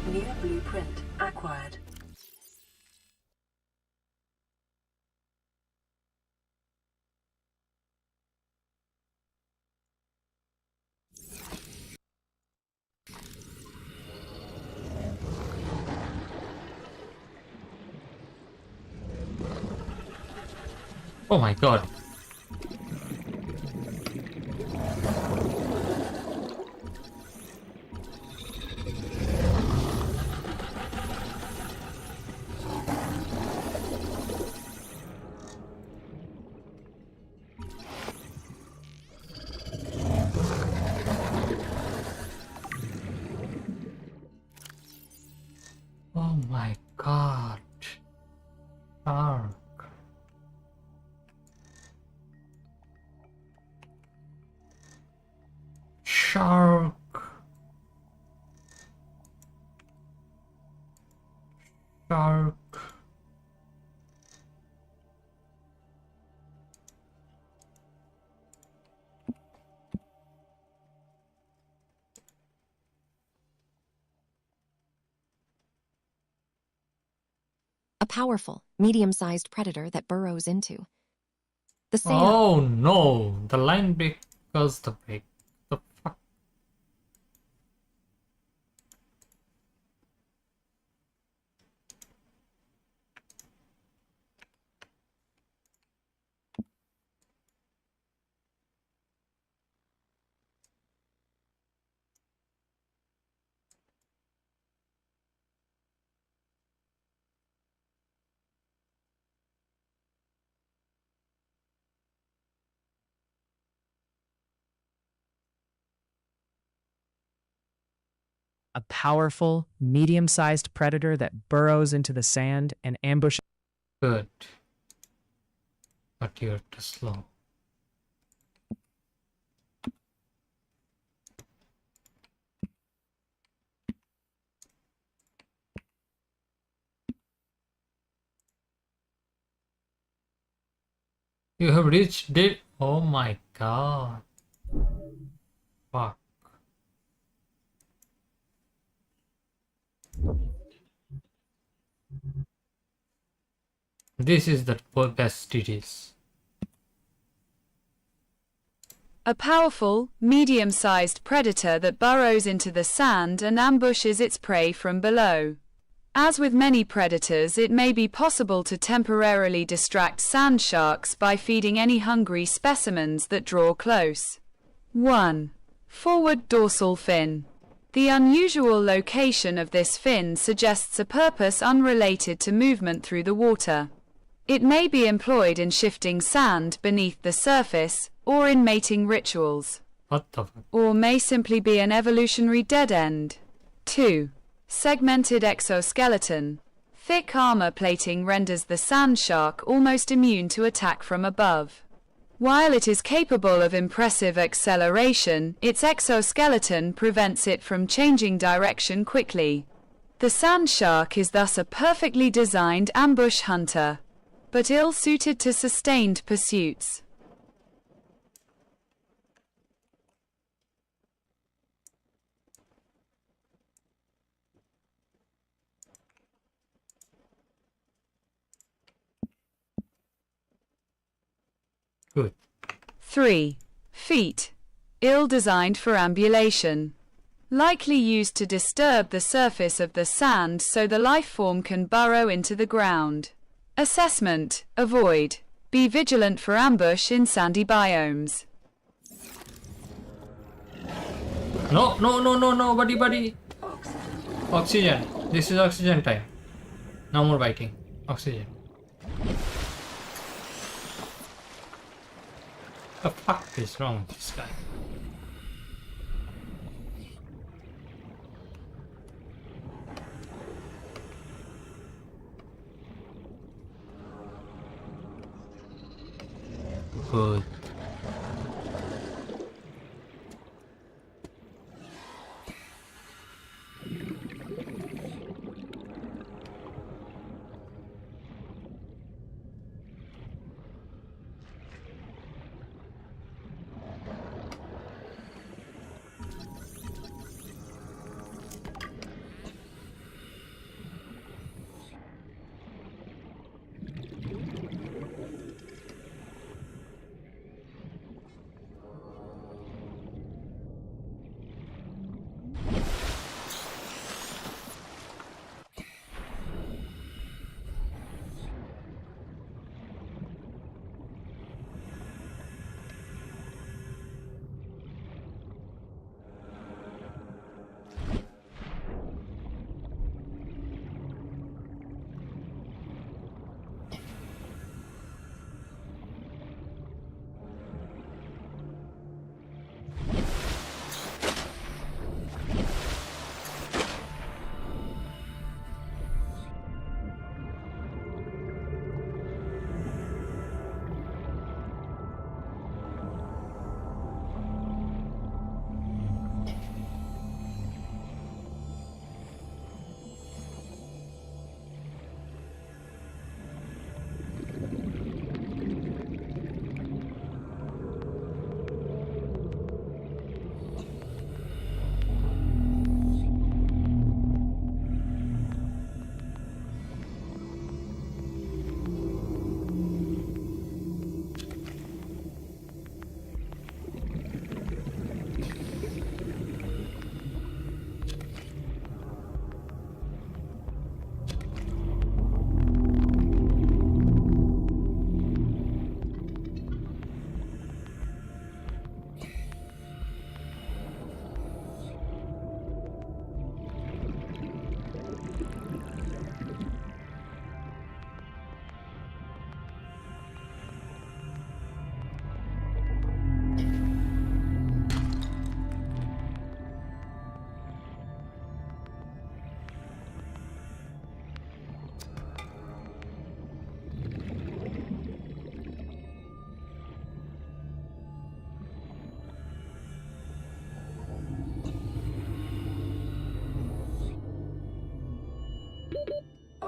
[SPEAKER 2] New blueprint acquired.
[SPEAKER 1] Oh my god. Oh my god. Shark. Shark. Shark.
[SPEAKER 8] A powerful, medium-sized predator that burrows into, The sand.
[SPEAKER 1] Oh no! The line break caused the break. The fuck?
[SPEAKER 9] A powerful, medium-sized predator that burrows into the sand and ambushes.
[SPEAKER 1] Good. But you're too slow. You have reached it. Oh my god. Fuck. This is the best it is.
[SPEAKER 4] A powerful, medium-sized predator that burrows into the sand and ambushes its prey from below. As with many predators, it may be possible to temporarily distract sand sharks by feeding any hungry specimens that draw close. 1. Forward dorsal fin. The unusual location of this fin suggests a purpose unrelated to movement through the water. It may be employed in shifting sand beneath the surface or in mating rituals.
[SPEAKER 1] What the fuck?
[SPEAKER 4] Or may simply be an evolutionary dead end. 2. Segmented exoskeleton. Thick armor plating renders the sand shark almost immune to attack from above. While it is capable of impressive acceleration, its exoskeleton prevents it from changing direction quickly. The sand shark is thus a perfectly designed ambush hunter, but ill-suited to sustained pursuits.
[SPEAKER 1] Good.
[SPEAKER 4] 3. Feet. Ill-designed for ambulation. Likely used to disturb the surface of the sand so the life form can burrow into the ground. Assessment. Avoid. Be vigilant for ambush in sandy biomes.
[SPEAKER 1] No, no, no, no, no, buddy. Oxygen. This is oxygen time. No more biting. Oxygen. The fuck is wrong with this guy? Good.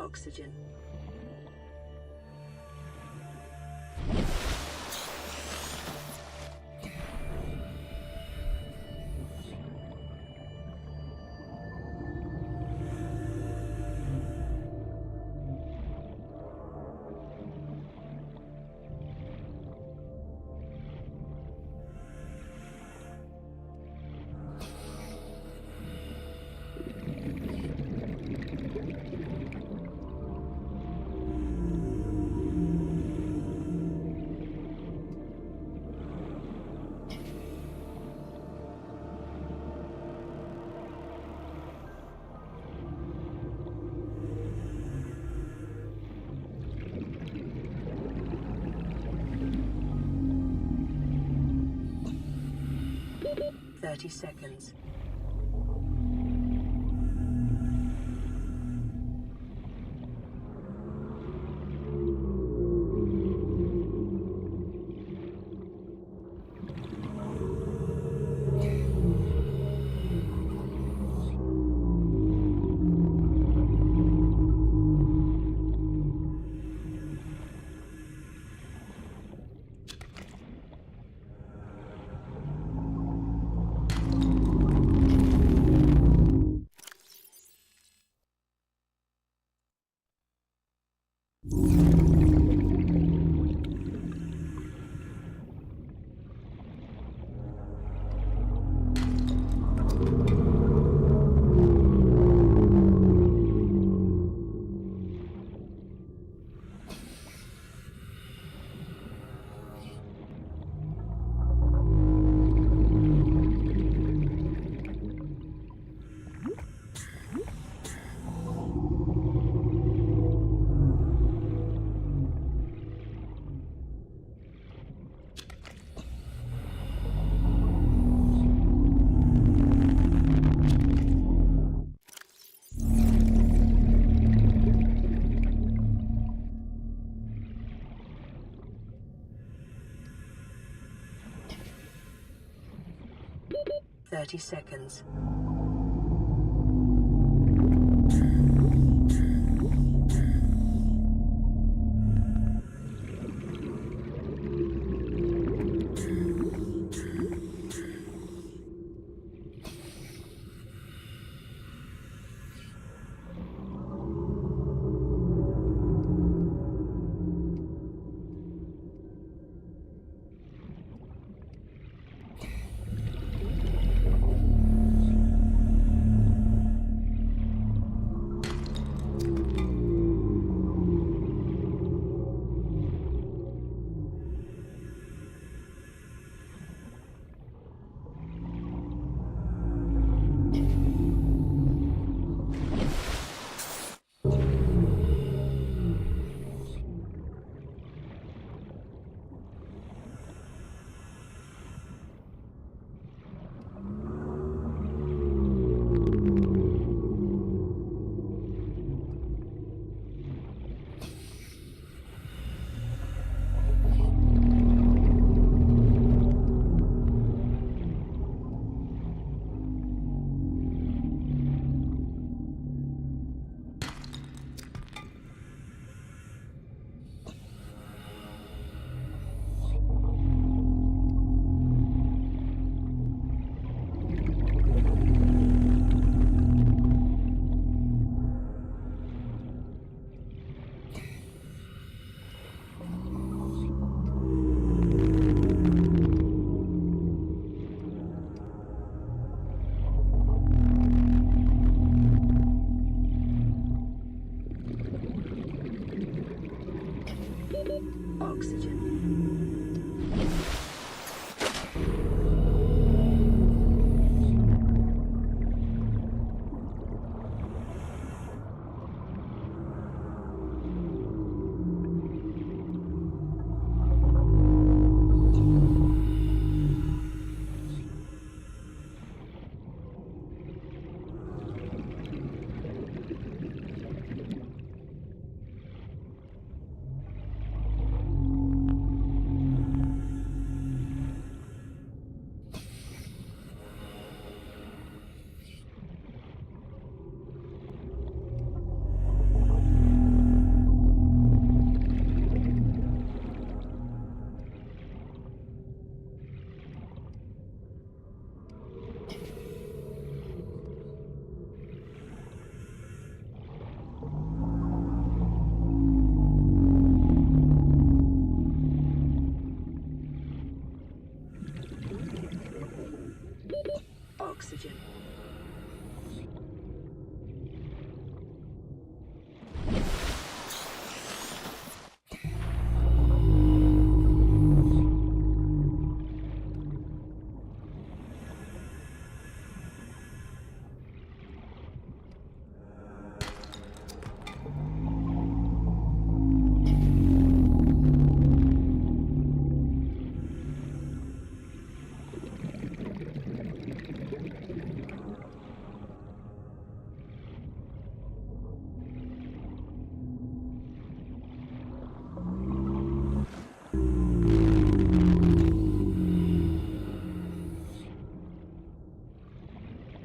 [SPEAKER 2] Oxygen. Seconds. Seconds.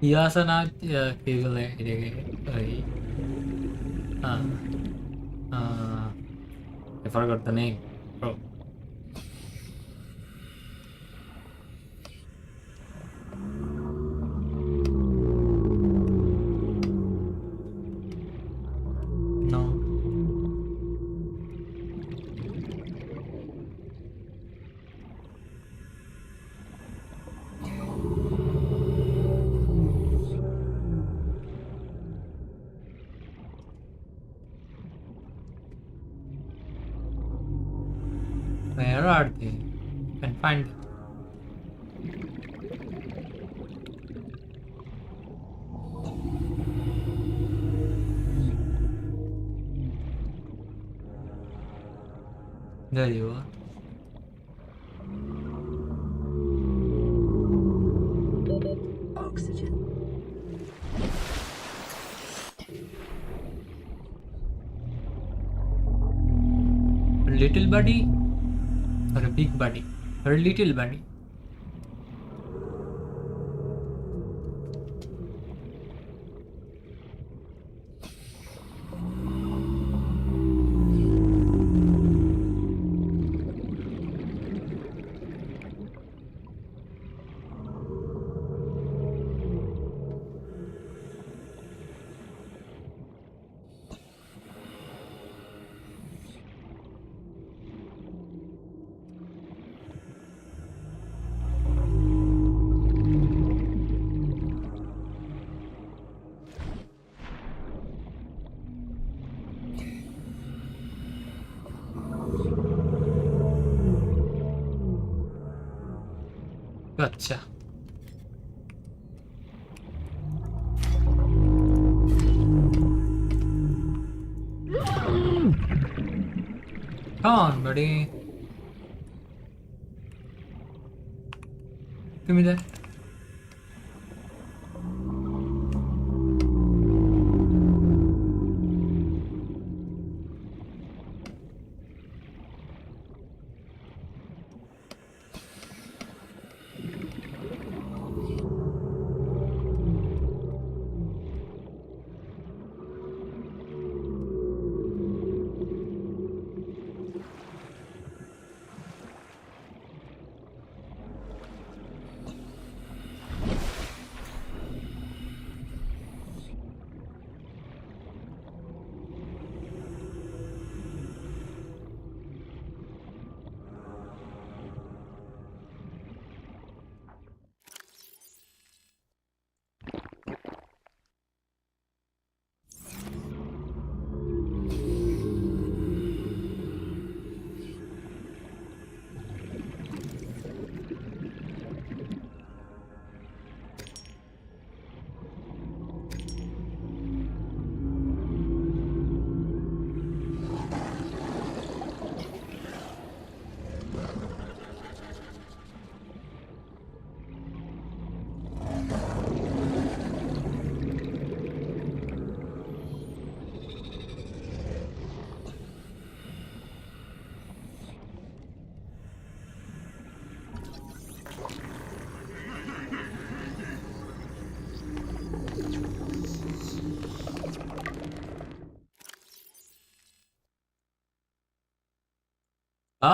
[SPEAKER 1] Biasa na kayak I forgot the name, bro. No. Where are they? Can find them. There you are.
[SPEAKER 2] Oxygen.
[SPEAKER 1] A little buddy or a big buddy or a little buddy? Gotcha. Come on, buddy. Give me that.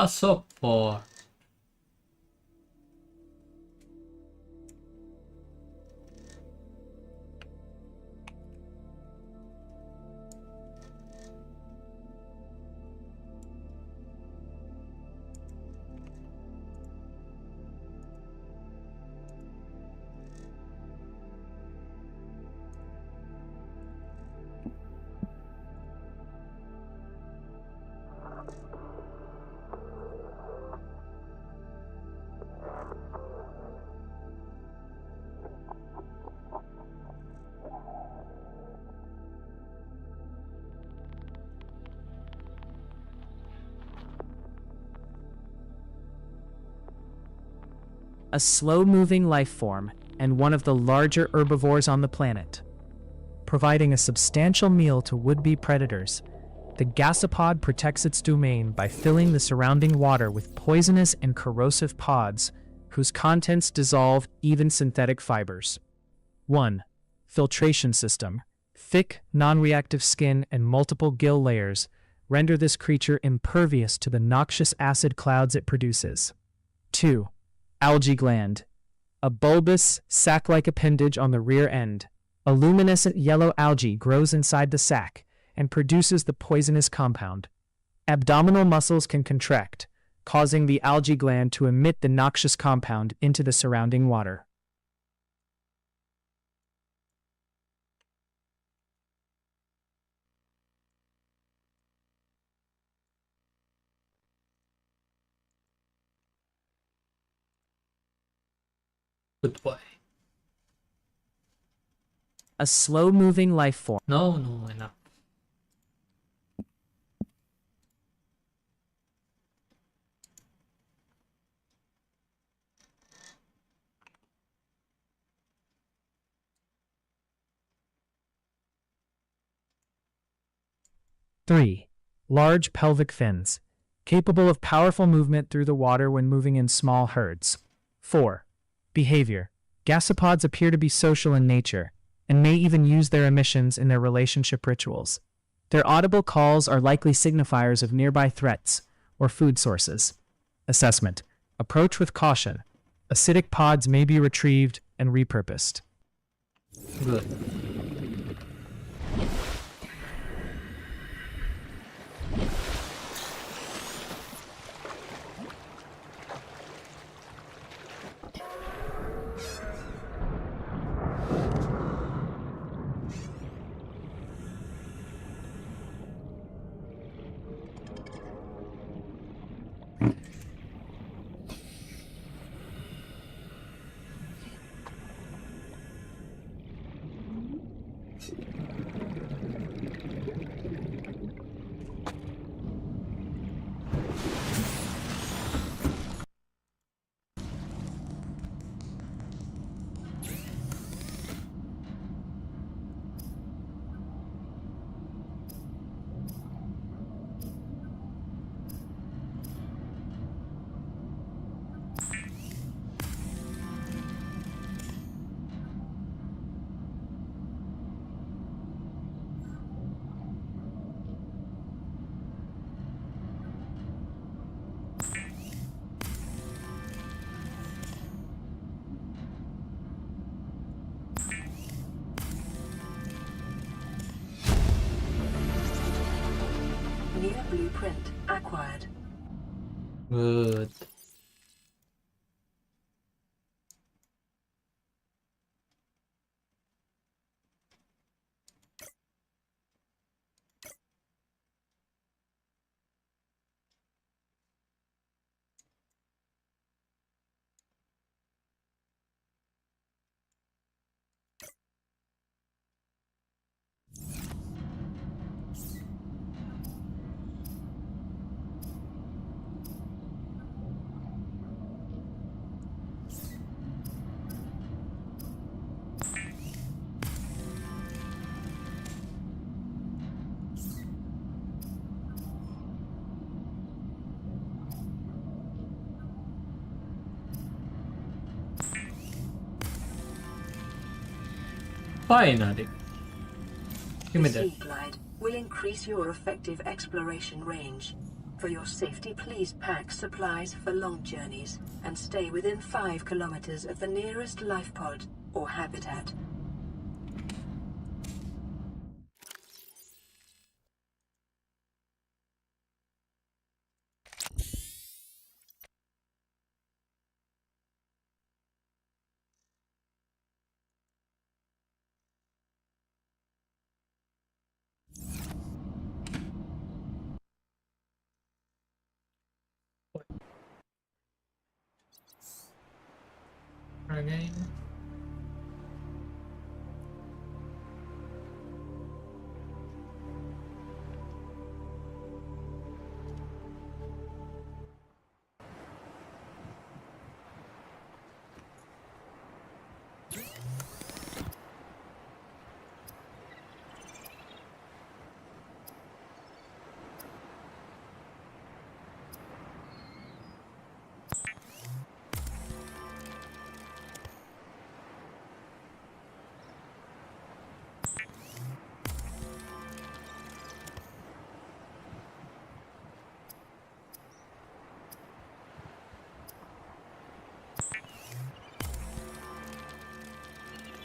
[SPEAKER 1] Support.
[SPEAKER 9] A slow-moving life form and one of the larger herbivores on the planet. Providing a substantial meal to would-be predators, the gasopod protects its domain by filling the surrounding water with poisonous and corrosive pods whose contents dissolve even synthetic fibers. 1. Filtration system. Thick, non-reactive skin and multiple gill layers render this creature impervious to the noxious acid clouds it produces. 2. Algae gland. A bulbous, sac-like appendage on the rear end. A luminescent yellow algae grows inside the sac and produces the poisonous compound. Abdominal muscles can contract, causing the algae gland to emit the noxious compound into the surrounding water.
[SPEAKER 1] Goodbye.
[SPEAKER 9] A slow-moving life form.
[SPEAKER 1] No, enough.
[SPEAKER 9] Three, large pelvic fins, capable of powerful movement through the water when moving in small herds. 4. Behavior. Gasopods appear to be social in nature, and may even use their emissions in their relationship rituals. Their audible calls are likely signifiers of nearby threats or food sources. Assessment. Approach with caution. Acidic pods may be retrieved and repurposed.
[SPEAKER 1] Good.
[SPEAKER 2] New blueprint acquired.
[SPEAKER 1] Good. Finally. Give me
[SPEAKER 2] The
[SPEAKER 1] that.
[SPEAKER 2] Sea Glide will increase your effective exploration range. For your safety, please pack supplies for long journeys and stay within 5 kilometers of the nearest life pod or habitat.
[SPEAKER 1] Again.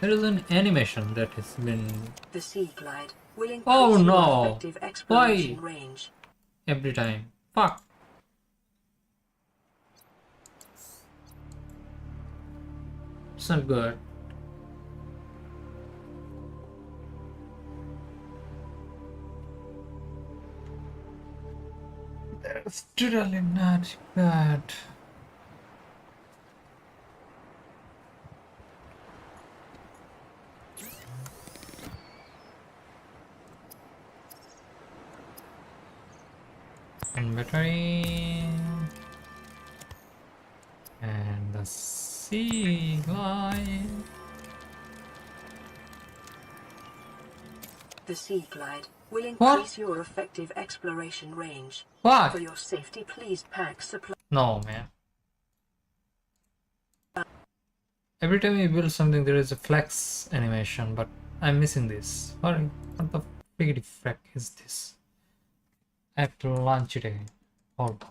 [SPEAKER 1] There is an animation that has been.
[SPEAKER 2] The Sea Glide will increase
[SPEAKER 1] Oh
[SPEAKER 2] your
[SPEAKER 1] no!
[SPEAKER 2] effective exploration
[SPEAKER 1] Why?
[SPEAKER 2] range.
[SPEAKER 1] Every time. Fuck. It's not good. That's really not good. Inventory and the sea glide.
[SPEAKER 2] The Sea Glide will increase your effective exploration range.
[SPEAKER 1] What?
[SPEAKER 2] For your safety, please pack supply.
[SPEAKER 1] No, man. Every time you build something, there is a flex animation, but I'm missing this. What the friggity frack is this? I have to launch it again. Hold on.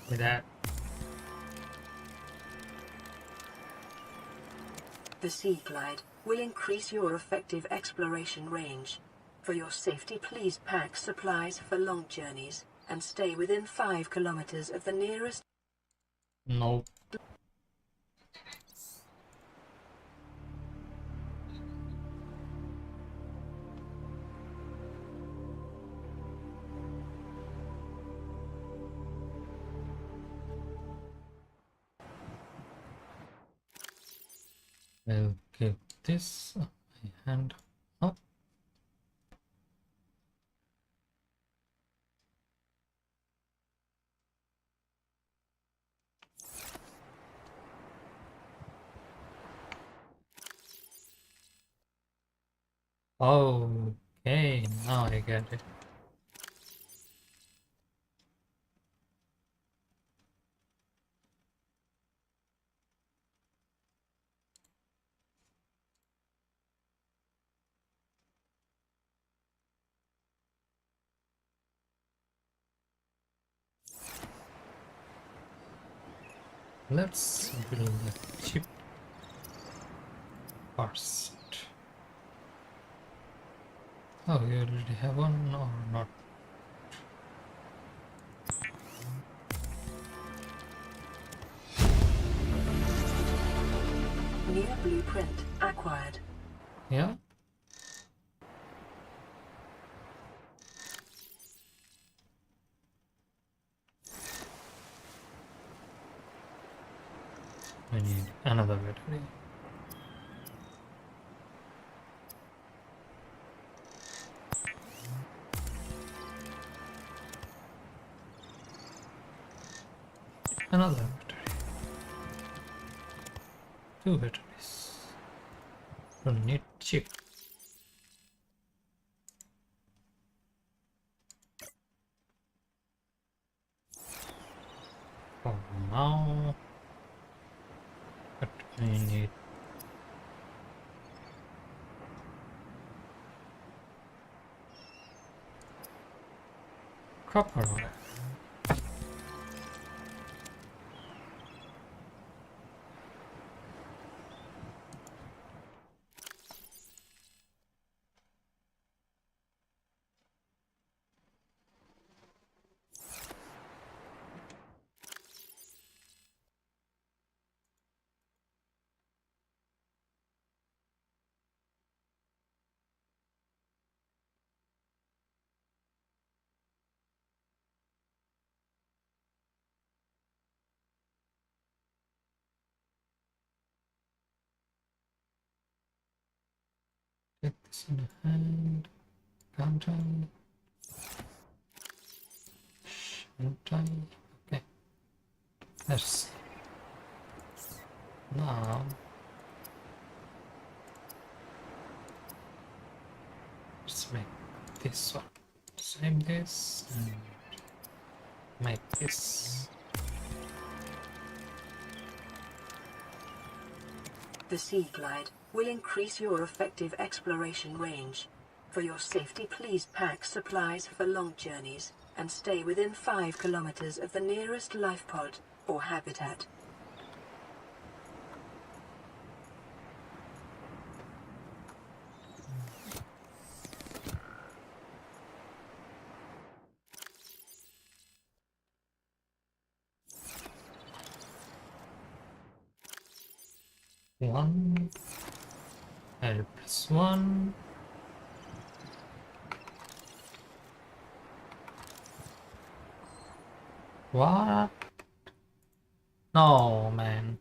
[SPEAKER 1] With that.
[SPEAKER 2] The Sea Glide will increase your effective exploration range. For your safety, please pack supplies for long journeys and stay within 5 kilometers of the nearest.
[SPEAKER 1] No. I'll give this a hand. Oh. Okay, now I get it. Let's build a chip first. Oh, you already have one or not?
[SPEAKER 2] New blueprint acquired.
[SPEAKER 1] Yeah. I need another battery. Another battery. Two batteries. Don't need chip. For now, but I need copper wire. Take this in hand. Counter. Okay. Let's see. Now let's make this one. Save this and make this.
[SPEAKER 2] The Sea Glide will increase your effective exploration range. For your safety, please pack supplies for long journeys and stay within 5 kilometers of the nearest life pod or habitat.
[SPEAKER 1] One. L plus one. What? No, man.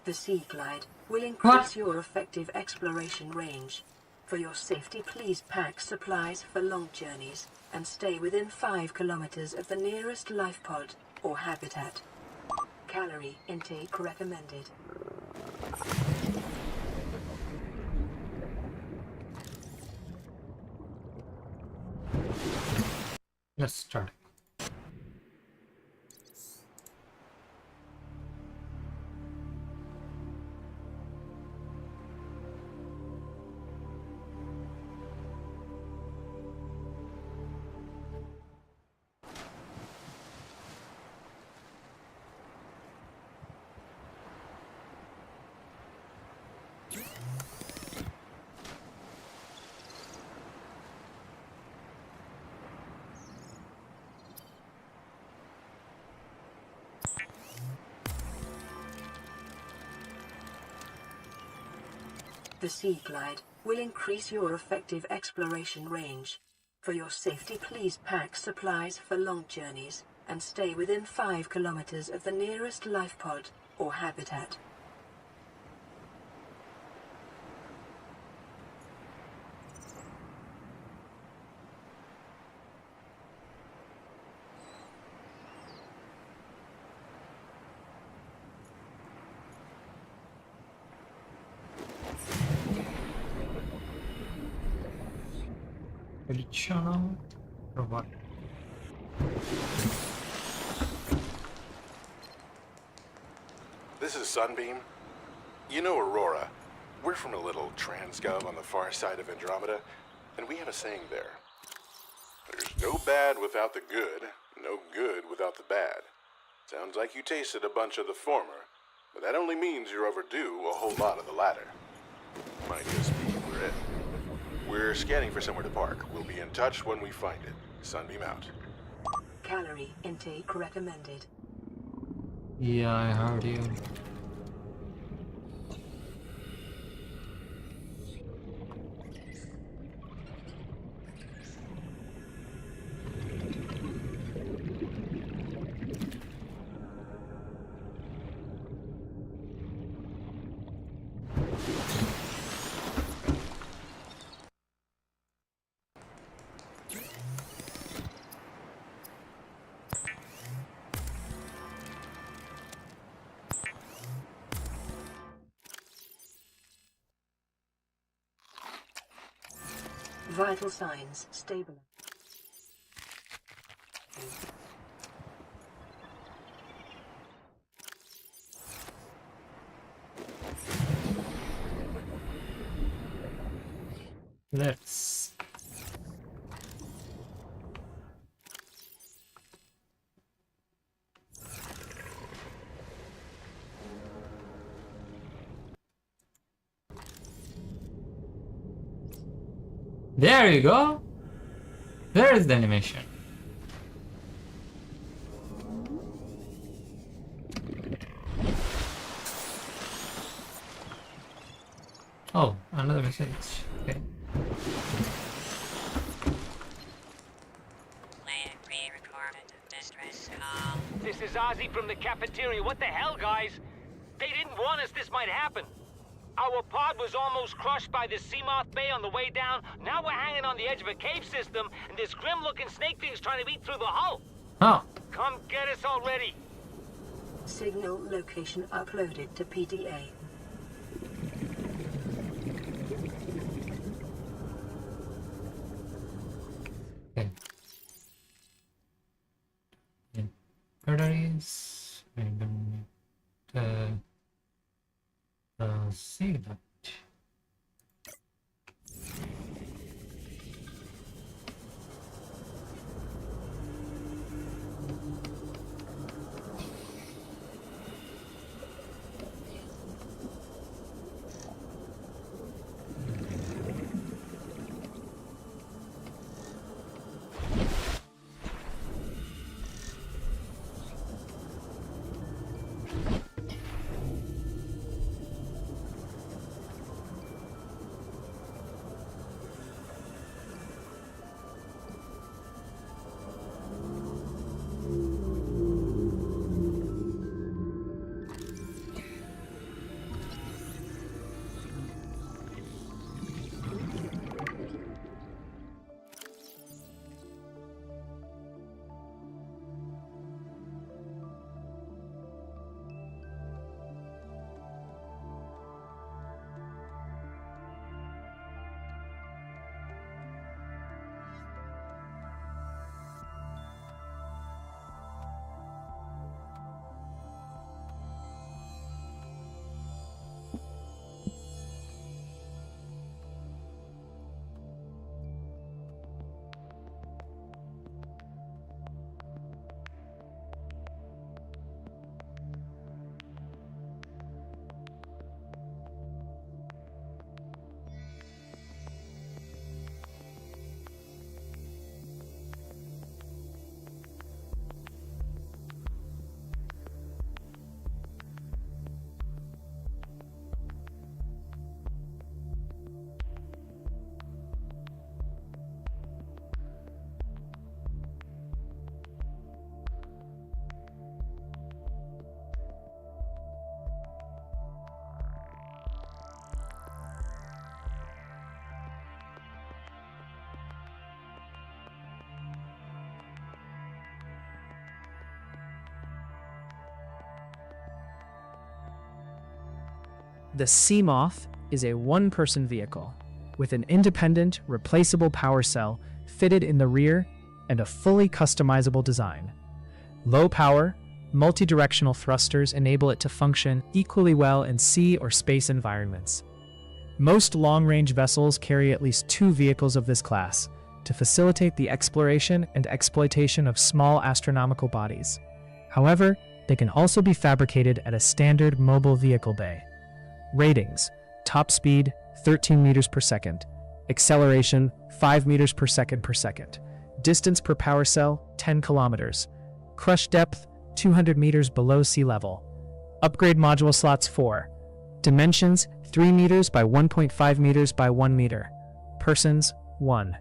[SPEAKER 2] The Sea Glide will increase your effective exploration range. For your safety, please pack supplies for long journeys and stay within 5 kilometers of the nearest life pod or habitat. Calorie intake recommended.
[SPEAKER 1] Let's start.
[SPEAKER 2] The Sea Glide will increase your effective exploration range. For your safety, please pack supplies for long journeys and stay within 5 kilometers of the nearest life pod or habitat.
[SPEAKER 1] Edit channel or what?
[SPEAKER 7] This is Sunbeam. You know Aurora. We're from a little transgov on the far side of Andromeda, and we have a saying there. There's no bad without the good, no good without the bad. Sounds like you tasted a bunch of the former, but that only means you're overdue a whole lot of the latter. Might just be we're it. We're scanning for somewhere to park. We'll be in touch when we find it. Sunbeam out.
[SPEAKER 2] Calorie intake recommended.
[SPEAKER 1] Yeah, I heard you.
[SPEAKER 2] Vital signs stable.
[SPEAKER 1] Let's there you go. There is the animation. Oh, another message. Okay.
[SPEAKER 3] This is Ozzy from the cafeteria. What the hell, guys? They didn't warn us this might happen. Our pod was almost crushed by the Seamoth Bay on the way down. Now we're hanging on the edge of a cave system, and this grim-looking snake thing's trying to eat through the hull.
[SPEAKER 1] Oh.
[SPEAKER 3] Come get us already.
[SPEAKER 2] Signal location uploaded to PDA.
[SPEAKER 1] Okay. Batteries. And then see that.
[SPEAKER 9] The Seamoth is a one-person vehicle with an independent, replaceable power cell fitted in the rear, and a fully customizable design. Low power, multi-directional thrusters enable it to function equally well in sea or space environments. Most long-range vessels carry at least 2 vehicles of this class to facilitate the exploration and exploitation of small astronomical bodies. However, they can also be fabricated at a standard mobile vehicle bay. Ratings: top speed 13 meters per second, acceleration 5 meters per second, distance per power cell 10 kilometers, crush depth 200 meters below sea level. Upgrade module slots 4. Dimensions 3 meters by 1.5 meters by 1 meter. Persons 1.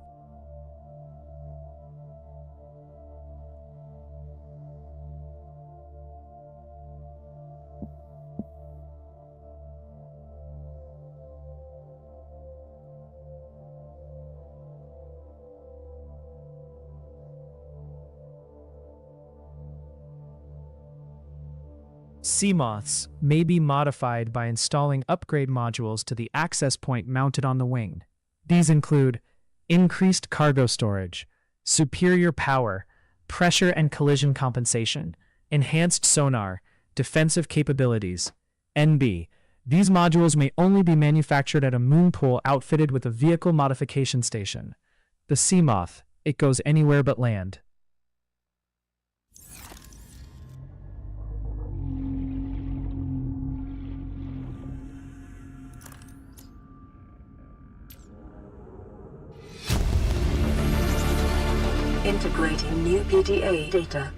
[SPEAKER 9] Sea moths may be modified by installing upgrade modules to the access point mounted on the wing. These include increased cargo storage, superior power, pressure and collision compensation, enhanced sonar, defensive capabilities. NB. These modules may only be manufactured at a moon pool outfitted with a vehicle modification station. The sea moth, it goes anywhere but land.
[SPEAKER 2] Integrating new PDA data.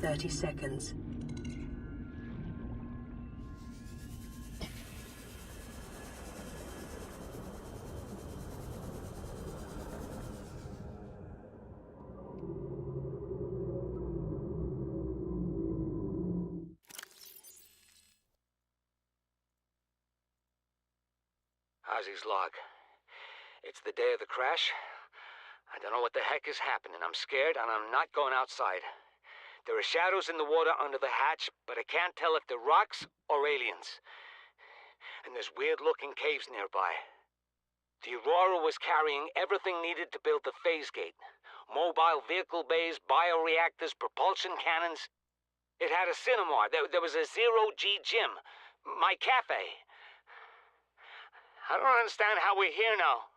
[SPEAKER 2] "30 seconds.
[SPEAKER 3] Ozzy's log. It's the day of the crash. I don't know what the heck is happening. I'm scared and I'm not going outside. There are shadows in the water under the hatch, but I can't tell if they're rocks or aliens. And there's weird-looking caves nearby. The Aurora was carrying everything needed to build the phase gate. Mobile vehicle bays, bioreactors, propulsion cannons. It had a cinema. There was a zero-G gym. My cafe. I don't understand how we're here now.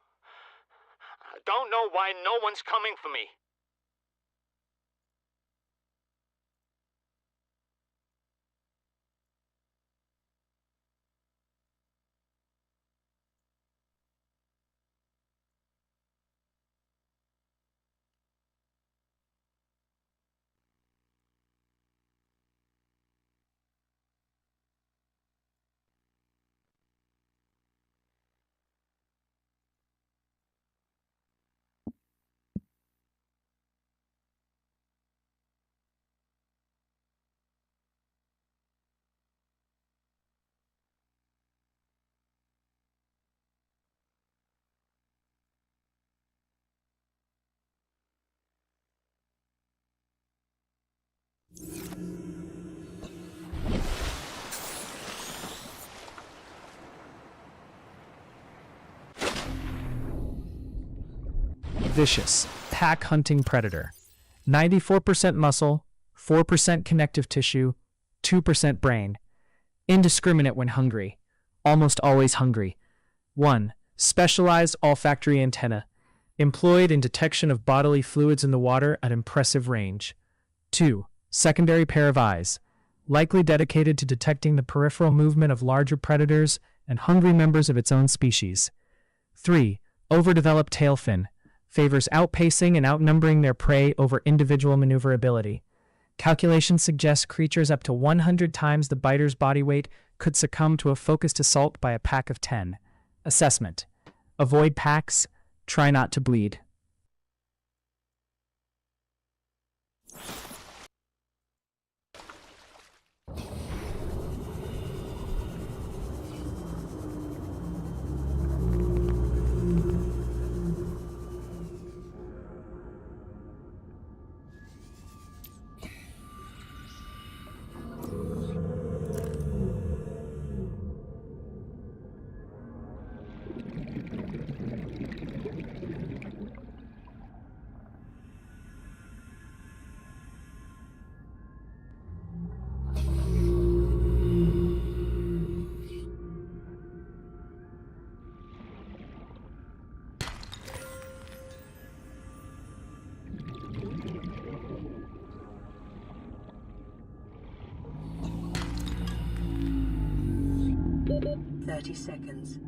[SPEAKER 3] I don't know why no one's coming for me.
[SPEAKER 9] Vicious, pack-hunting predator. 94% muscle, 4% connective tissue, 2% brain. Indiscriminate when hungry. Almost always hungry. 1. Specialized olfactory antenna. Employed in detection of bodily fluids in the water at impressive range. 2. Secondary pair of eyes. Likely dedicated to detecting the peripheral movement of larger predators and hungry members of its own species. 3. Overdeveloped tail fin. Favors outpacing and outnumbering their prey over individual maneuverability. Calculations suggest creatures up to 100 times the biter's body weight could succumb to a focused assault by a pack of 10. Assessment. Avoid packs. Try not to bleed.
[SPEAKER 2] 30 seconds.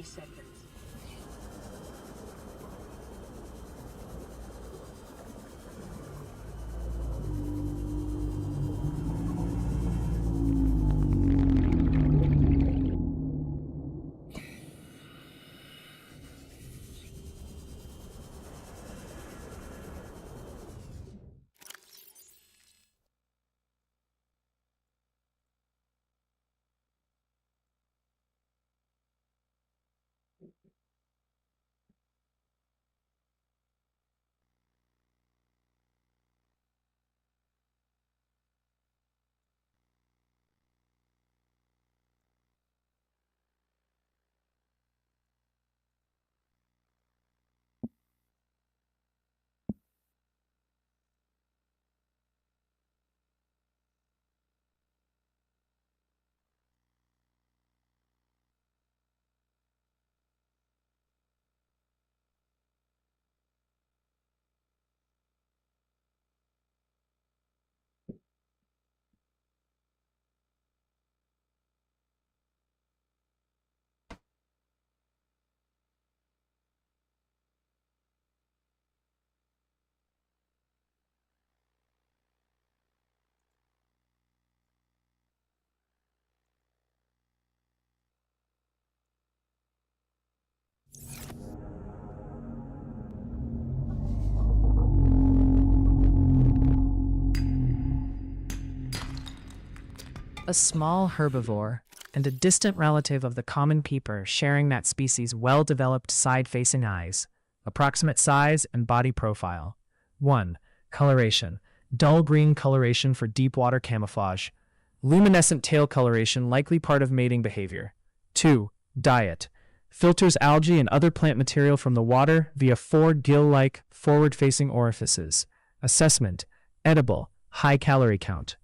[SPEAKER 2] Seconds.
[SPEAKER 9] A small herbivore and a distant relative of the common peeper sharing that species' well-developed side-facing eyes. Approximate size and body profile. 1. Coloration. Dull green coloration for deep water camouflage. Luminescent tail coloration likely part of mating behavior. 2. Diet. Filters algae and other plant material from the water via 4 gill-like forward-facing orifices. Assessment. Edible. High calorie count.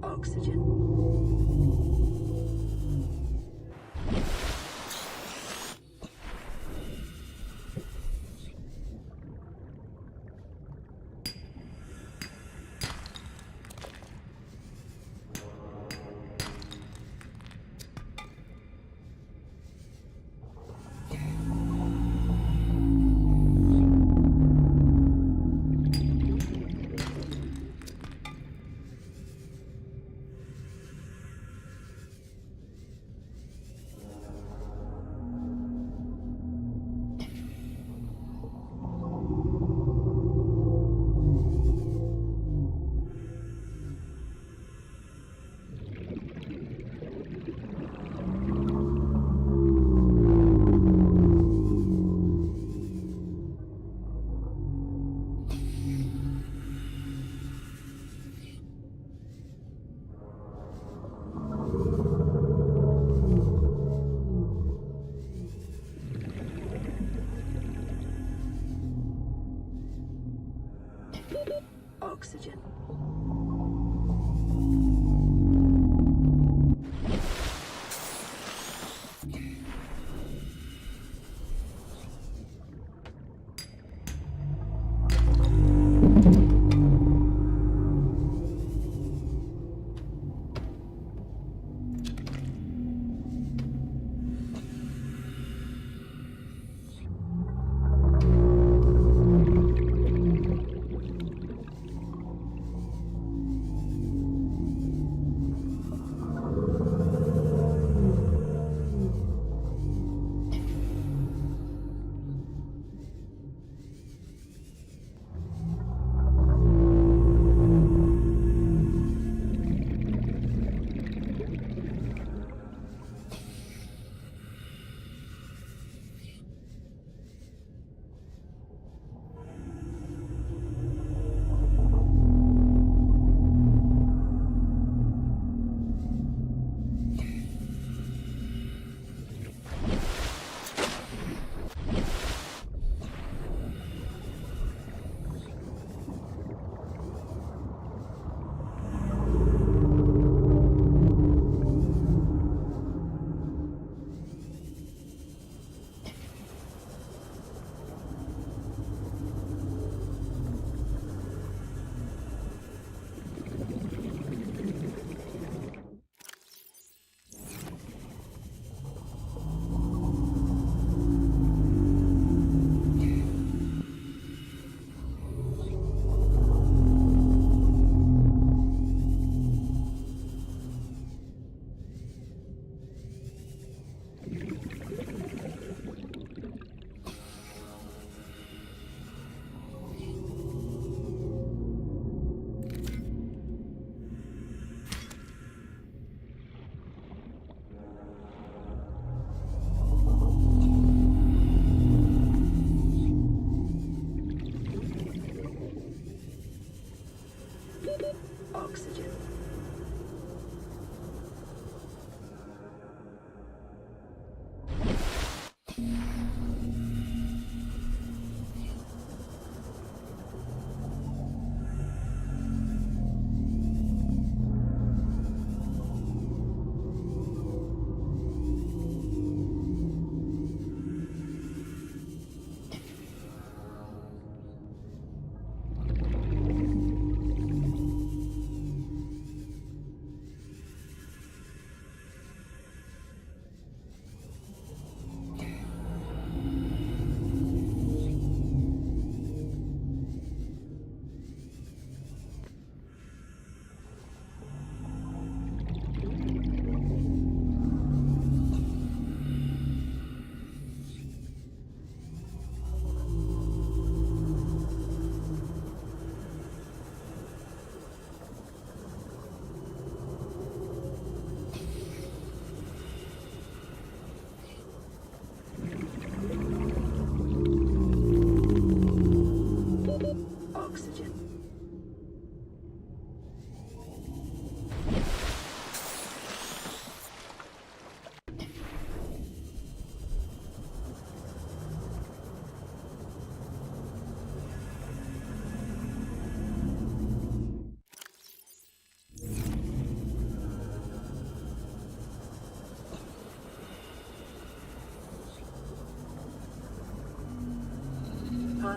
[SPEAKER 2] Oxygen.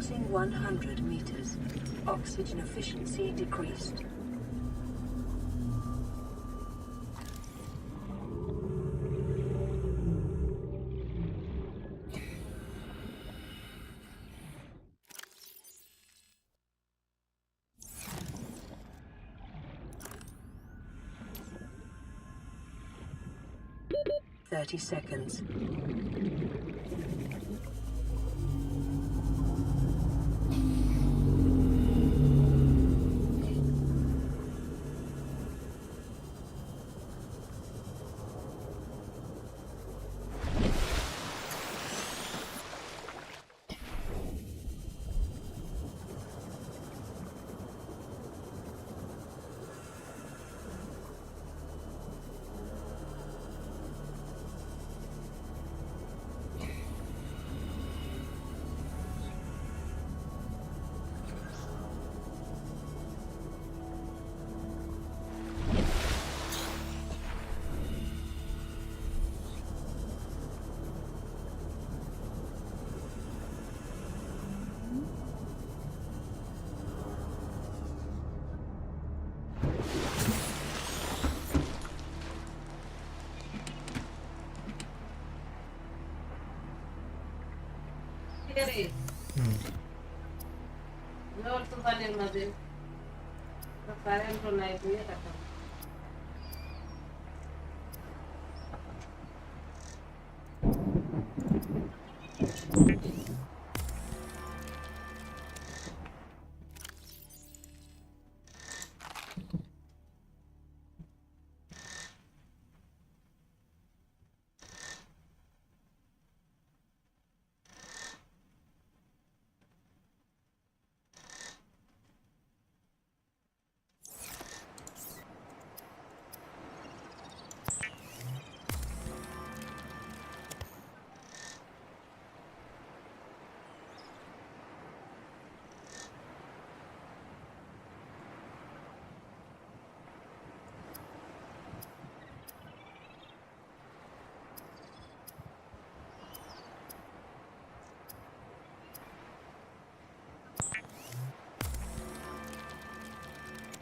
[SPEAKER 2] Passing 100 meters. Oxygen efficiency decreased. "30 seconds.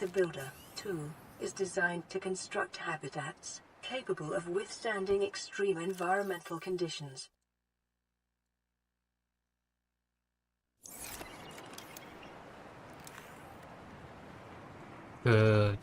[SPEAKER 2] The Builder tool is designed to construct habitats capable of withstanding extreme environmental conditions.
[SPEAKER 1] Good.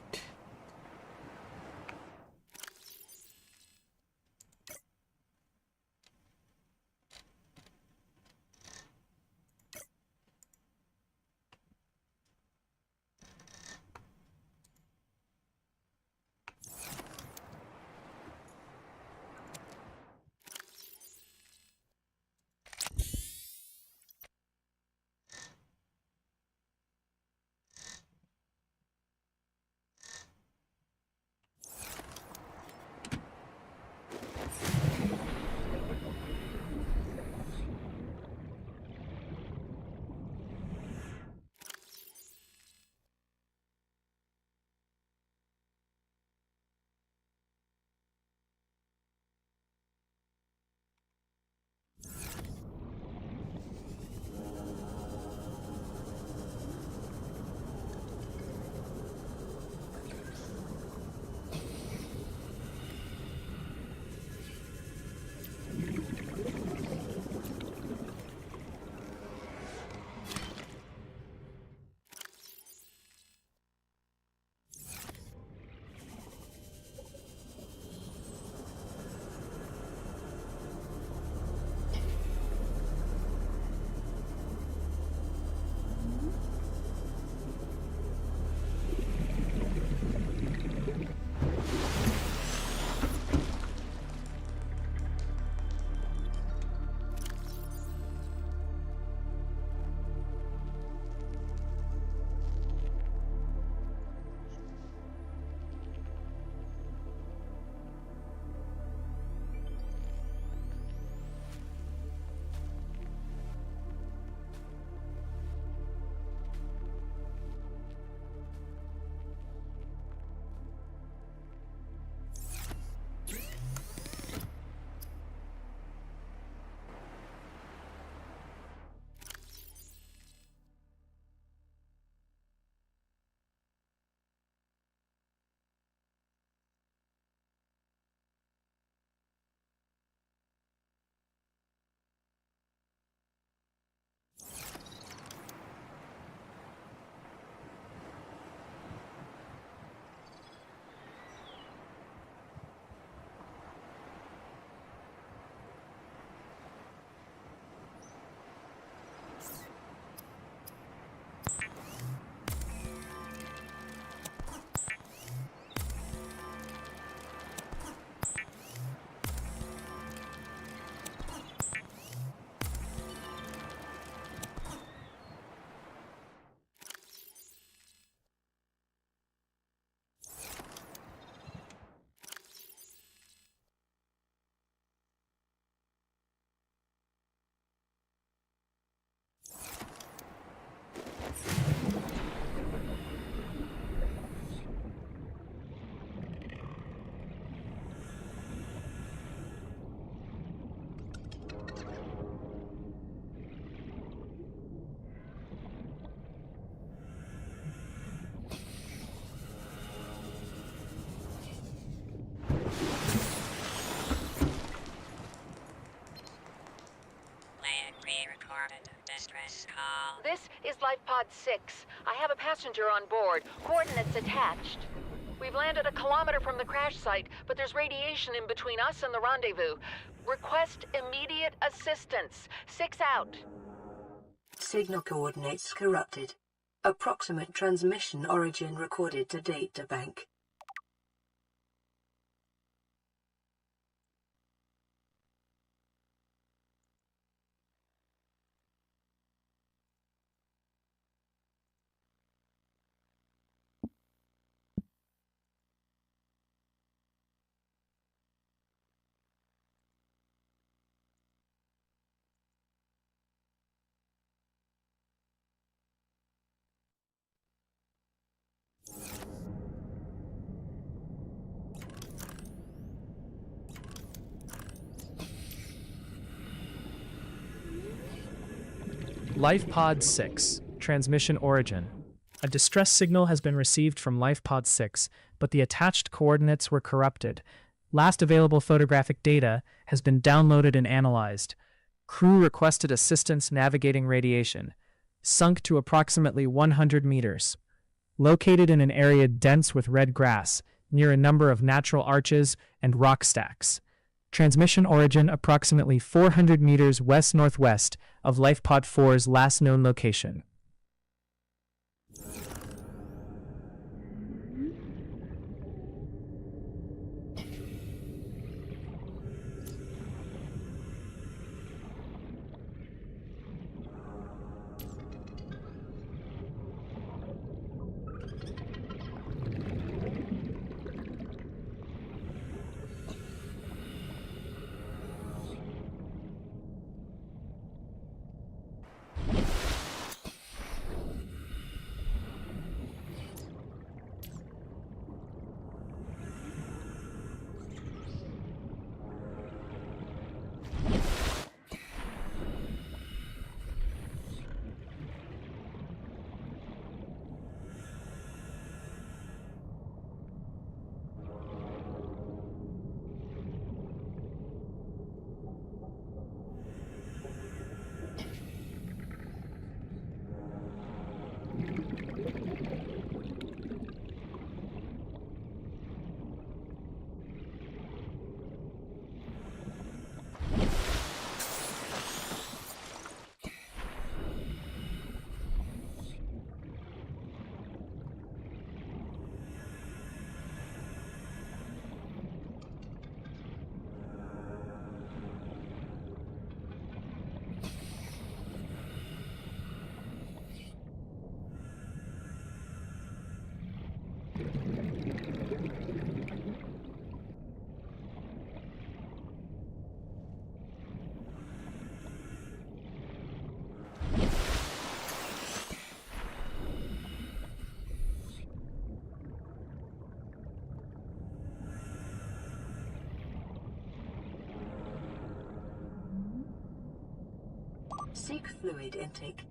[SPEAKER 5] This is Life Pod 6. I have a passenger on board. Coordinates attached. We've landed a kilometer from the crash site, but there's radiation in between us and the rendezvous. Request immediate assistance. 6 out.
[SPEAKER 2] Signal coordinates corrupted. Approximate transmission origin recorded to databank.
[SPEAKER 9] LifePod 6, Transmission Origin. A distress signal has been received from LifePod 6, but the attached coordinates were corrupted. Last available photographic data has been downloaded and analyzed. Crew requested assistance navigating radiation. Sunk to approximately 100 meters. Located in an area dense with red grass, near a number of natural arches and rock stacks. Transmission origin approximately 400 meters west-northwest of LifePod 4's last known location.
[SPEAKER 2] Seek fluid intake.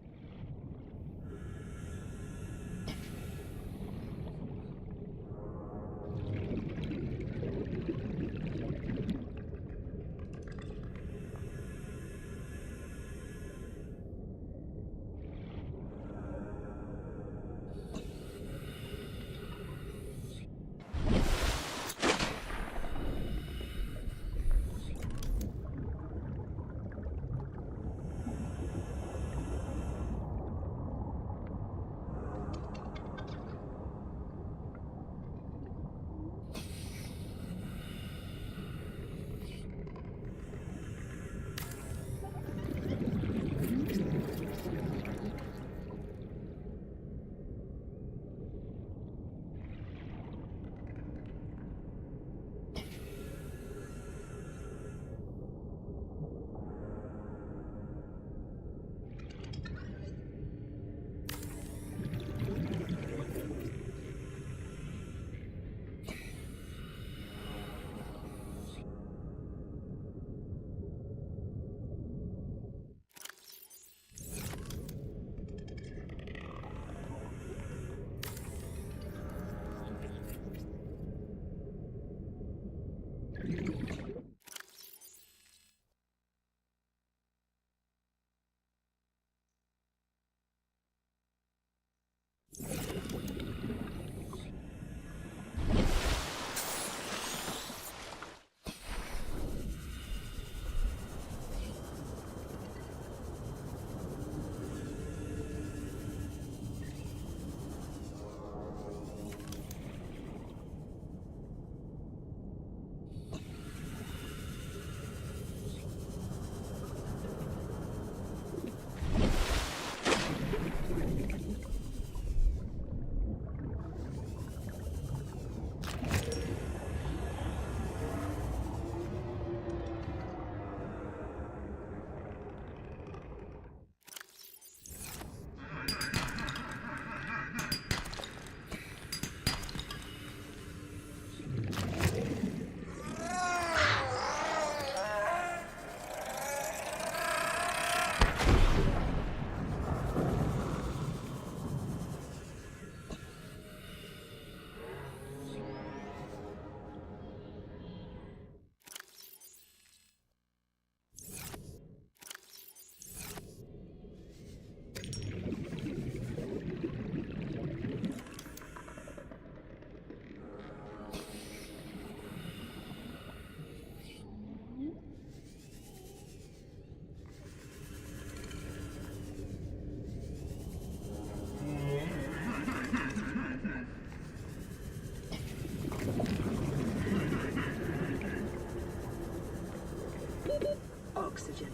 [SPEAKER 2] Oxygen.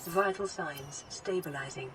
[SPEAKER 2] Vital signs stabilizing.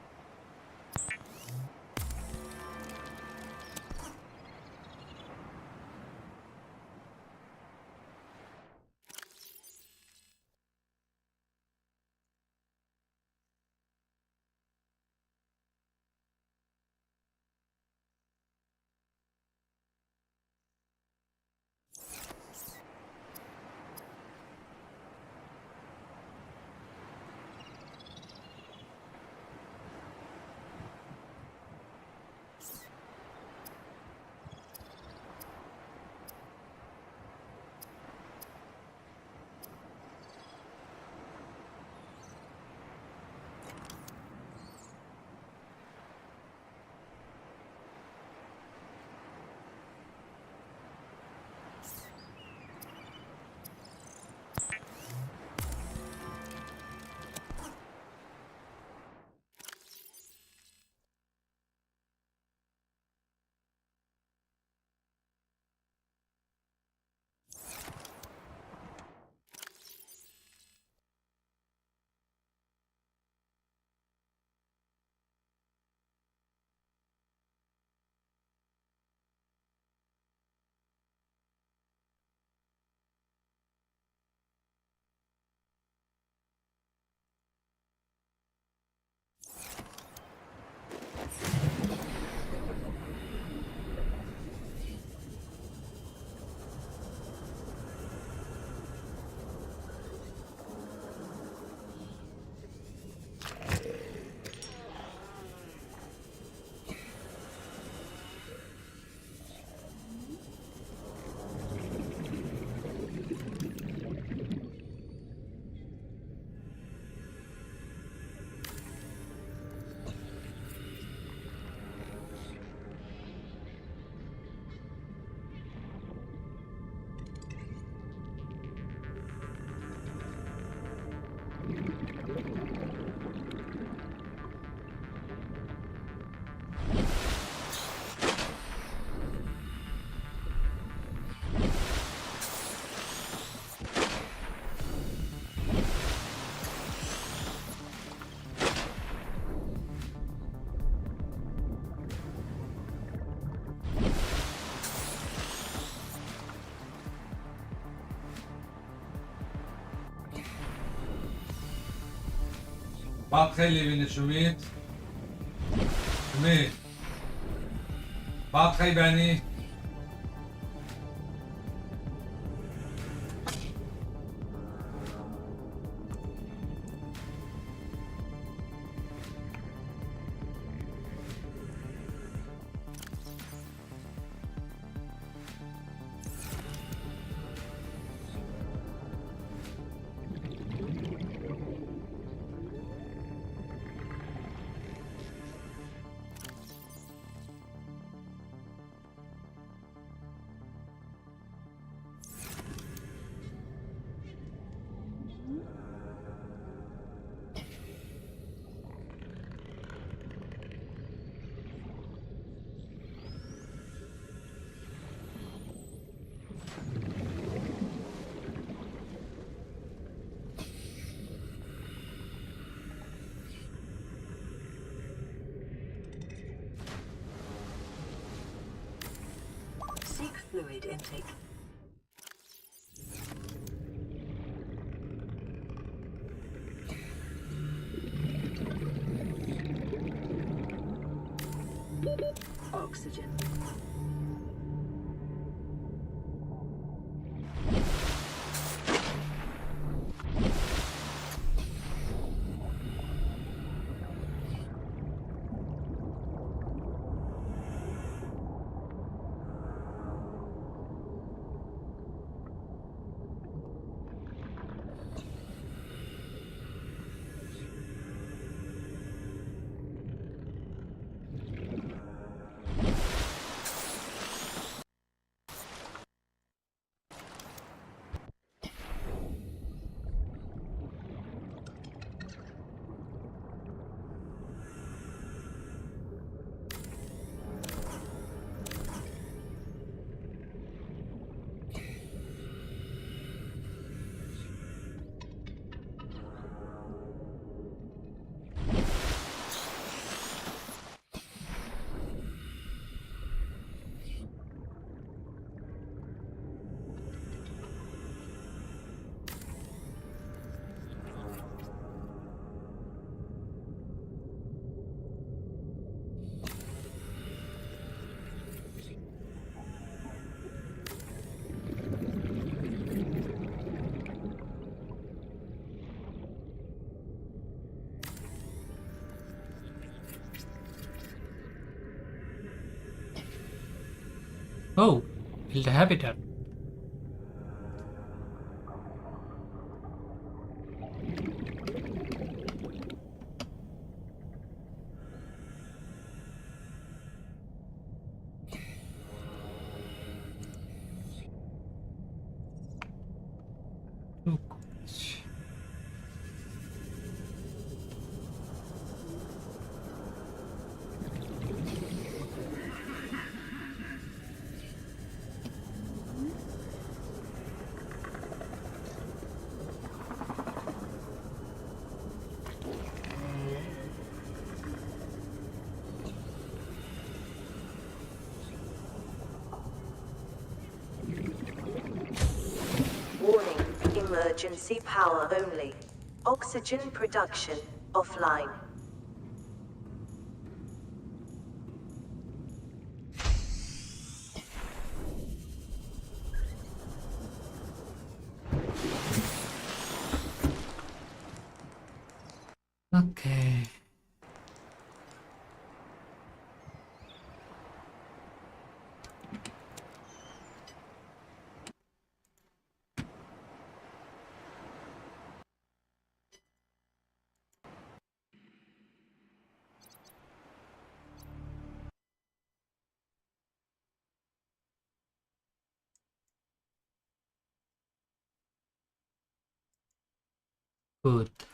[SPEAKER 10] بعد خلي بين شوميت شوميت بعد خلي بعني
[SPEAKER 2] Seek fluid intake. Oxygen.
[SPEAKER 1] Oh, build a habitat.
[SPEAKER 11] Warning, emergency power only. Oxygen production offline.
[SPEAKER 1] Okay. Good.